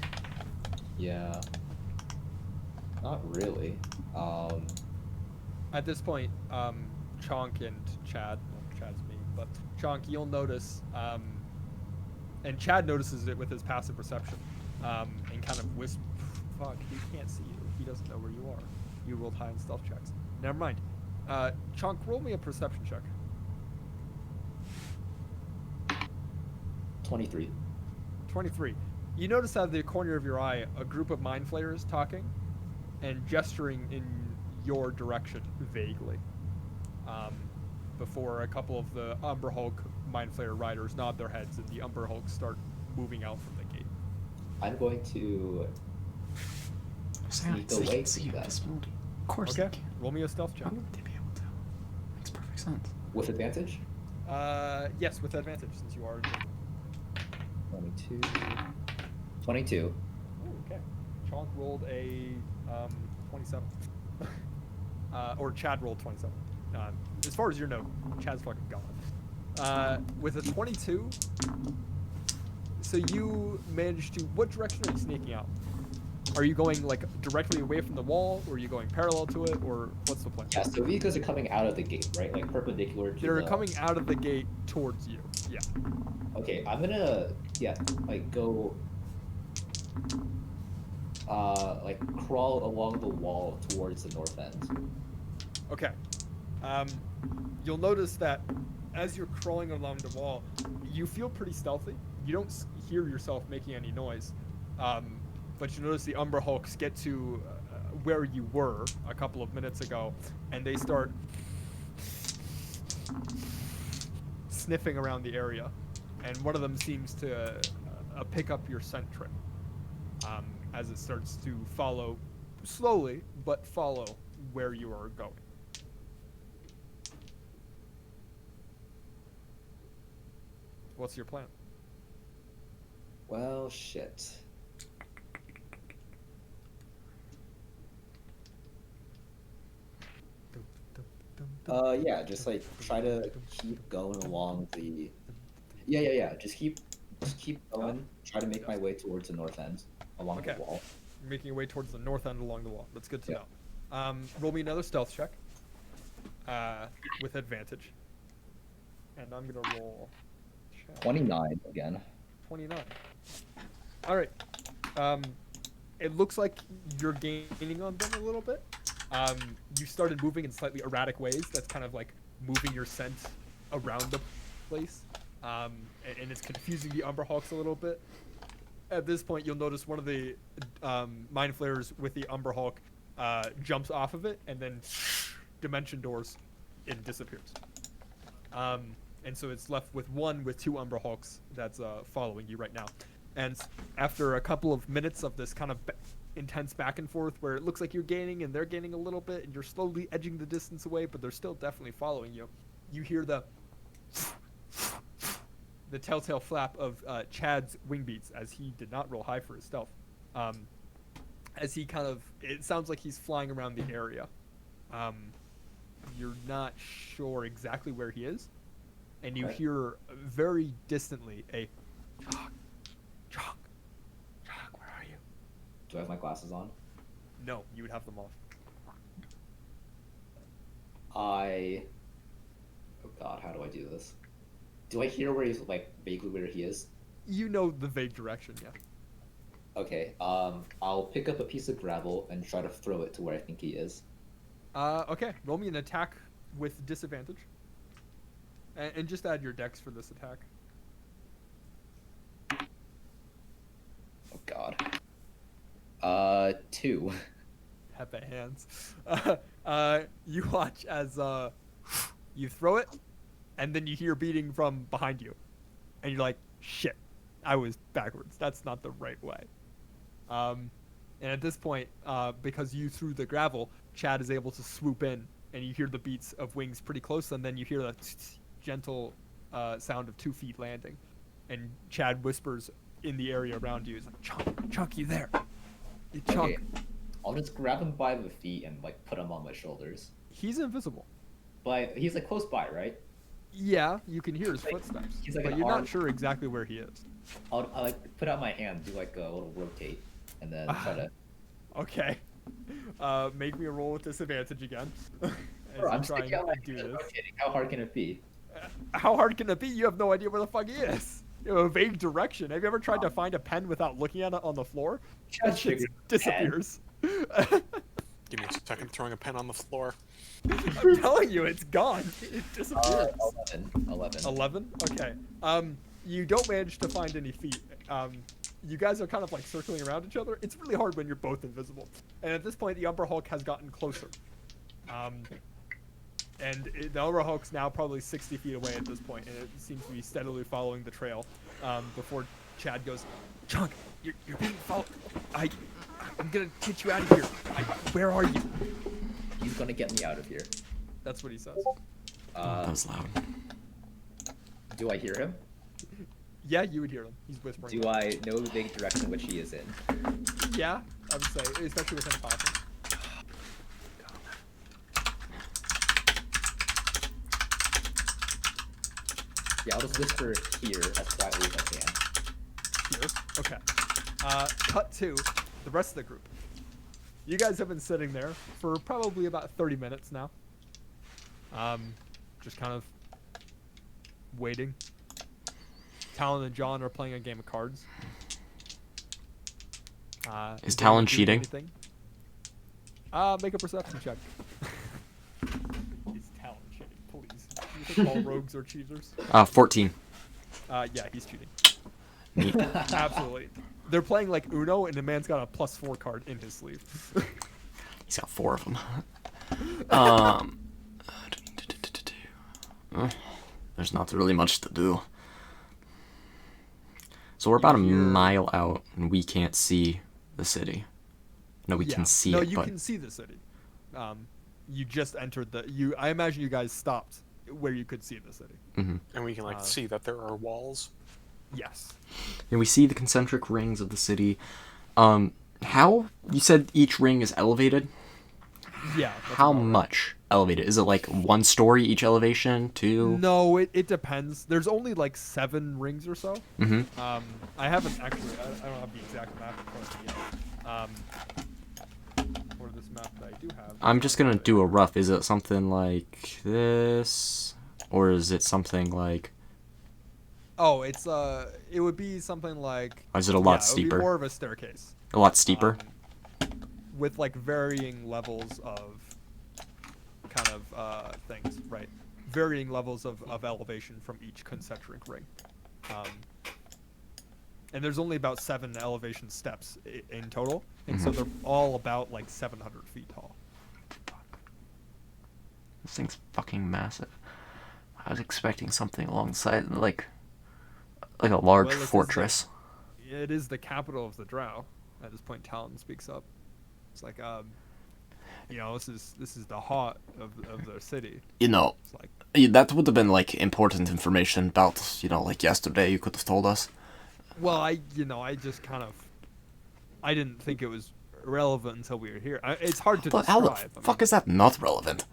Yeah. Not really. At this point, Chonk and Chad, well, Chad's me, but Chonk, you'll notice, and Chad notices it with his passive perception, and kind of fuck, he can't see you. He doesn't know where you are. You rolled high on stealth checks. Never mind. Chonk, roll me a perception check. 23. 23. You notice out of the corner of your eye a group of mind flayers talking and gesturing in your direction vaguely. Before a couple of the Umber Hulk mind flayer riders nod their heads and the Umber Hulks start moving out from the gate. I'm going to sneak away from them Of course Okay, they can. roll me a stealth check. How would they be able to? Makes perfect sense. with advantage. Yes, with advantage since you are. 22. 22. Ooh, okay. Chonk rolled a 27. Or Chad rolled 27. As far as you know, Chad's fucking gone. With a 22, so you managed to. What direction are you sneaking out? Are you going like directly away from the wall, or are you going parallel to it, or what's the plan? Yeah, so vehicles are coming out of the gate, right? Like perpendicular to They're the... coming out of the gate towards you. Yeah. Okay, I'm gonna, like go, like crawl along the wall towards the north end. Okay. You'll notice that as you're crawling along the wall, you feel pretty stealthy. You don't hear yourself making any noise. But you notice the Umber Hulks get to where you were a couple of minutes ago, and they start sniffing around the area. And one of them seems to pick up your scent trail as it starts to follow, slowly, but follow where you are going. What's your plan? Well, shit. Yeah, just like try to keep going along the. Yeah. Just keep going. Try to make my way towards the north end along Okay. the wall. You're making your way towards the north end along the wall. That's good to Yeah. know. Roll me another stealth check. With advantage. And I'm gonna roll. 29 again. 29. All right. It looks like you're gaining on them a little bit. You started moving in slightly erratic ways. That's kind of like moving your scent around the place. And it's confusing the Umberhawks a little bit. At this point, you'll notice one of the Mind Flayers with the Umberhawk jumps off of it, and then dimension doors, it disappears. And so it's left with one with two Umberhawks that's following you right now. And after a couple of minutes of this kind of intense back and forth where it looks like you're gaining and they're gaining a little bit and you're slowly edging the distance away, but they're still definitely following you, you hear the telltale flap of Chad's wing beats as he did not roll high for his stealth. As he kind of, it sounds like he's flying around the area. You're not sure exactly where he is. And you hear very distantly a Chalk, where are you? Do I have my glasses on? No, you would have them off. Oh God, how do I do this? Do I hear where he's like vaguely where he is? You know the vague direction, yeah. Okay. I'll pick up a piece of gravel and try to throw it to where I think he is. Okay. Roll me an attack with disadvantage. And just add your dex for this attack. Oh God. 2. Hepe hands. You watch as you throw it, and then you hear beating from behind you, and you're like, "Shit, I was backwards. That's not the right way." And at this point, because you threw the gravel, Chad is able to swoop in, and you hear the beats of wings pretty close, and then you hear the gentle sound of 2 feet landing, and Chad whispers in the area around you, "Is like, Chunk, you there? You Chunk." Okay. I'll just grab him by the feet and like put him on my shoulders. He's invisible. But he's like close by, right? Yeah, you can hear his footsteps, he's like but an you're arm- not sure exactly where he is. I'll like put out my hand, do like a little rotate, and then try to. Okay. Make me a roll with disadvantage again. As Bro, you I'm try sticking out my and do hand and this. rotating. How hard can it be? How hard can it be? You have no idea where the fuck he is. You have a vague direction. Have you ever tried to find a pen without looking at it on the floor? That shit disappears. Give me a second, throwing a pen on the floor. I'm telling you, it's gone. It disappears. 11. 11? Okay. You don't manage to find any feet. You guys are kind of like circling around each other. It's really hard when you're both invisible. And at this point, the Umber Hulk has gotten closer. The Umber Hulk's now probably 60 feet away at this point, and it seems to be steadily following the trail. Before Chad goes, "Chunk, you're being followed. I'm gonna get you out of here. Where are you?" He's gonna get me out of here. That's what he says. That was loud. Do I hear him? Yeah, you would hear him. He's whispering. Do I know the big direction which he is in? Yeah, I would say, especially within talking. Yeah, I'll just whisper here as quietly as I can. Here. Okay. Cut to the rest of the group. You guys have been sitting there for probably about 30 minutes now. Just kind of waiting. Talon and John are playing a game of cards. Is Talon cheating? Anything? Make a perception check. Is Talon cheating? Please. Do you think all rogues are cheaters? 14. Yeah, he's cheating. Neat. Absolutely. They're playing like Uno, and the man's got a +4 card in his sleeve. He's got 4 of them. There's not really much to do. So we're about a mile out, and we can't see the city. No, we can see it, you but... can see the city. You just entered the... I imagine you guys stopped where you could see the city. Mm-hmm. And we can see that there are walls. Yes. And we see the concentric rings of the city. How? You said each ring is elevated? Yeah. that's How about right. much elevated? Is it like 1 story each elevation? 2? No, it depends. There's only like 7 rings or so. Mm-hmm. I haven't actually. I don't have the exact map in front of me yet. For this map that I do have. I'm just gonna do a rough. Is it something like this, or is it something like? Oh, it would be something like. Or is it a Yeah, lot it would steeper? be more of a staircase. A lot steeper. With like varying levels of kind of things, right? Varying levels of elevation from each concentric ring. And there's only about 7 elevation steps in total, and so they're all about like 700 feet tall. This thing's fucking massive. I was expecting something alongside like a large Well, it is fortress. It is the capital of the Drow. At this point, Talon speaks up. It's like, this is the heart of their city. You know, It's like, that would have been like important information about, like yesterday. You could have told us. well, I just kind of, I didn't think it was relevant until we were here. It's hard to But how describe. the fuck is that not relevant?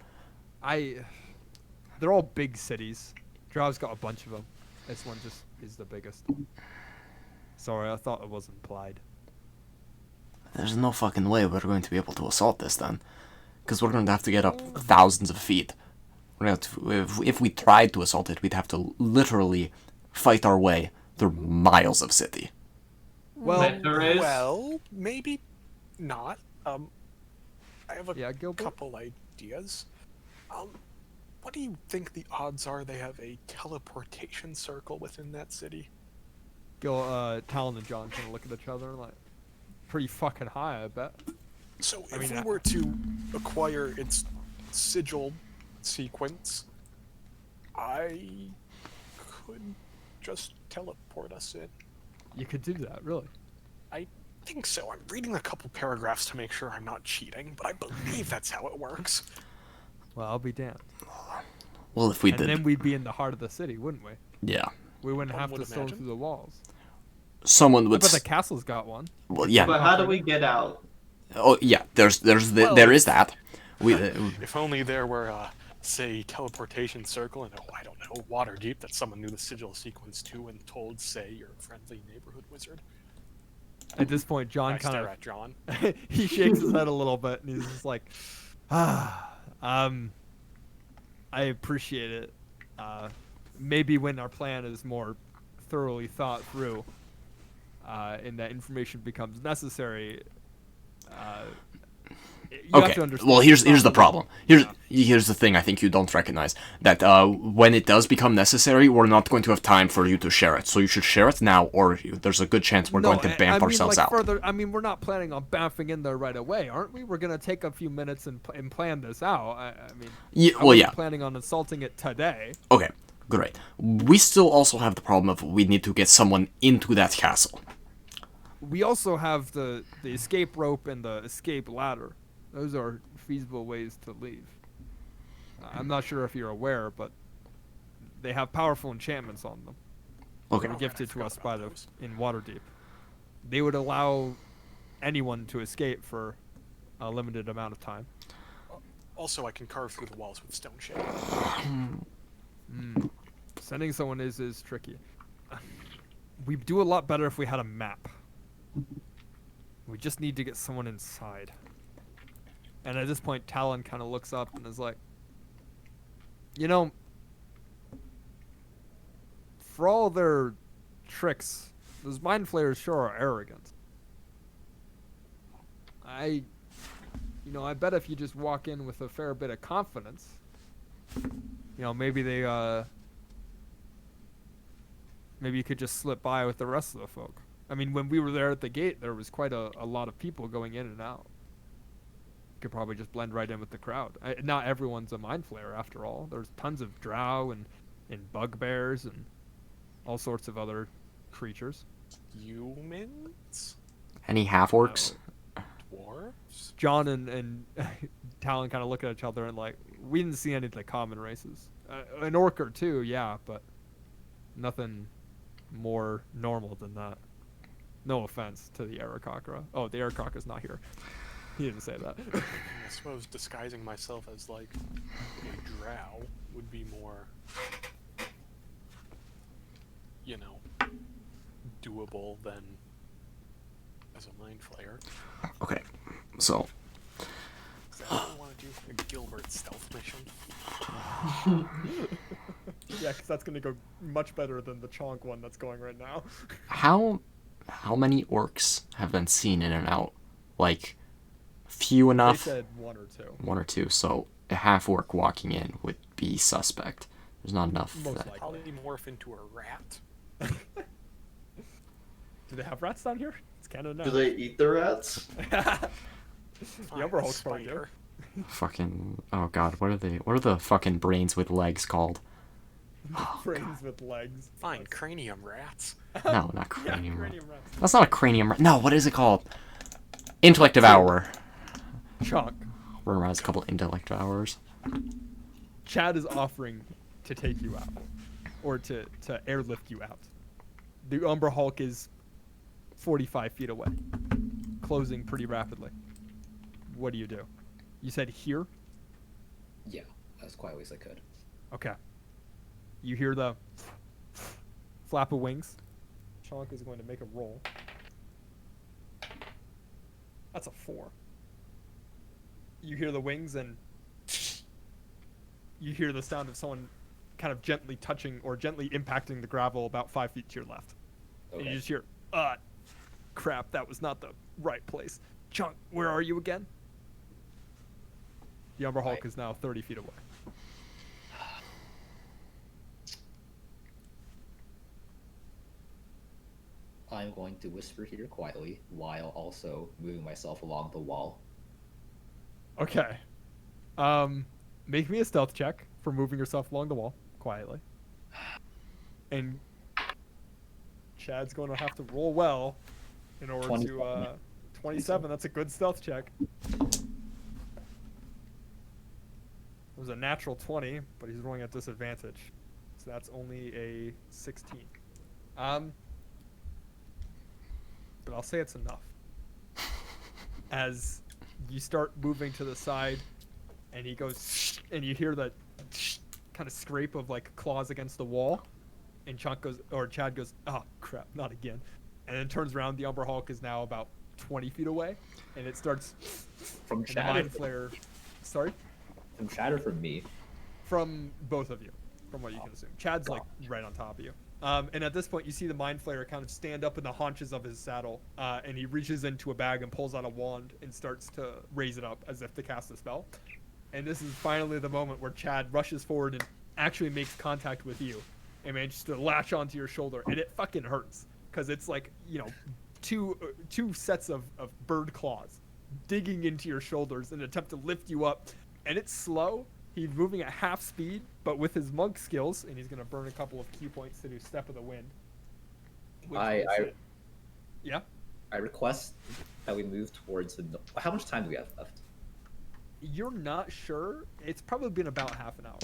They're all big cities. Drow's got a bunch of them. This one just is the biggest. Sorry, I thought it was implied. There's no fucking way we're going to be able to assault this then, because we're going to have to get up thousands of feet. We're going to have to, if we tried to assault it, we'd have to literally fight our way through miles of city. Well, maybe not. I have a Gilbert? couple ideas. What do you think the odds are they have a teleportation circle within that city? Talon and John kind of look at each other like, pretty fucking high, I bet. So I if mean, we were to acquire its sigil sequence, I could just teleport us in. You could do that, really. I think so. I'm reading a couple paragraphs to make sure I'm not cheating, but I believe that's how it works. Well, I'll be damned. Well, if we And did, then we'd be in the heart of the city, wouldn't we? yeah, We wouldn't One have would to storm imagine. through the walls. someone I would. bet the castle's got one. Well, yeah. But how do we get out? Oh, yeah. There is that. We. If only there were, say, teleportation circle in I don't know, Waterdeep that someone knew the sigil sequence to and told, say, your friendly neighborhood wizard. At this point, John I kind stare of at John. he shakes his head a little bit, and he's just like, I appreciate it. Maybe when our plan is more thoroughly thought through, and that information becomes necessary, you have to understand. Well, here's the problem. Here's Yeah. here's the thing I think you don't recognize, that when it does become necessary, we're not going to have time for you to share it. So you should share it now, or there's a good chance we're going to bamf ourselves out. We're not planning on bamfing in there right away, aren't we? We're gonna take a few minutes and plan this out. I Yeah, I well, wasn't yeah. planning on assaulting it today. Okay, great. We still also have the problem of we need to get someone into that castle. We also have the escape rope and the escape ladder. Those are feasible ways to leave. I'm not sure if you're aware, but they have powerful enchantments on them. Okay. They were gifted I to us forgot by about those. in Waterdeep. They would allow anyone to escape for a limited amount of time. Also, I can carve through the walls with stone shape. Sending someone is tricky. We'd do a lot better if we had a map. We just need to get someone inside. And at this point, Talon kind of looks up and is like, for all their tricks, those mind flayers sure are arrogant. I bet if you just walk in with a fair bit of confidence, maybe maybe you could just slip by with the rest of the folk. I mean, when we were there at the gate, there was quite a lot of people going in and out. Could probably just blend right in with the crowd. Not everyone's a mind flayer, after all. There's tons of drow and bugbears and all sorts of other creatures. Humans? Any half orcs? Dwarves? John and Talon kind of look at each other and like, we didn't see any of the common races. An orc or two, yeah, but nothing more normal than that. No offense to the Aarakocra. Oh, the Aarakocra's not here. He didn't say that. I suppose disguising myself as like a drow would be more, you know, doable than as a mind flayer. Okay, so Is that what I want to do? A Gilbert stealth mission? Yeah, because that's gonna go much better than the Chonk one that's going right now. how many orcs have been seen in and out? Like, few They enough? said 1 or 2. One or two. So a half orc walking in would be suspect. There's not enough. Most that- likely. Probably morph into a rat. Do they have rats down here? It's Canada now. Do they eat the rats? The Fine, Umber a Hulk's probably do. spider. Fucking, oh god, what are the fucking brains with legs called? Brains with legs. Fine, cranium rats. No, not Yeah, cranium. cranium rats. That's not a cranium. No, what is it called? Intellect Devour. Chonk. Runner has a couple intellect devours. Chad is offering to take you out, or to airlift you out. The Umber Hulk is 45 feet away, closing pretty rapidly. What do? You said here? Yeah, as quietly as I could. Okay. You hear the flap of wings. Chonk is going to make a roll. That's a 4. You hear the wings and you hear the sound of someone kind of gently touching or gently impacting the gravel about 5 feet to your left. And you Okay. just hear, crap, that was not the right place. Chonk, where are you again? The Umber Hulk Right. is now 30 feet away. I'm going to whisper here quietly while also moving myself along the wall. Okay. Make me a stealth check for moving yourself along the wall quietly. And Chad's going to have to roll well in order 27. to 27. That's a good stealth check. It was a natural 20, but he's rolling at disadvantage. So that's only a 16. But I'll say it's enough. As you start moving to the side, and he goes, and you hear that kind of scrape of like claws against the wall, and Chad goes, oh crap, not again, and then turns around. The Umber Hulk is now about 20 feet away, and it starts From and the Chad. mind flare. Sorry, From Chad or from me? from both of you, from what you can assume. Chad's like right on top of you. And at this point, you see the mind flayer kind of stand up in the haunches of his saddle, and he reaches into a bag and pulls out a wand and starts to raise it up as if to cast a spell. And this is finally the moment where Chad rushes forward and actually makes contact with you and manages to latch onto your shoulder, and it fucking hurts because it's like, you know, two sets of bird claws digging into your shoulders in an attempt to lift you up, and it's slow. He's moving at half speed, but with his monk skills, and he's going to burn a couple of key points to do Step of the Wind. which I- makes it- Yeah? I request that we move towards the. How much time do we have left? You're not sure? It's probably been about half an hour.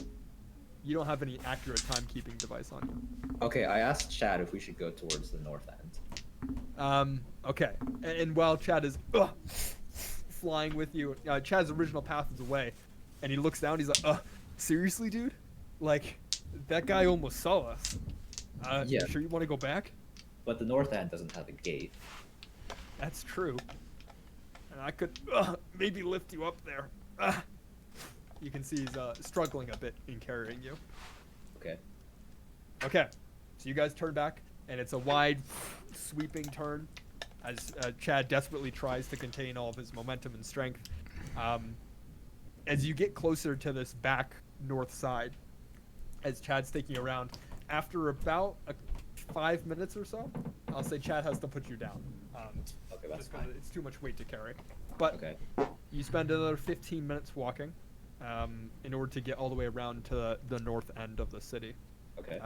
You don't have any accurate timekeeping device on you. Okay, I asked Chad if we should go towards the north end. Okay. And while Chad is flying with you, Chad's original path is away, and he looks down. He's like, seriously, dude? Like, that guy almost saw us. Yeah. You sure you want to go back? But the north end doesn't have a gate. That's true. And I could maybe lift you up there. You can see he's struggling a bit in carrying you. Okay. Okay, so you guys turn back, and it's a wide, sweeping turn as Chad desperately tries to contain all of his momentum and strength. As you get closer to this back north side, as Chad's sticking around, after about 5 minutes or so, I'll say Chad has to put you down. Okay, that's Just 'cause fine. it's too much weight to carry. But Okay. you spend another 15 minutes walking in order to get all the way around to the north end of the city. Okay.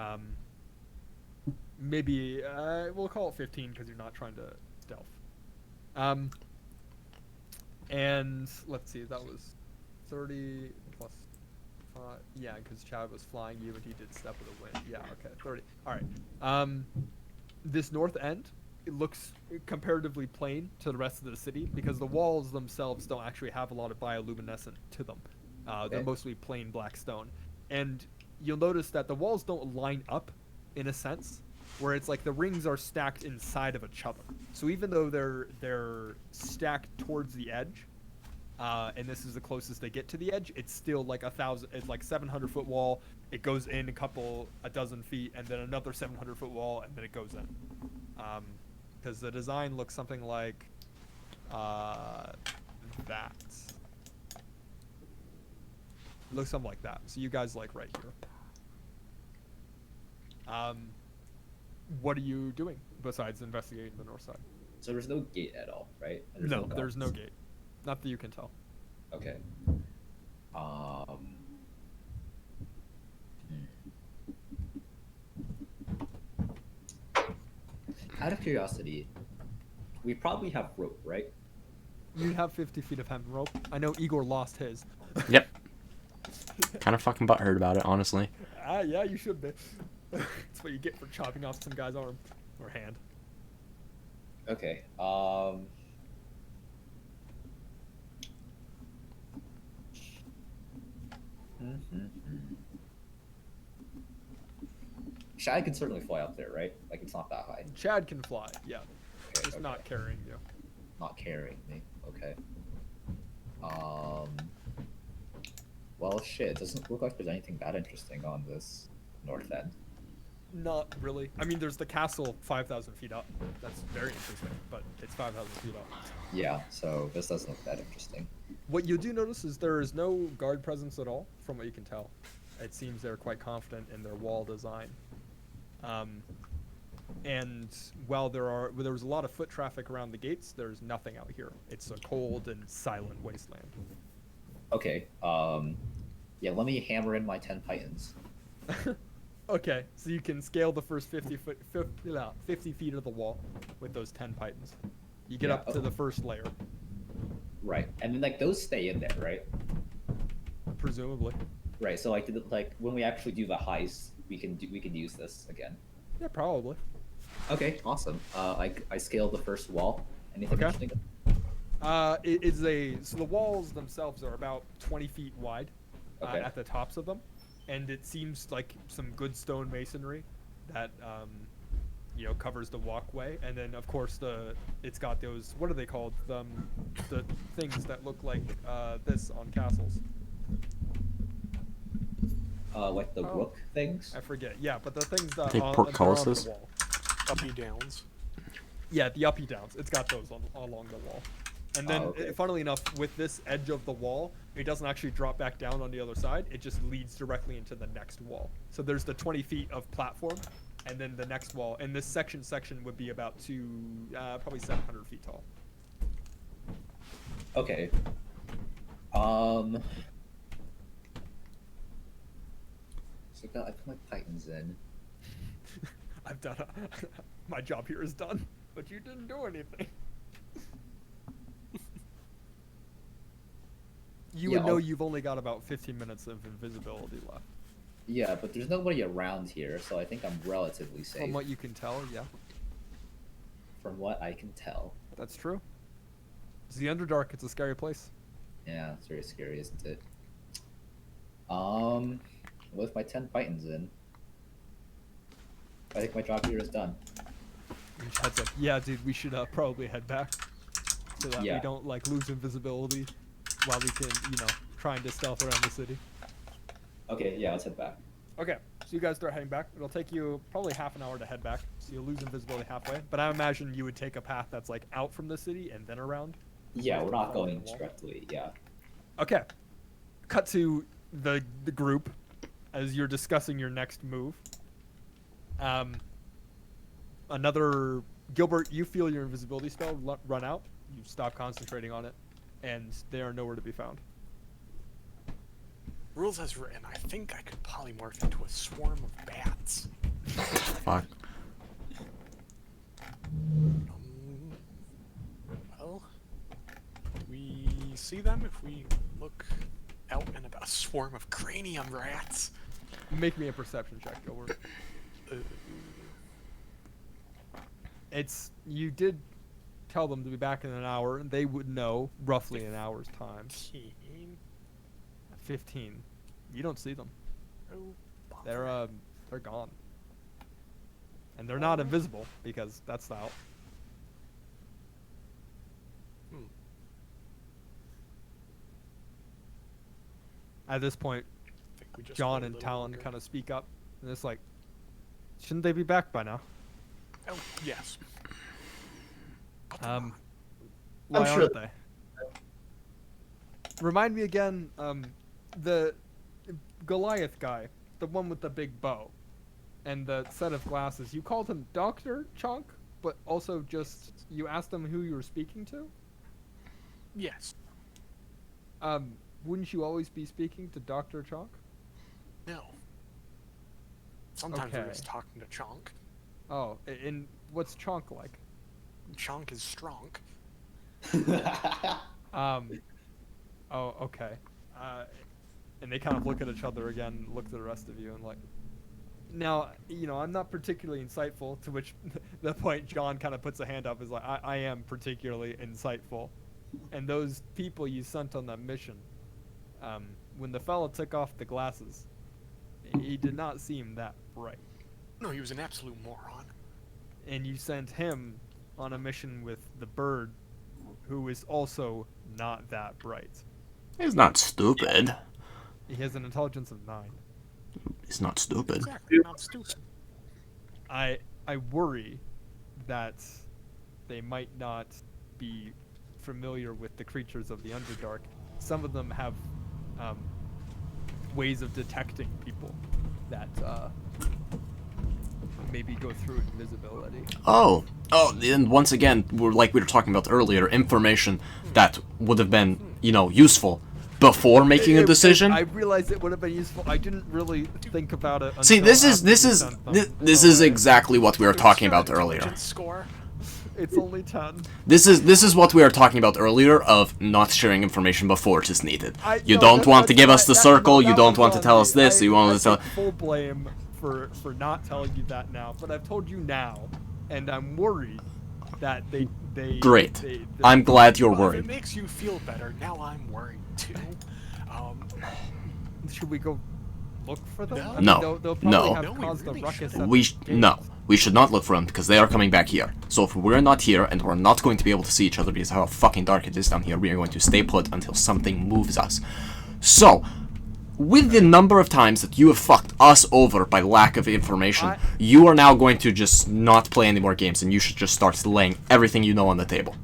Maybe we'll call it 15 because you're not trying to stealth. And let's see, that was 30 plus 5. Yeah, because Chad was flying you and he did Step of the Wind. Yeah, okay, 30. All right. This north end it looks comparatively plain to the rest of the city because the walls themselves don't actually have a lot of bioluminescent to them. They're Okay. mostly plain black stone, and you'll notice that the walls don't line up in a sense where it's like the rings are stacked inside of each other. So even though they're stacked towards the edge, and this is the closest they get to the edge, it's still like it's like 700-foot wall. It goes in a dozen feet, and then another 700-foot wall, and then it goes in. Because the design looks something like that. It looks something like that. So you guys like right here. What are you doing besides investigating the north side? So there's no gate at all, right? And No, there's no guards. gate. Not that you can tell. Okay. Out of curiosity, we probably have rope, right? You have 50 feet of hemp rope. I know Igor lost his. Yep. Kind of fucking butthurt about it, honestly. Yeah, you should be. That's what you get for chopping off some guy's arm or hand. Okay. Shai can certainly fly up there, right? Like it's not that high. Chad can fly, yeah. Okay, Just okay. not carrying you. Not carrying me. Okay. Well, shit. It doesn't look like there's anything that interesting on this north end. Not really. I mean, there's the castle 5,000 feet up. That's very interesting, but it's 5,000 feet up. Yeah, so this doesn't look that interesting. What you do notice is there is no guard presence at all, from what you can tell. It seems they're quite confident in their wall design. And while there was a lot of foot traffic around the gates, there's nothing out here. It's a cold and silent wasteland. Okay. Yeah. Let me hammer in my 10 pythons. Okay, so you can scale the first 50 feet of the wall with those 10 pythons. You get Yeah, up to the first layer, Right, and then like those stay in there, right? presumably. Right. So like when we actually do the heist, we can use this again. Yeah, probably. Okay. Awesome. I scaled the first wall. Anything Okay. interesting? So the walls themselves are about 20 feet wide Okay. at the tops of them, and it seems like some good stone masonry that covers the walkway, and then of course it's got those, what are they called, the things that look like this on castles. Like the Oh. rook things. I forget. Yeah, but the things that think on, they're on portcullises? the wall. Uppy downs. Yeah, the uppy downs. It's got those along the wall. And then, okay. funnily enough, with this edge of the wall, it doesn't actually drop back down on the other side. It just leads directly into the next wall. So there's the 20 feet of platform, and then the next wall. And this section would be about probably 700 feet tall. Okay. So I put my pythons in. I've done my job here is done, but you didn't do anything. You Yeah, would know I'll- you've only got about 15 minutes of invisibility left. Yeah, but there's nobody around here, so I think I'm relatively safe. From what you can tell, yeah, From what I can tell. that's true. It's the Underdark. It's a scary place. Yeah, it's very scary, isn't it? With my 10 pythons in, I think my job here is done. And Chad's like, yeah, dude, we should probably head back so that we Yeah. don't lose invisibility while we can, trying to stealth around the city. Okay, yeah, let's head back. Okay, so you guys start heading back. It'll take you probably half an hour to head back, so you'll lose invisibility halfway. But I imagine you would take a path that's out from the city and then around. Yeah, we're not Follow going the wall. directly, yeah. Okay. Cut to the group as you're discussing your next move. Gilbert, you feel your invisibility spell run out. You stop concentrating on it, and they are nowhere to be found. Rules as written, I think I could polymorph into a swarm of bats. Fuck. Well, we see them if we look out and about. A swarm of cranium rats. Make me a perception check, Gilbert. Uh, You did tell them to be back in an hour, and they would know roughly an hour's time. 15. You don't see them. Oh, They're gone. And they're not invisible, because that's out. At this point, I think we just John wait a and little Talon longer. kind of speak up, and it's like, shouldn't they be back by now? Oh, yes. But they're not. Why sure aren't they? Remind me again, the Goliath guy, the one with the big bow, and the set of glasses. You called him Dr. Chunk, but also just, you asked him who you were speaking to? Yes. Wouldn't you always be speaking to Dr. Chunk? No. Sometimes we're Okay. just talking to Chonk. Oh, and what's Chunk like? Chonk is strong. Oh, okay. And they kind of look at each other again, look at the rest of you, and like, now, I'm not particularly insightful, to which the point John kind of puts a hand up is like, I am particularly insightful. And those people you sent on that mission, when the fella took off the glasses, he did not seem that bright. No, he was an absolute moron. And you sent him on a mission with the bird, who is also not that bright. He's not stupid. He has an intelligence of 9. He's not stupid. Exactly, not stupid. I worry that they might not be familiar with the creatures of the Underdark. Some of them have ways of detecting people that maybe go through invisibility. Oh, and once again, we were talking about earlier, information that would have been, useful before making a decision. I realized it would have been useful. I didn't really think about it. See, until this is after you sent them. this is exactly what we were talking about earlier. Intelligence score. It's only 10. This is what we were talking about earlier of not sharing information before it is needed. You No, don't want to give us the that- circle. no, You that don't was want to on tell me. us this. You want I to tell. take full blame for not telling you that now, but I've told you now, and I'm worried that they Great. they- I'm glad you're Well, if worried. it makes you feel better, now I'm worried too. Should we go look for them? No. I mean, No. they'll probably No. have No, we caused really a ruckus. shouldn't. at We the gates. we should not look for them because they are coming back here. So if we're not here and we're not going to be able to see each other because of how fucking dark it is down here, we are going to stay put until something moves us. So, with the number of times that you have fucked us over by lack of information, you are now going to just not play any more games, and you should just start laying everything you know on the table.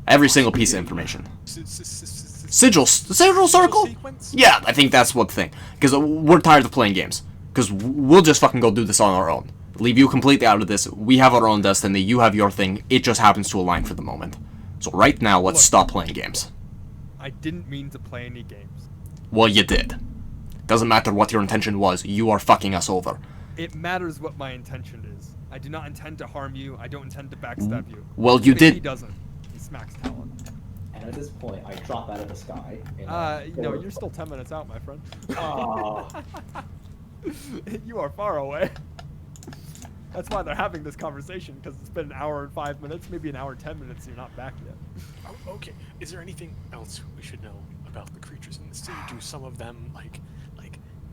Every single piece of information. Sigil circle? Sequence? Yeah, I think that's one thing. Because we're tired of playing games. Because we'll just fucking go do this on our own. Leave you completely out of this. We have our own destiny. You have your thing. It just happens to align for the moment. So right now, let's Look. stop playing games. I didn't mean to play any games. Well, you did. Doesn't matter what your intention was. You are fucking us over. It matters what my intention is. I do not intend to harm you. I don't intend to backstab you. Well, you Maybe He did. doesn't. He smacks Talon. And at this point, I drop out of the sky. No, you're still 10 minutes out, my friend. Oh. You are far away. That's why they're having this conversation, because it's been an hour and 5 minutes, maybe an hour and 10 minutes, and you're not back yet. Oh, okay. Is there anything else we should know about the creatures in the sea? Do some of them like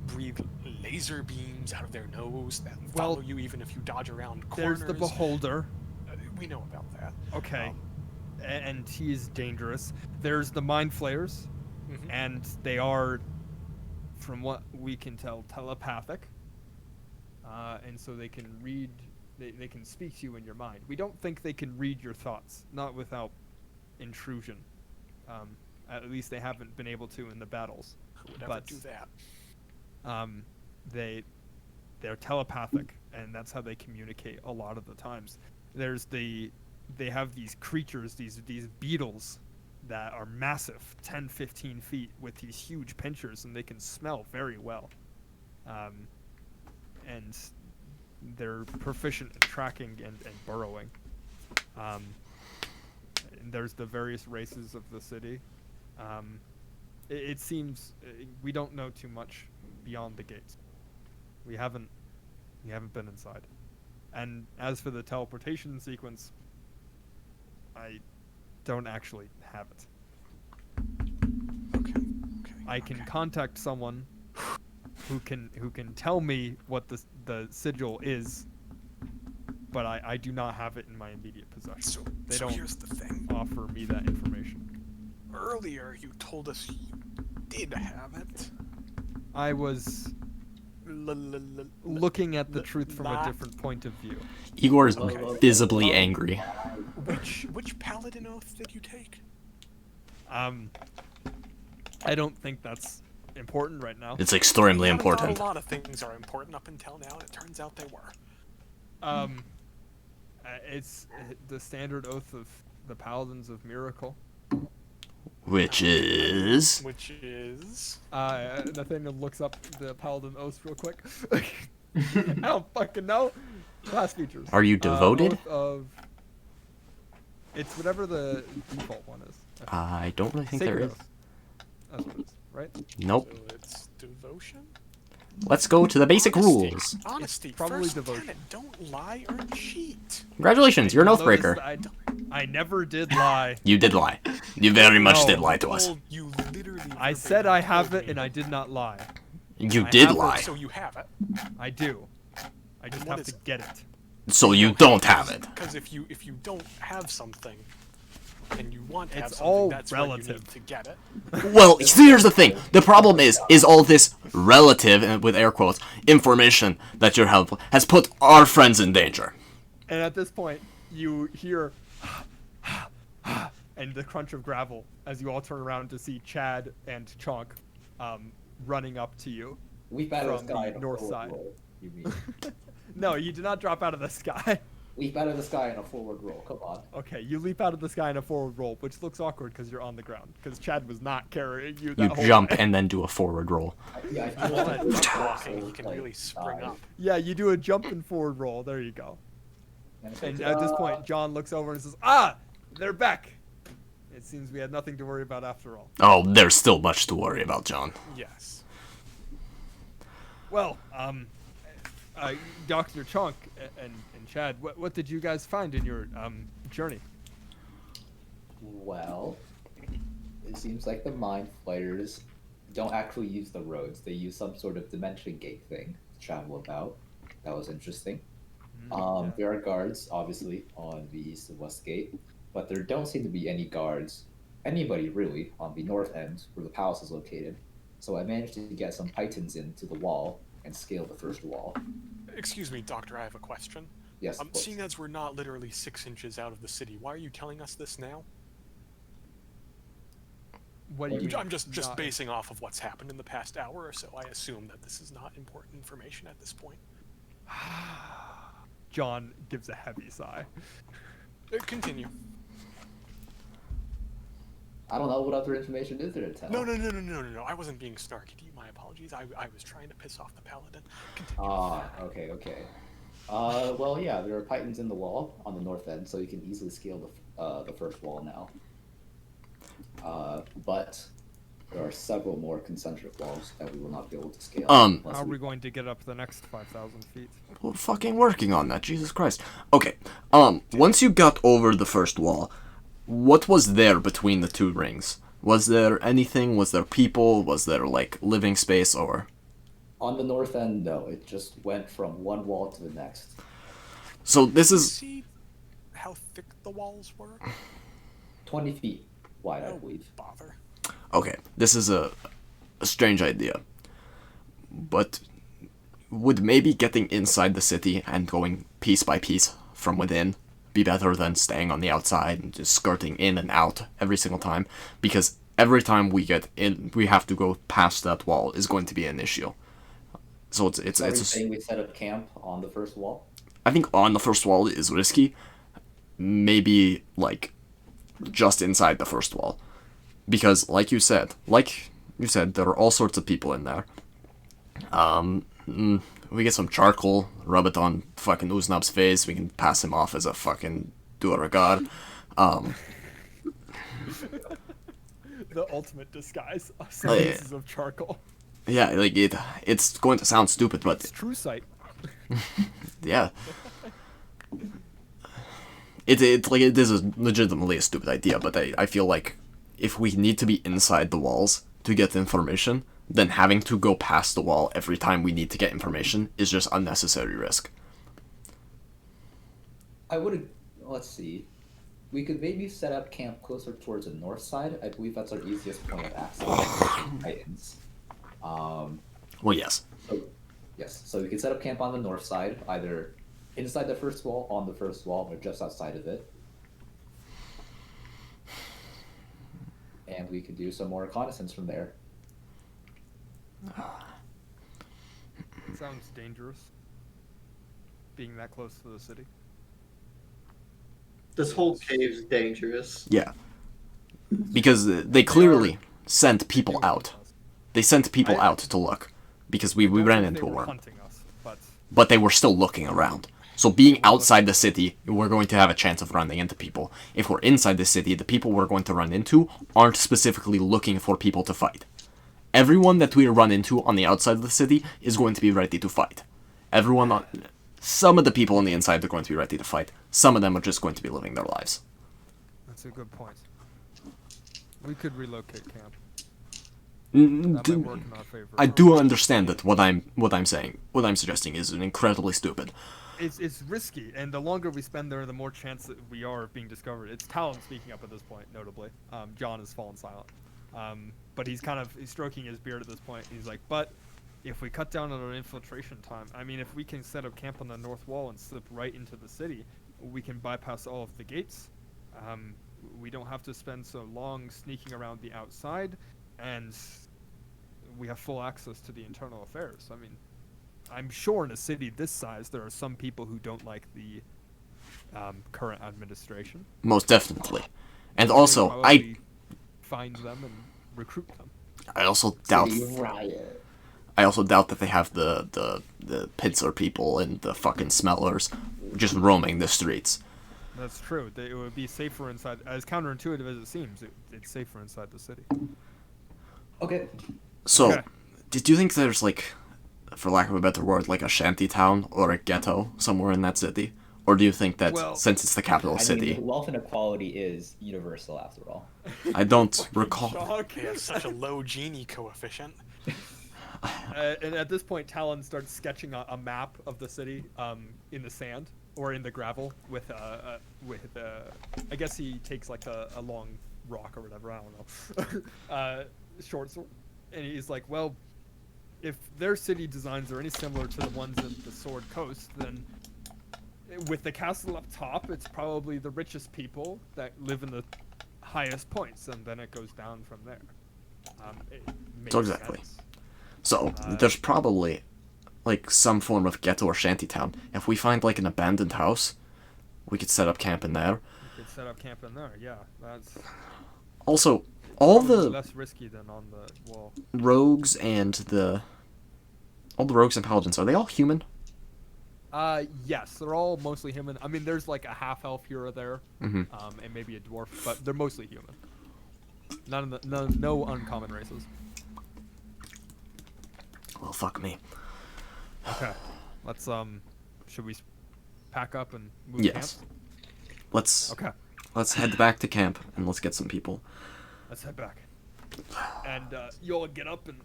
breathe laser beams out of their nose that follow you even if you dodge around corners? There's the Beholder. We know about that. Okay. And he is dangerous. There's the Mind Flayers, Mhm. and they are, from what we can tell, telepathic. And so they can read, they can speak to you in your mind. We don't think they can read your thoughts, not without intrusion. At least they haven't been able to in the battles. Who would ever But do that? They're telepathic, and that's how they communicate a lot of the times. They have these creatures, these beetles that are massive, 10, 15 feet, with these huge pincers, and they can smell very well. And they're proficient in tracking and burrowing. And there's the various races of the city. It seems we don't know too much beyond the gates. We haven't been inside. And as for the teleportation sequence, I don't actually have it. Okay. I can contact someone who can tell me what the sigil is, but I do not have it in my immediate possession. So, They so don't here's the thing. offer me that information. Earlier, you told us you did have it. I was looking at the truth from a different point of view. Igor is Okay. visibly angry. Which paladin oath did you take? I don't think that's important right now. It's extremely I thought important. A lot of things are important up until now, and it turns out they were. It's the standard oath of the Paladins of Miracle. Which is... Which is... Nathaniel looks up the Paladin oath real quick. I don't fucking know. Class features. Are you devoted? Oath of... It's whatever the default one is. I don't really think there Sacred is. oath. That's what it is, right? Nope. So it's devotion? Let's go to the basic Honesty. rules. Honesty. Probably First devotion. tenet. Don't lie or cheat. Congratulations, you're an You'll notice oathbreaker. that I never did lie. You did lie. You very much No. did lie to us. Well, you literally I verbatim said I have told it me. and I did not lie. You I did have it, lie. So you have it. I do. I just What have is to it? get it. So you don't have it. Because if you don't have something, and you want to have It's something, all that's when you relative. need to get it. Well, here's the thing. The problem is all this relative, and with air quotes, information that you're helpful has put our friends in danger. And at this point, you hear and the crunch of gravel as you all turn around to see Chad and Chonk running up to you. Weep out of From the sky the in a north forward side. roll. You mean? No, you did not drop out of the sky. Leap out of the sky in a forward roll. Come on. Okay, you leap out of the sky in a forward roll, which looks awkward because you're on the ground. Because Chad was not carrying you that You whole jump way. and then do a forward roll. Yeah, I feel Well, like that's it's Walking, also, you can like, really spring dive. up. Yeah, you do a jump and forward roll. There you go. And And at this point, John looks over and says, "Ah, they're back. It seems we had nothing to worry about after all." Oh, there's still much to worry about, John. Yes. Well, Dr. Chonk and Chad, what did you guys find in your journey? Well, it seems like the Mind Flayers don't actually use the roads. They use some sort of dimension gate thing to travel about. That was interesting. There are guards, obviously, on the east and west gate, but there don't seem to be any guards, anybody really, on the north end where the palace is located. So I managed to get some pythons into the wall and scale the first wall. Excuse me, Doctor, I have a question. Yes, of course. Seeing as we're not literally 6 inches out of the city, why are you telling us this now? What do you mean? I'm just not- basing off of what's happened in the past hour or so. I assume that this is not important information at this point. John gives a heavy sigh. Continue. I don't know what other information is there to tell. No. I wasn't being snarky to you. My apologies. I was trying to piss off the paladin. Continue. Okay. Well, yeah, there are pythons in the wall on the north end, so you can easily scale the first wall now. But there are several more concentric walls that we will not be able to scale. unless How are we going to get up the next 5,000 feet? We're fucking working on that, Jesus Christ. Okay, once you got over the first wall, what was there between the two rings? Was there anything? Was there people? Was there, like, living space, or...? On the north end, no. It just went from one wall to the next. So this is... See how thick the walls were? 20 feet wide, I No believe. bother. Okay, this is a strange idea. But would maybe getting inside the city and going piece by piece from within be better than staying on the outside and just skirting in and out every single time? Because every time we get in, we have to go past that wall is going to be an issue. So it's Are you saying we set up camp on the first wall? I think on the first wall is risky. Maybe, like, just inside the first wall. Because, like you said, there are all sorts of people in there. We get some charcoal, rub it on fucking Uznab's face, we can pass him off as a fucking Duergar. The ultimate disguise. Some Oh, yeah. pieces of charcoal. Yeah, like, it's going to sound stupid, but It's true sight. yeah. It's like this is legitimately a stupid idea, but I feel like if we need to be inside the walls to get information, then having to go past the wall every time we need to get information is just unnecessary risk. I would. Let's see. We could maybe set up camp closer towards the north side. I believe that's our easiest point of access to Titans. Well, yes. So, yes, so we could set up camp on the north side, either inside the first wall, on the first wall, or just outside of it. And we could do some more reconnaissance from there. It sounds dangerous. Being that close to the city. This whole cave's dangerous. Yeah. Because they clearly sent people out. They sent people out to look. Because we ran into a worm. Hunting us, But they were still looking around. So being outside the city, we're going to have a chance of running into people. If we're inside the city, the people we're going to run into aren't specifically looking for people to fight. Everyone that we run into on the outside of the city is going to be ready to fight. Some of the people on the inside are going to be ready to fight. Some of them are just going to be living their lives. That's a good point. We could relocate camp. N- That might work in our favor. I do understand that what I'm suggesting is incredibly stupid. It's risky, and the longer we spend there, the more chance that we are of being discovered. It's Talon speaking up at this point, notably. John has fallen silent. But he's stroking his beard at this point. He's like, but if we cut down on our infiltration time, I mean, if we can set up camp on the north wall and slip right into the city, we can bypass all of the gates. We don't have to spend so long sneaking around the outside, and we have full access to the internal affairs. I mean, I'm sure in a city this size, there are some people who don't like the current administration. Most definitely. And We also, could probably find them and recruit them. I also doubt Riot. that they have the pincer people and the fucking smellers just roaming the streets. That's true. It would be safer inside. As counterintuitive as it seems, it's safer inside the city. Okay. So, Okay. did you think there's like, for lack of a better word, like a shanty town or a ghetto somewhere in that city? Or do you think that Well, since it's the capital I city, mean, wealth inequality is universal after all. I don't recall. They have such a low Gini coefficient. And at this point, Talon starts sketching a map of the city in the sand or in the gravel with I guess he takes like a long rock or whatever, I don't know, short sword, and he's like, well, if their city designs are any similar to the ones in the Sword Coast, then with the castle up top, it's probably the richest people that live in the highest points, and then it goes down from there. It makes So exactly. sense. So, there's probably like some form of ghetto or shanty town. If we find like an abandoned house, we could set up camp in there. You could set up camp in there, yeah. That's Also, all probably the less risky than on the wall. rogues and paladins, are they all human? Yes, they're all mostly human. I mean, there's like a half elf here or there, Mhm. and maybe a dwarf, but they're mostly human. No uncommon races. Well, fuck me. Okay, let's should we pack up and move Yes. camp? Let's Okay, head back to camp and let's get some people. let's head back. And you all get up and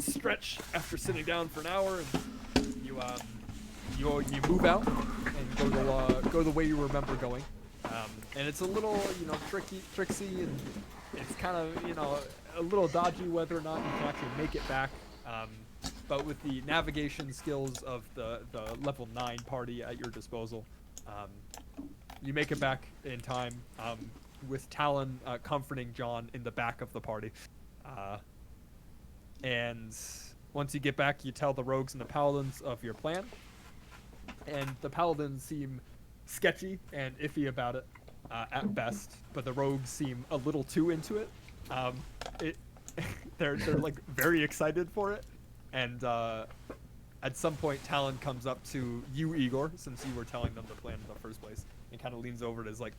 stretch after sitting down for an hour, and you move out and go the way you remember going. And it's a little tricksy, and it's kind of a little dodgy whether or not you can actually make it back. But with the navigation skills of the level 9 party at your disposal, you make it back in time, with Talon comforting John in the back of the party. And once you get back, you tell the rogues and the paladins of your plan. And the paladins seem sketchy and iffy about it, at best, but the rogues seem a little too into it. They're like very excited for it. And at some point, Talon comes up to you, Igor, since you were telling them the plan in the first place, and kind of leans over and is like,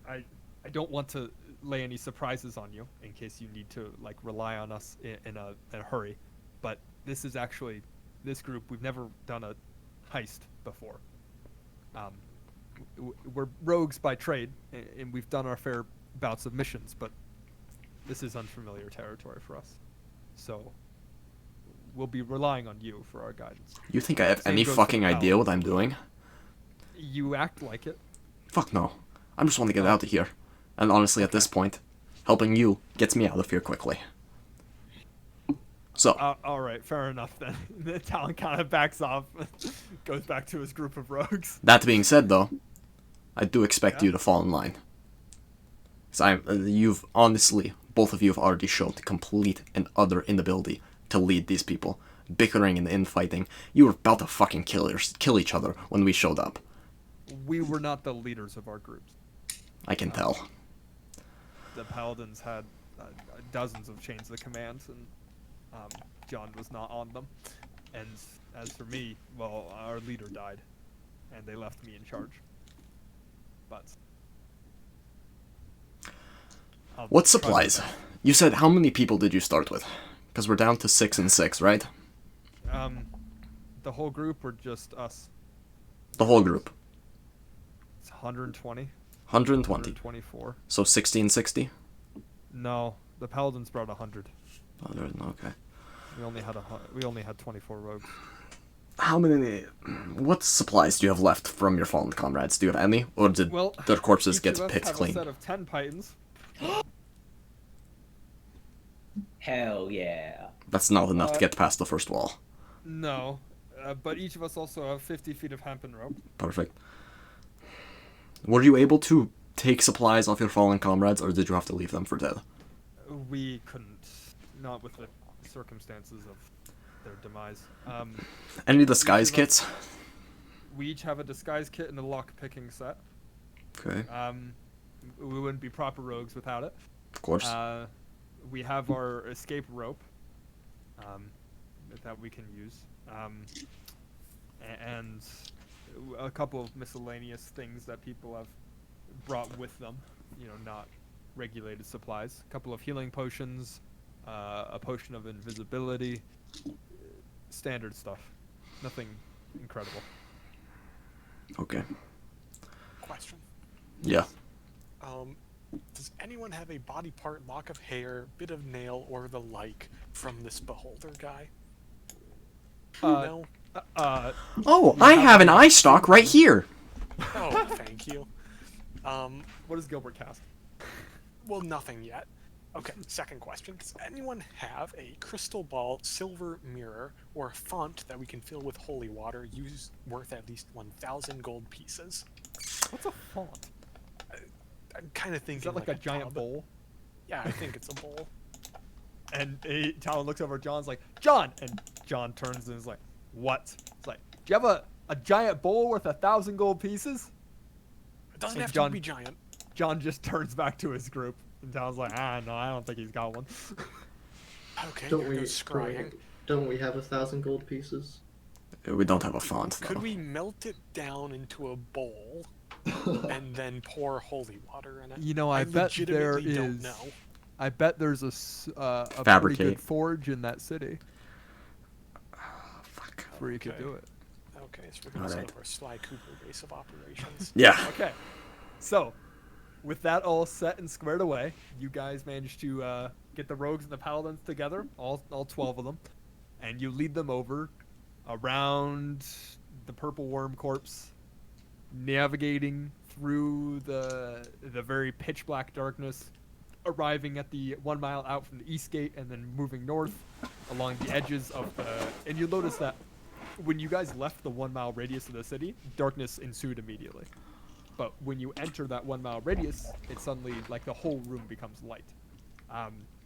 I don't want to lay any surprises on you in case you need to like rely on us in a hurry, but this group, we've never done a heist before. We're rogues by trade, and we've done our fair bouts of missions, but this is unfamiliar territory for us. So we'll be relying on you for our guidance. You think I have Same any goes for fucking the idea what paladins. I'm doing? You act like it. Fuck no. I just want to get out of here. And honestly, at this point, helping you gets me out of here quickly. So, All right, fair enough then. The Talon kind of backs off, goes back to his group of rogues. that being said, though, I do expect Yeah? you to fall in line. So you've honestly, both of you have already shown complete and utter inability to lead these people. Bickering and infighting. You were about to fucking kill each other when we showed up. We were not the leaders of our groups. I can tell. The paladins had dozens of chains of commands, and John was not on them. And as for me, well, our leader died, and they left me in charge. But I'll What try my supplies? best. You said how many people did you start with? Because we're down to 6 and 6, right? The whole group or just us? The whole group. It's 120. 120. 124. So 1660? No, the paladins brought 100. Okay. We only had 24 rogues. How many... What supplies do you have left from your fallen comrades? Do you have any? Or did Well, their corpses each get of us picked have clean? a set of 10 pythons. Hell yeah. That's not enough to get past the first wall. No, but each of us also have 50 feet of hempen rope. Perfect. Were you able to take supplies off your fallen comrades, or did you have to leave them for dead? We couldn't, not with the circumstances of their demise. Any disguise Each of us- kits? We each have a disguise kit and a lock picking set. Okay, We wouldn't be proper rogues without it. of course. We have our escape rope that we can use, and a couple of miscellaneous things that people have brought with them. You know, not regulated supplies. A couple of healing potions, a potion of invisibility, standard stuff. Nothing incredible. Okay. Question. Yeah. Does anyone have a body part, lock of hair, bit of nail, or the like from this beholder guy? No? Oh, I have an eye stalk right here! Oh, thank you. What does Gilbert cast? Well, nothing yet. Okay, second question. Does anyone have a crystal ball, silver mirror, or a font that we can fill with holy water, worth at least 1,000 gold pieces? What's a font? I'm kind of thinking Is that like a giant tub. bowl? Yeah, I think it's a bowl. And Talon looks over at John's like, John! And John turns and is like, what? It's like, do you have a giant bowl worth 1,000 gold pieces? It doesn't Hey, have John- to be giant. John just turns back to his group. And Talon's like, no, I don't think he's got one. Okay, Don't here we? goes scrying. Don't we have 1,000 gold pieces? We don't have a font, Could though. we melt it down into a bowl and then pour holy water in it? You know, I bet there legitimately don't is. know. I bet there's a pretty Fabricate. good forge in that city Fuck. where you could Okay. do it. Okay, so we're gonna Alright. set up our Sly Cooper base of operations. Yeah. Okay, so with that all set and squared away, you guys managed to get the rogues and the paladins together, all 12 of them, and you lead them over around the purple worm corpse, navigating through the very pitch black darkness, arriving at the 1 mile out from the east gate, and then moving north along the edges of the. And you notice that when you guys left the 1 mile radius of the city, darkness ensued immediately. But when you enter that 1 mile radius, it suddenly, like, the whole room becomes light.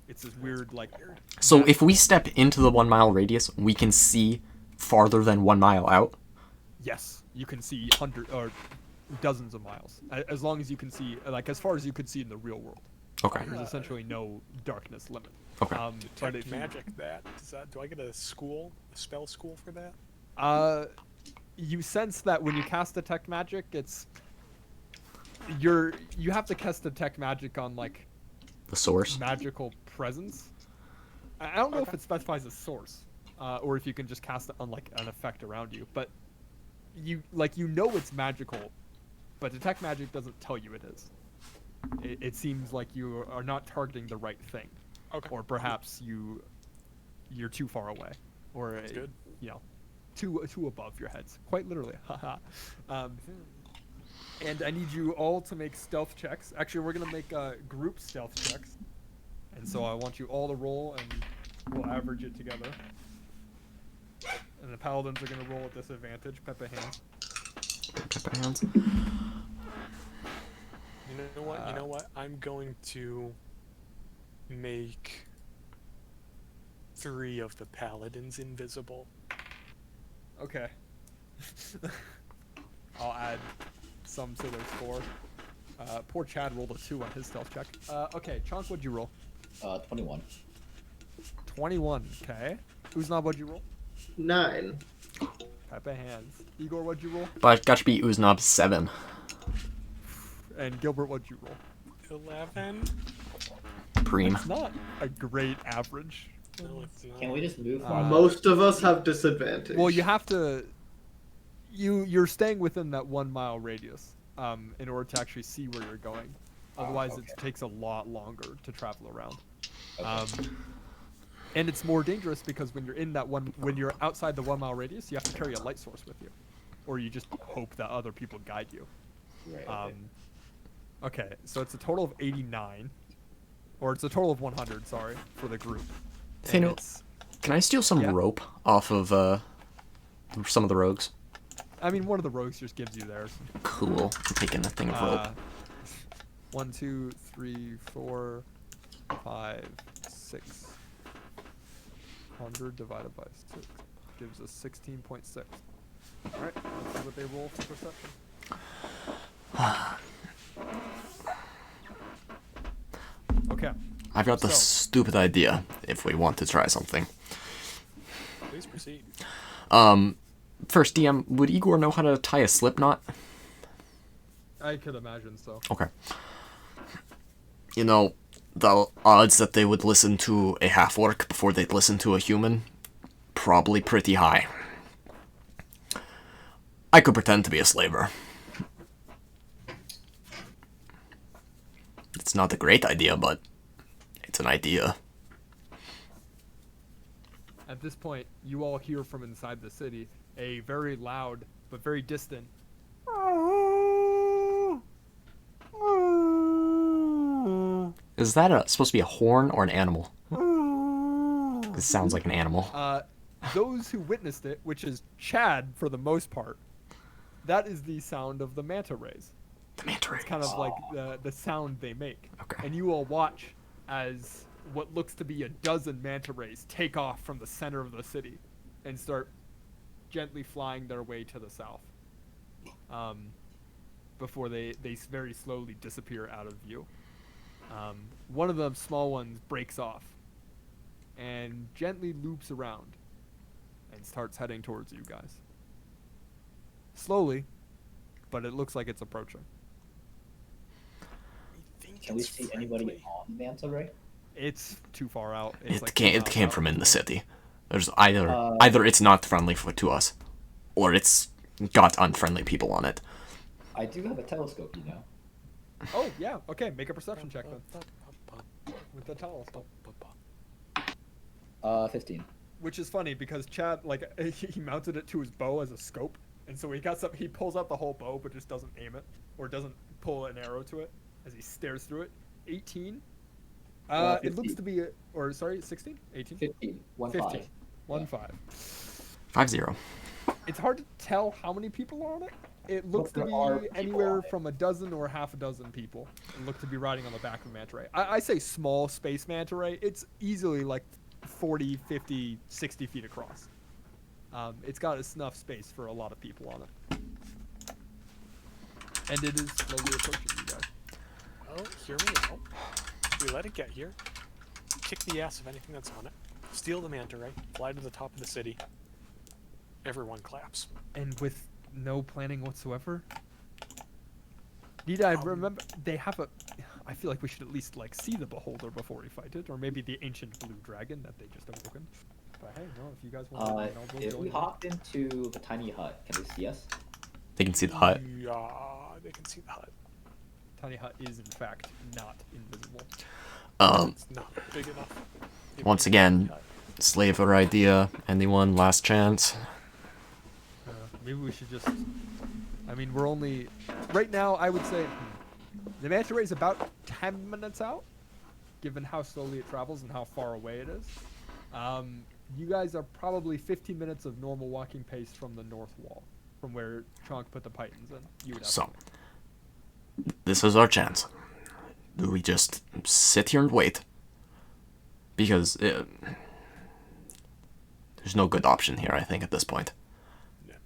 It's this weird, like. So if we step into the 1 mile radius, we can see farther than 1 mile out? Yes, you can see hundred or dozens of miles, as long as you can see, like, as far as you could see in the real world. Okay. There's essentially no darkness limit. Okay. But Detect if you- magic do I get a spell school for that? You sense that when you cast detect magic, you have to cast detect magic on, like, The source? magical presence. I don't know if Okay. it specifies a source, or if you can just cast it on, like, an effect around you. But you know it's magical, but detect magic doesn't tell you it is. It seems like you are not targeting the right thing, Okay. or perhaps you're too far away, or That's good. you know, too above your heads. Quite literally. Haha. And I need you all to make stealth checks. Actually, we're gonna make group stealth checks, and so I want you all to roll, and we'll average it together. And the paladins are gonna roll at disadvantage. Pepe hands. Pepper hands. You know what? You know what? I'm going to make 3 of the paladins invisible. Okay. I'll add some to those 4. Poor Chad rolled a 2 on his stealth check. Okay, Chonk, what'd you roll? 21. 21. Okay. Uznab, what'd you roll? 9. Pepe hands. Igor, what'd you roll? But got to be Uznab 7. And Gilbert, what'd you roll? 11? Preem. It's not a great average. No, it's not. Can we just move Most of us have disadvantage. Well, you have to. You're staying within that 1 mile radius, in order to actually see where you're going. Otherwise, okay. it takes a lot longer to travel around. Okay. And it's more dangerous because when you're outside the 1 mile radius, you have to carry a light source with you, or you just hope that other people guide you. Right. Okay, so it's a total of 89, or it's a total of 100. Sorry, for the group. And Thano, it's- can I steal some Yeah. rope off of some of the rogues? I mean, one of the rogues just gives you theirs. Cool. I'm taking a thing of rope. 1, 2, 3, 4, 5, 6. 100 divided by 6 gives us 16.6. All right, let's see what they roll for perception. Okay. I've got the so- stupid idea if we want to try something. Please proceed. First, DM, would Igor know how to tie a slip knot? I could imagine so. Okay. You know, the odds that they would listen to a half-orc before they'd listen to a human? Probably pretty high. I could pretend to be a slaver. It's not a great idea, but it's an idea. At this point, you all hear from inside the city a very loud but very distant. Is that supposed to be a horn or an animal? It sounds like an animal. Those who witnessed it, which is Chad for the most part, that is the sound of the manta rays. The manta rays. It's kind of like the sound they make. Okay. And you all watch as what looks to be a dozen manta rays take off from the center of the city and start gently flying their way to the south, before they very slowly disappear out of view. One of them, small ones, breaks off and gently loops around and starts heading towards you guys. Slowly, but it looks like it's approaching. I think Can we it's see anybody friendly. on the manta ray? It's too far out. It's It like came. 2 It miles came out from in the point. city. There's either it's not friendly to us, or it's got unfriendly people on it. I do have a telescope, you know. Oh yeah. Okay. Make a perception check then with the telescope. 15. Which is funny because Chad, like, he mounted it to his bow as a scope, and so he pulls out the whole bow, but just doesn't aim it or doesn't pull an arrow to it as he stares through it. 18. It looks 15. to be, or sorry, 16, 18, 15. 1 15, 5. 1 Yeah. 5. 5-0. It's hard to tell how many people are on it. It looks to there are be people anywhere on it. from a dozen or half a dozen people. Look to be riding on the back of a manta ray. I say small space manta ray. It's easily like 40, 50, 60 feet across. It's got enough space for a lot of people on it. And it is slowly approaching you guys. Well, hear me out. We let it get here. Kick the ass of anything that's on it. Steal the manta ray. Fly to the top of the city. Everyone claps. And with no planning whatsoever? Need I remember they have a... I feel like we should at least like see the beholder before we fight it, or maybe the ancient blue dragon that they just awoken. But hey, no, if you guys want to, If we hop into the tiny hut, can they see us? They can see the hut. Yeah, they can see the hut. Tiny hut is in fact not invisible. It's not big enough. It Once is a again, tiny hut. slaver idea. Anyone? Last chance. Maybe we should just. I mean, we're only right now. I would say the manta ray is about 10 minutes out, given how slowly it travels and how far away it is. You guys are probably 15 minutes of normal walking pace from the north wall, from where Chonk put the pythons in. You would So, estimate. this is our chance. Do we just sit here and wait? Because there's no good option here, I think, at this point.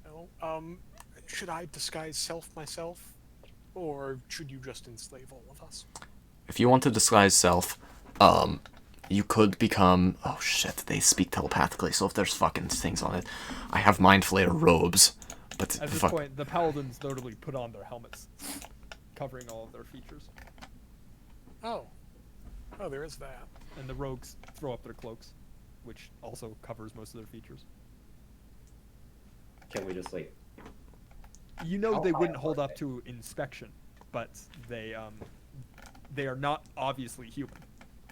No. Should I disguise self myself? Or should you just enslave all of us? If you want to disguise self, you could become... Oh shit, they speak telepathically, so if there's fucking things on it... I have Mind Flayer robes, but... At this fuck... point, the paladins notably put on their helmets, covering all of their features, Oh. Oh, there is that. and the rogues throw up their cloaks, which also covers most of their features. Can we just like? You know How they high wouldn't up hold are up they? to inspection, but they are not obviously human.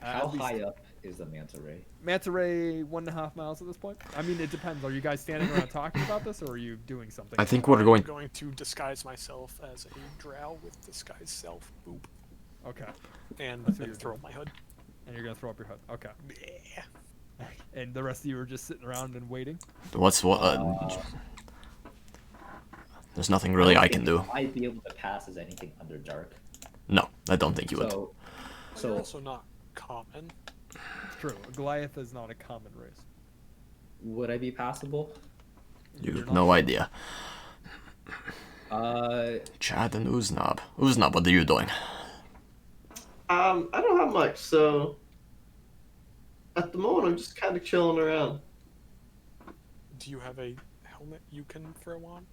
How At least- high up is the manta ray? Manta ray 1.5 miles at this point. I mean, it depends. Are you guys standing around talking about this, or are you doing something? I think we're I'm going... going to disguise myself as a drow with disguise self. Boop. Okay, And That's what then you're throw doing. up my hood. and you're gonna throw up your hood. Okay, Yeah. and the rest of you are just sitting around and waiting. What's what? There's nothing really I can do. I'd be able to pass as anything under dark. No, I don't think you would. So, They're so also not common. It's true. A Goliath is not a common race. would I be passable? You You're have not no sure. idea. Chad and Uznab. Uznab, what are you doing? I don't have much, so at the moment I'm just kind of chilling around. Do you have a helmet you can throw on?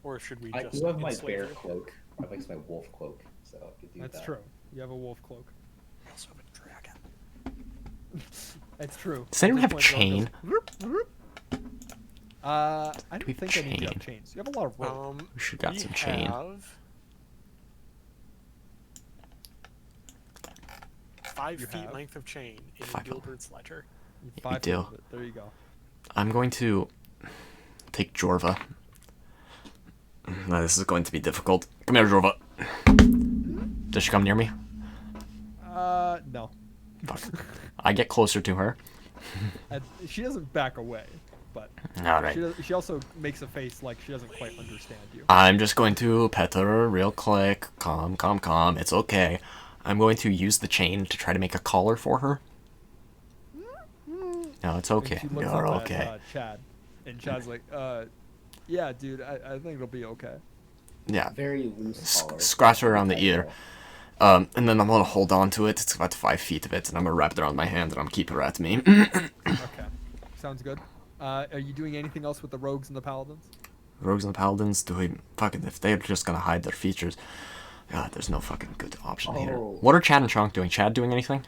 Or should we I just do have my enslave bear you? cloak. I have like my wolf cloak, so I could do That's that. true. You have a wolf cloak. I also have a dragon. That's true. Does anyone At have a this point, the chain? orc goes, "Whoop, whoop." I don't we have think I need to have chain? chains. You have a lot of rope. We should got we some chain. have 5 You feet have? length of chain in Five. Gilbert's ledger. Five do. of it. There you go. I'm going to take Jorva. Now, this is going to be difficult. Come here, Jorva. Does she come near me? No. Fuck. I get closer to her. She doesn't back away, but Alright. she also makes a face like she doesn't quite understand you. I'm just going to pet her real quick. Calm, calm, calm. It's okay. I'm going to use the chain to try to make a collar for her. No, it's And okay. she looks You're up okay. at Chad, and Chad's like, yeah, dude, I think it'll be okay. Yeah. Very loose collar. Scratch her around the ear. And then I'm gonna hold on to it. It's about 5 feet of it, and I'm gonna wrap it around my hand, and I'm keep her at me. Okay, sounds good. Are you doing anything else with the rogues and the paladins? Rogues and paladins, do we fucking if they're just gonna hide their features? God, there's no fucking good option here. Oh. What are Chad and Chonk doing? Chad doing anything?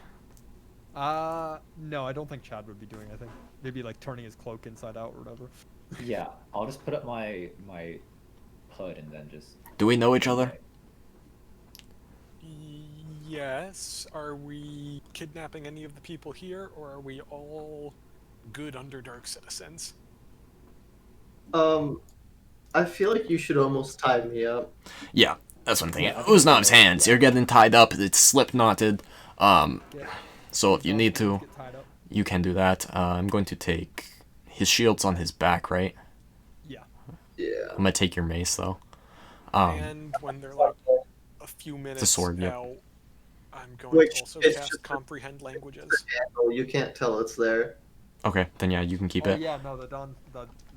No, I don't think Chad would be doing anything. Maybe like turning his cloak inside out or whatever. Yeah, I'll just put up my hood and then just. Do we know each other? Yes. Are we kidnapping any of the people here, or are we all good Underdark citizens? I feel like you should almost tie me up. Yeah, that's what I'm thinking. Yeah, Uznav's hands. You're getting tied up. It's slip knotted. Yeah. So if you need to, Get tied up. you can do that. I'm going to take his shield's on his back, right? Yeah. Yeah. I'm gonna take your mace though. And when they're like a few minutes sword, yep. out, I'm going Which to also is cast just- comprehend languages. Handle, you can't tell it's there. Okay, then yeah, you can keep Oh it. yeah, no, the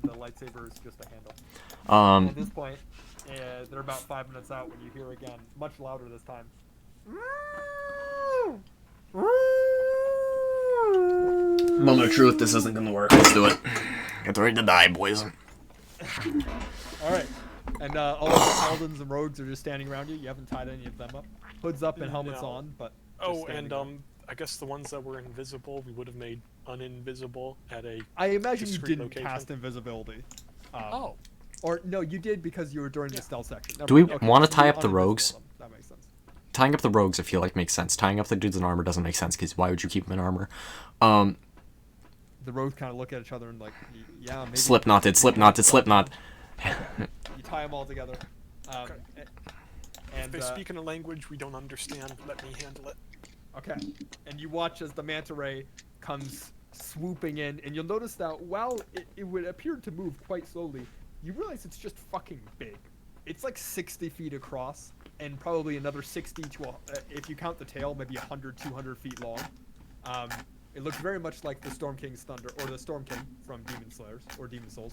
lightsaber is just a handle. At this point, they're about 5 minutes out when you hear again, much louder this time. Moment of truth, this isn't gonna work. Let's do it. Get ready to die, boys. All right, and all of the paladins and rogues are just standing around you. You haven't tied any of them up. Hoods up and helmets No. on, but just Oh, standing and there. I guess the ones that were invisible, we would have made uninvisible at a. I imagine you discreet didn't location. cast invisibility. Oh, Or no, you did because you were during the stealth section. Do we Okay, want to so tie you're up the uninvisible rogues? them. That makes sense. Tying up the rogues, I feel like makes sense. Tying up the dudes in armor doesn't make sense because why would you keep them in armor? The rogues kind of look at each other and like, yeah, maybe. Slipknot did Slipknot did Slipknot. You tie them all together. Okay. And If they speak in a language we don't understand, let me handle it. okay, and you watch as the manta ray comes swooping in, and you'll notice that while it would appear to move quite slowly, you realize it's just fucking big. It's like 60 feet across, and probably another 60 to, if you count the tail, maybe 100, 200 feet long. It looks very much like the Storm King's Thunder, or the Storm King from Demon Slayers, or Demon Souls.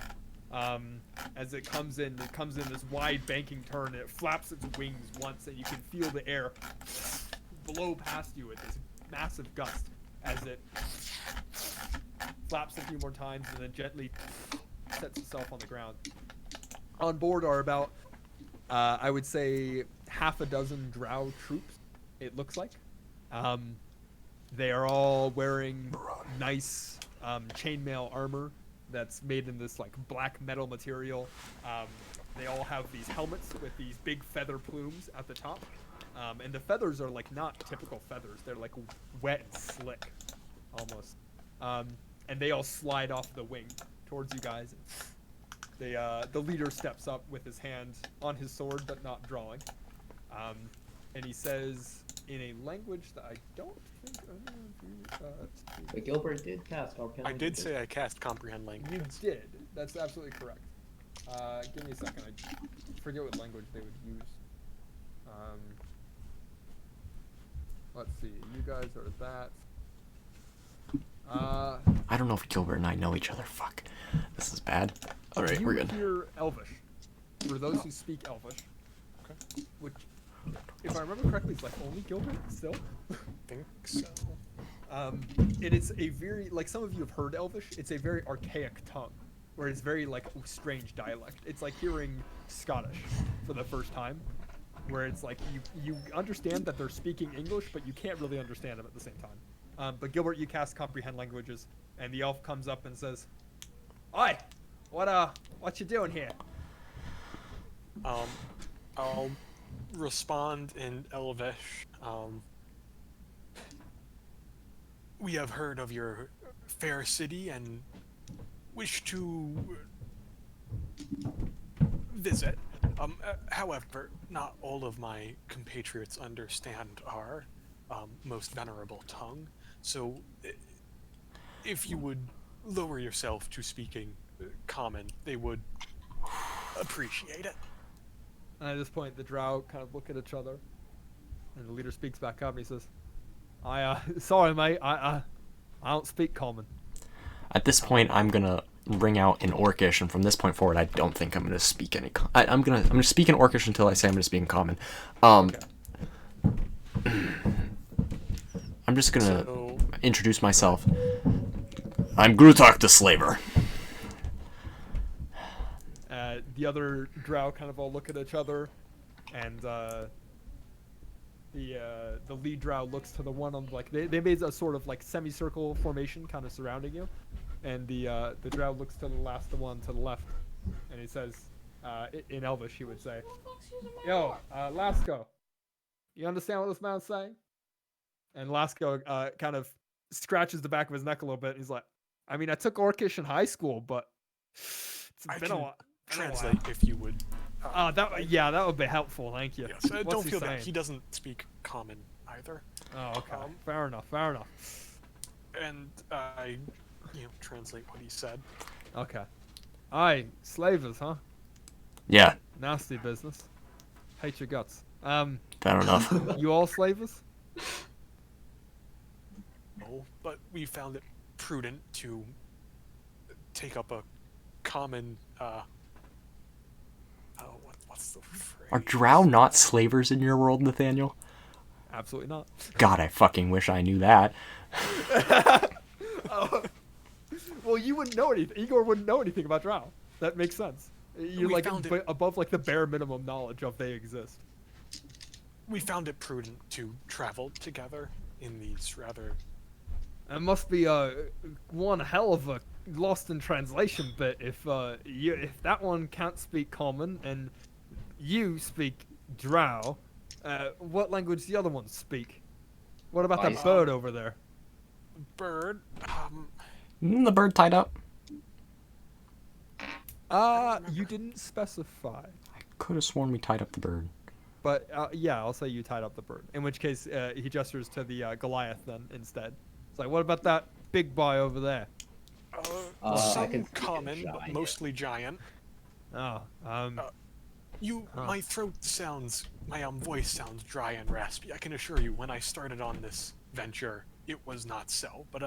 As it comes in this wide banking turn, and it flaps its wings once, and you can feel the air blow past you with this massive gust as it flaps a few more times and then gently sets itself on the ground. On board are about, I would say, half a dozen drow troops, it looks like. They are all wearing nice chainmail armor that's made in this like black metal material. They all have these helmets with these big feather plumes at the top. And the feathers are like not typical feathers. They're like wet and slick, almost. And they all slide off the wing towards you guys. The leader steps up with his hand on his sword, but not drawing. And he says in a language that I don't think anyone But Gilbert did cast Comprehend. I did say I cast Comprehend Language. You did. That's absolutely correct. Give me a second. I forget what language they would use. Let's see. You guys are that. I don't know if Gilbert and I know each other. Fuck. This is bad. Alright, we're good. You hear Elvish. For those who speak Elvish. Okay. Which, if I remember correctly, is like only Gilbert still. Think so. It is a very, like some of you have heard Elvish, it's a very archaic tongue. Where it's very like strange dialect. It's like hearing Scottish for the first time. Where it's like you understand that they're speaking English, but you can't really understand them at the same time. But Gilbert, you cast Comprehend Languages, and the elf comes up and says, "Oi, what you doing here?" I'll respond in Elvish. We have heard of your fair city and wish to visit. However, not all of my compatriots understand our most venerable tongue, so if you would lower yourself to speaking common, they would appreciate it. And at this point, the drow kind of look at each other, and the leader speaks back up and he says, sorry mate, I don't speak common." At this point, I'm gonna ring out in Orcish, and from this point forward, I don't think I'm gonna speak any. I'm gonna speak in Orcish until I say I'm gonna speak in Common. Okay. I'm just gonna So, introduce myself. I'm Grutok the Slaver. The other drow kind of all look at each other, and the lead drow looks to the one on like they made a sort of like semicircle formation kind of surrounding you, and the drow looks to the one to the left, and he says, in Elvish he would say, "Yo, Lasco, you understand what this man's saying?" And Lasco kind of scratches the back of his neck a little bit, and he's like, "I mean, I took Orcish in high school, but it's I been a can while." translate if you would. That would be helpful. Thank you. Yes, What's don't he feel saying? that he doesn't speak common either. Oh, okay. Fair enough. And I, translate what he said. Okay. Aye, slavers, huh? Yeah, Nasty business. Hate your guts. fair enough. You all slavers? No, but we found it prudent to take up a common. What's the phrase? Are drow not slavers in your world, Nathaniel? Absolutely not. God, I fucking wish I knew that. Well, you wouldn't know anything. Igor wouldn't know anything about drow. That makes sense. You're We like found it- above like the bare minimum knowledge of they exist. We found it prudent to travel together in these rather. It must be one hell of a lost in translation bit. If if that one can't speak Common and you speak Drow, what language do the other ones speak? What about that I- bird over there? Bird. The bird tied up. You didn't specify. Could have sworn we tied up the bird. But yeah, I'll say you tied up the bird. In which case, he gestures to the Goliath then instead. It's like, what about that big boy over there? I Some can see a common, but giant. mostly giant. Oh, Huh. My throat sounds, my voice sounds dry and raspy. I can assure you, when I started on this venture, it was not so. But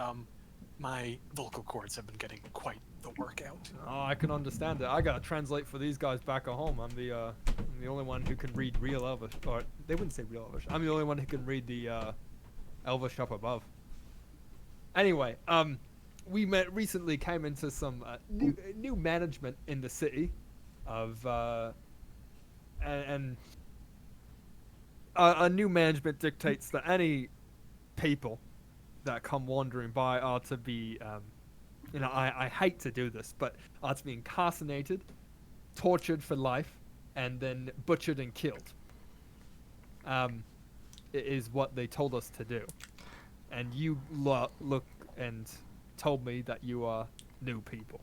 my vocal cords have been getting quite the workout. Oh, I can understand it. I gotta translate for these guys back at home. I'm the only one who can read real Elvish, or they wouldn't say real Elvish. I'm the only one who can read the Elvish up above. Anyway, we recently came into some new management in the city, of and a new management dictates that any people that come wandering by are to be, I hate to do this, but are to be incarcerated, tortured for life, and then butchered and killed. Is what they told us to do. And you look and told me that you are new people.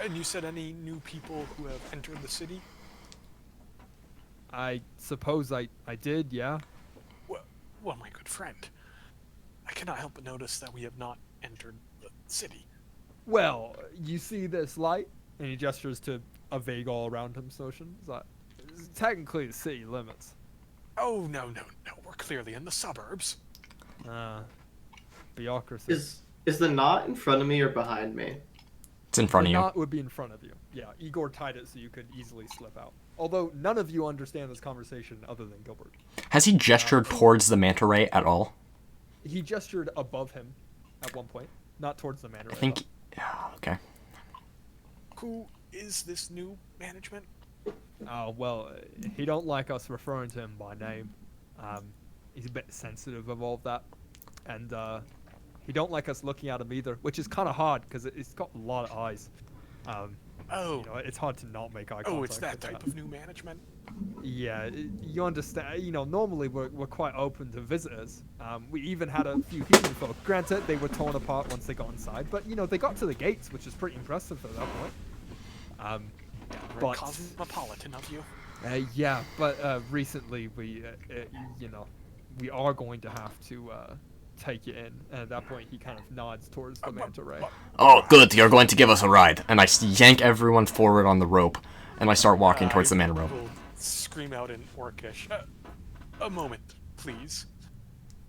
And you said any new people who have entered the city? I suppose I did, yeah. Well, my good friend, I cannot help but notice that we have not entered the city. Well, you see this light? And he gestures to a vague all around him notion. It's like, it's technically the city limits. Oh, no. We're clearly in the suburbs. Bureaucracy. Is the knot in front of me or behind me? It's in front The of you. knot would be in front of you. Yeah, Igor tied it so you could easily slip out. Although none of you understand this conversation other than Gilbert. Has he gestured towards the manta ray at all? He gestured above him at one point, not towards the man. I think. Okay. Who is this new management? Oh, well, he don't like us referring to him by name. He's a bit sensitive of all of that. And he don't like us looking at him either, which is kind of hard because it's got a lot of eyes. It's hard to not make eye contact. Oh, it's that with type of new management. Yeah, you understand. Normally we're quite open to visitors. We even had a few human folk. Granted, they were torn apart once they got inside, but they got to the gates, which is pretty impressive at that point. Very cosmopolitan of you. Yeah, but recently we are going to have to take you in. And at that point, he kind of nods towards the manta ray. Oh, good. You're going to give us a ride. And I yank everyone forward on the rope, and I start walking towards the manta ray. Will scream out in Orcish. A moment, please.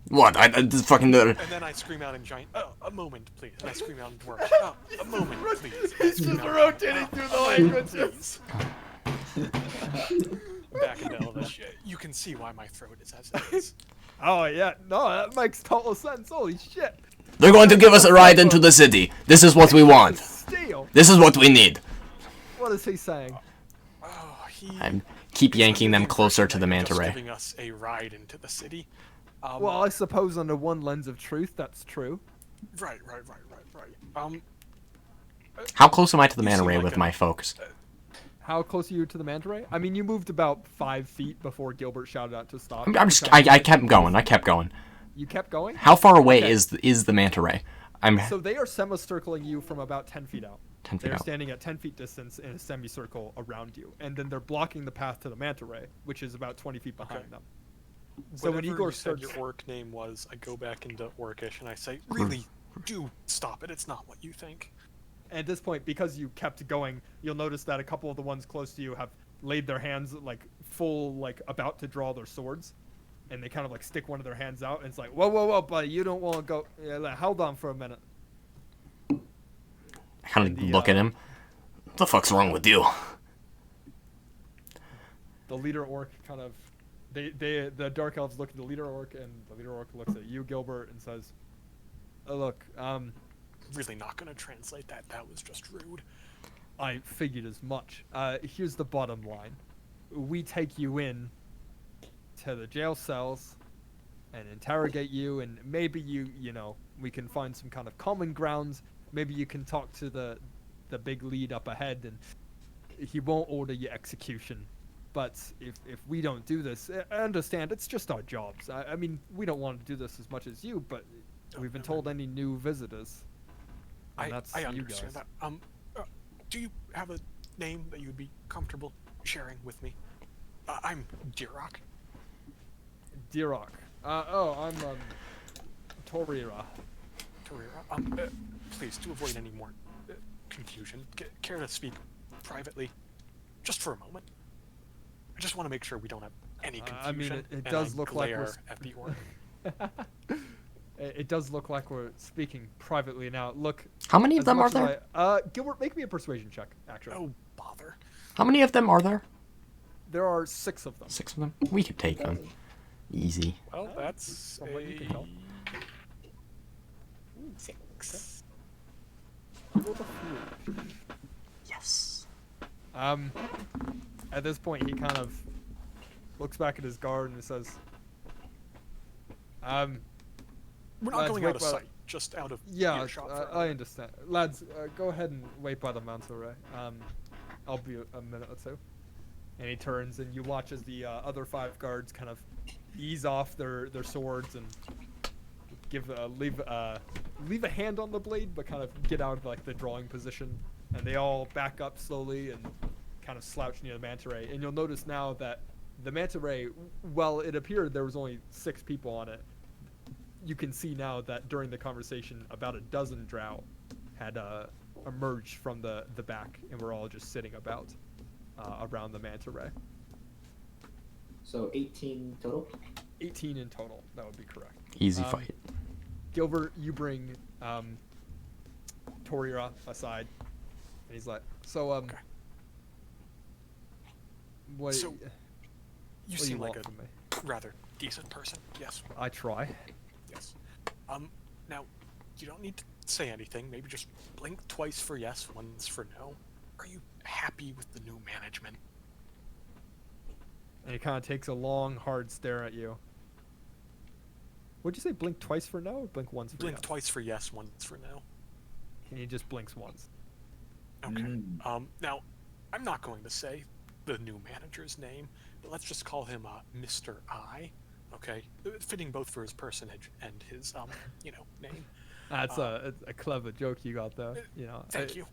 What? I just fucking. And then I scream out in Giant. A moment, please. And I scream out in Dwarf. A moment, please. He's just rotating through the languages. Back into Elvish. You can see why my throat is as it is. Oh yeah, no, that makes total sense. Holy shit! They're going to give us a ride into the city. This is what we want. Steal. This is what we need. What is he saying? I keep yanking them closer to the manta ray. Giving us a ride into the city. Well, I suppose under one lens of truth, that's true. Right. How close am I to the You manta seem ray like with a- my folks? How close are you to the manta ray? I mean, you moved about 5 feet before Gilbert shouted out to stop. I kept going. You kept going? How far away Okay. is the manta ray? So they are semicircling you from about 10 feet out. 10 feet They're out. standing at 10 feet distance in a semicircle around you. And then they're blocking the path to the manta ray, which is about 20 feet behind Okay. them. So when Whatever Igor you said starts... your orc name was, I go back into Orcish and I say, really, do stop it. It's not what you think. At this point, because you kept going, you'll notice that a couple of the ones close to you have laid their hands about to draw their swords, and they kind of stick one of their hands out, and it's like, whoa, buddy, you don't want to go. Yeah, hold on for a minute. I kind of look at him. What the fuck's wrong with you? The leader orc kind of, the dark elves look at the leader orc, and the leader orc looks at you, Gilbert, and says, "Look, Really not going to translate that. That was just rude. I figured as much. Here's the bottom line. We take you in to the jail cells and interrogate you, and maybe you we can find some kind of common ground. Maybe you can talk to the big lead up ahead, and he won't order your execution. But if we don't do this, I understand it's just our jobs. I mean, we don't want to do this as much as you, but we've been told any new visitors. And that's I you understand guys. that. Do you have a name that you would be comfortable sharing with me? I'm Dirok. Dirok. I'm Torira. Torira. Please, to avoid any more confusion, care to speak privately, just for a moment? I just want to make sure we don't have any confusion. I mean, it and does I look like glare we're at the orc. It does look like we're speaking privately now. Look. How many of as them are much as there? Gilbert, make me a persuasion check. Actually, Oh bother! How many of them are there? there are 6 of them. 6 of them. We could take them. Easy. Well, that's from what you can tell. 6. Roll the 3. Yes. At this point, he kind of looks back at his guard and says, We're not lads, going wait out of by the- sight, just out of yeah, earshot. for a I moment. understand. Lads, go ahead and wait by the mantle ray. I'll be a minute or two. And he turns, and you watch as the other 5 guards kind of ease off their swords and leave a hand on the blade, but kind of get out of like the drawing position. And they all back up slowly and kind of slouch near the manta ray. And you'll notice now that the manta ray, well, it appeared there was only 6 people on it. You can see now that during the conversation, about a dozen drow had emerged from the back, and we're all just sitting about around the manta ray. So 18 total? 18 in total. That would be correct. Easy fight. Gilbert, you bring Torira aside, and he's like, "So, Okay. what? So, what You do seem want like a from me? rather decent person. Yes. I try." Yes. Now, you don't need to say anything. Maybe just blink twice for yes, once for no. Are you happy with the new management? And he kind of takes a long, hard stare at you. What'd you say? Blink twice for no, or blink once for Blink yes? twice for yes, once for no. And he just blinks once. Okay. Mm. Now, I'm not going to say the new manager's name, but let's just call him Mr. I. Okay, fitting both for his personage and his name. That's a clever joke you got there. You know. Thank you.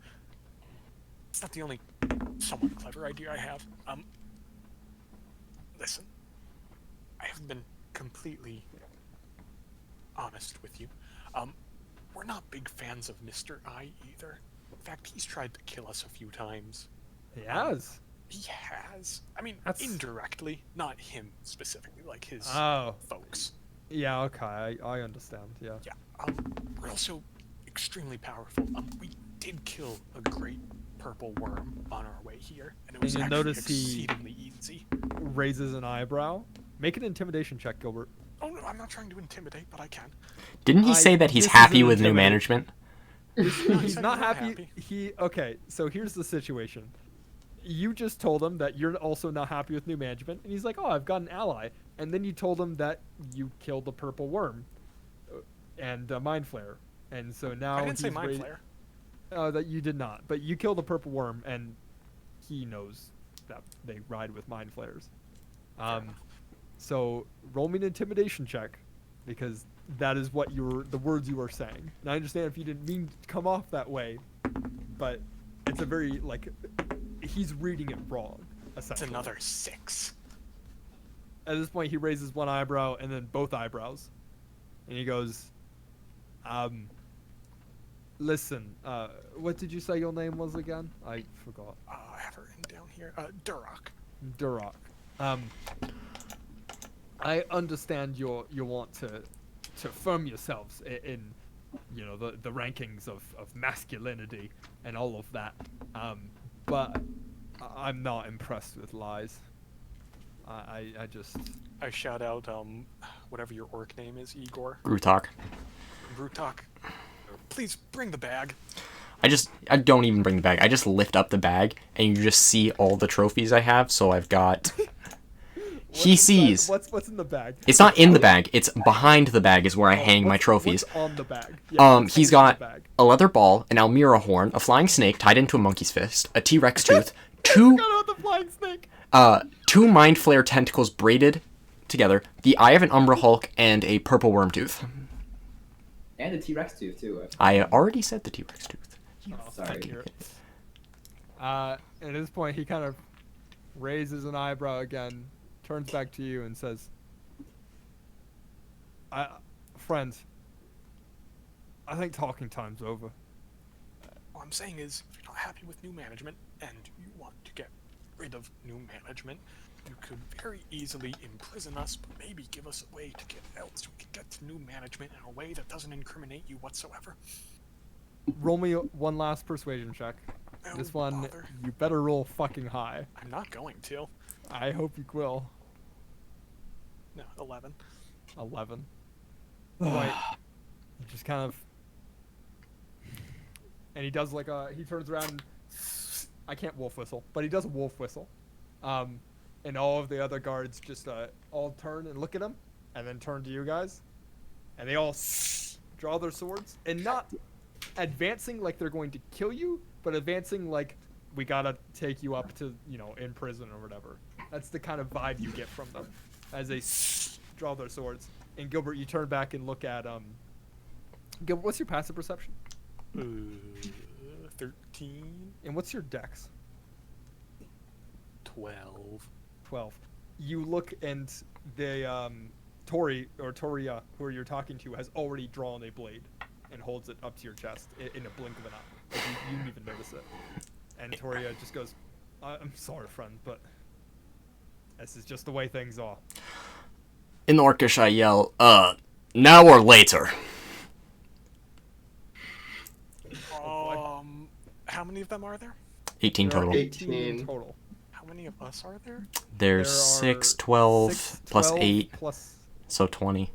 It's not the only somewhat clever idea I have. Listen, I have been completely honest with you. We're not big fans of Mr. I either. In fact, he's tried to kill us a few times. He has. He has. I mean, That's- indirectly, not him specifically, like his Oh. folks. Yeah. Okay. I understand. Yeah. Yeah. We're also extremely powerful. We did kill a great purple worm on our way here, and it was you'll actually notice he- exceedingly easy. Raises an eyebrow. Make an intimidation check, Gilbert. Oh no, I'm not trying to intimidate, but I can. Didn't he I- say that he's this happy isn't with new intimidating. management? He's said not he's not happy. Okay. So here's the situation. You just told him that you're also not happy with new management, and he's like, "Oh, I've got an ally." And then you told him that you killed the purple worm and mind flare, and so now I didn't say he's mind ready- flare. That you did not, but you killed the purple worm, and he knows that they ride with mind flares. enough. So roll me an intimidation check, because that is what the words you were saying. And I understand if you didn't mean to come off that way, but it's a very he's reading it wrong. It's Essentially. another 6. At this point, he raises one eyebrow and then both eyebrows, and he goes, "Listen, what did you say your name was again? I forgot." I have her written down here. Durok. Durok. I understand you want to firm yourselves in the rankings of masculinity and all of that, but I'm not impressed with lies. I just I shout out, whatever your orc name is, Igor. Grutok. Brutok. Please bring the bag. I don't even bring the bag. I just lift up the bag, and you just see all the trophies I have. So I've got He sees. What's in the bag? It's not in the bag. It's behind the bag is where I hang my What's- trophies. What's on the bag? Yeah, what's He's hanging in got the bag? a leather ball, an Almira horn, a flying snake tied into a monkey's fist, a T-Rex tooth, two Forgot about the flying snake. two mind flare tentacles braided together, the eye of an Umbra Hulk, and a purple worm tooth. And a T-Rex tooth too. I already said the T-Rex tooth. Oh, Sorry. fuck you. At this point, he kind of raises an eyebrow again, turns back to you, and says, "Friends, I think talking time's over." All I'm saying is, if you're not happy with new management and you want to get rid of new management, you could very easily imprison us, but maybe give us a way to get out so we can get to new management in a way that doesn't incriminate you whatsoever. Roll me one last persuasion check. Oh, This one, bother. you better roll fucking high. I'm not going to. I hope you will. No, 11. 11. Right. He just kind of... And he does like a... He turns around and... I can't wolf whistle, but he does a wolf whistle. And all of the other guards just all turn and look at him, and then turn to you guys. And they all draw their swords. And not advancing like they're going to kill you, but advancing like, we gotta take you up to, in prison or whatever. That's the kind of vibe you get from them as they draw their swords. And Gilbert, you turn back and look at Gilbert, what's your passive perception? 13, And what's your dex? 12. 12. You look and the Toria, who you're talking to, has already drawn a blade and holds it up to your chest in a blink of an eye. Like you didn't even notice it. And Toria just goes, "I'm sorry, friend, but this is just the way things are." In Orcish, I yell, now or later. How many of them are there? 18 There are total. 18 total. How many of us are there? There's There are 6, 12, 6, plus 12 8, plus... so 20.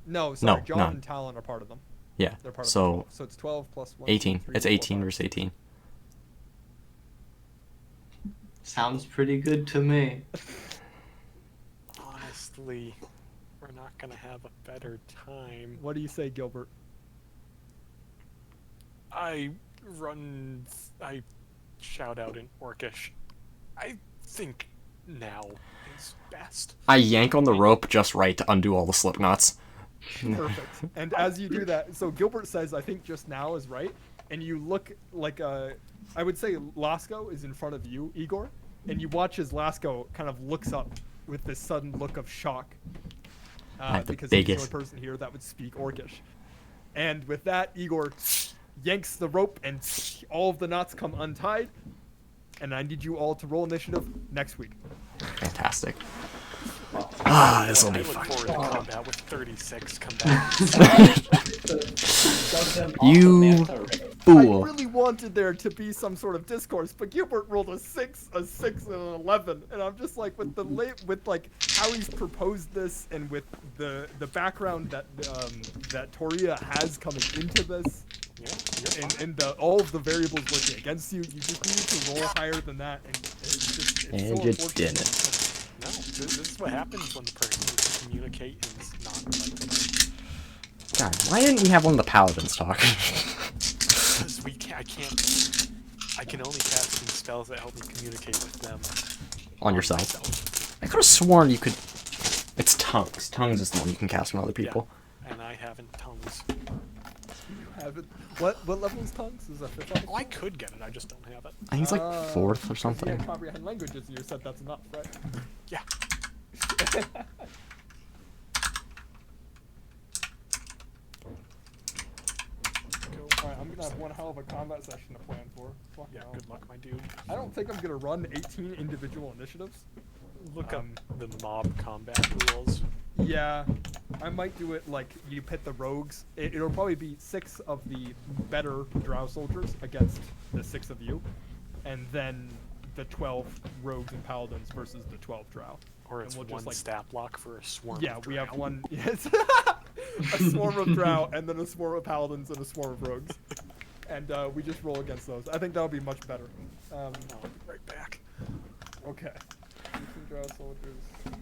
No, sorry, No, John no. and Talon are part of them. Yeah, They're part of the so 12. So it's 12 plus 1, 18. 2, 3, It's 4, 18 5. versus 18. Sounds pretty good to me. Honestly, we're not gonna have a better time. What do you say, Gilbert? I shout out in Orcish. I think now is best. I yank on the rope just right to undo all the slip knots. Perfect. And as you do that, so Gilbert says, "I think just now is right," and you look like I would say Lasco is in front of you, Igor, and you watch as Lasco kind of looks up with this sudden look of shock, the because he's the biggest. only person here that would speak Orcish. And with that, Igor yanks the rope, and all of the knots come untied. And I need you all to roll initiative next week. Fantastic. This will I be look fun. forward to combat with 36 combat. You I fool. really wanted there to be some sort of discourse, but Gilbert rolled a 6, and an 11, and I'm just like, with how he's proposed this, and with the background that that Toria has coming into this, and all of the variables working against you, you just need to roll higher than that, and it's And so you unfortunate. didn't. No, this is what happens when the person who can communicate is not like God, why didn't we have one of the paladins talk? because I can only cast some spells that help me communicate with them. On yourself. I could have sworn you could... It's tongues. Tongues is the one you can cast on other people. Yeah, and I haven't tongues. You have it. What level is tongues? Is that 5th level? Oh, I could get it, I just don't have it. I think it's like 4th or You something. have comprehend languages, and you said that's enough, right? Yeah. Alright, I'm gonna have one hell of a combat session to plan for. Fuck Yeah, no. good luck, my dude. I don't think I'm gonna run 18 individual initiatives. Look up Um, the mob combat rules. Yeah, I might do it like you pit the rogues. It'll probably be 6 of the better drow soldiers against the 6 of you, and then the 12 rogues and paladins versus the 12 drow. Or and it's we'll one just, like- stat block for a swarm. Yeah, of we have drow. one. Yes, a swarm of drow, and then a swarm of paladins and a swarm of rogues, and we just roll against those. I think that would be much better. I'll be right back. Okay. draw soldiers.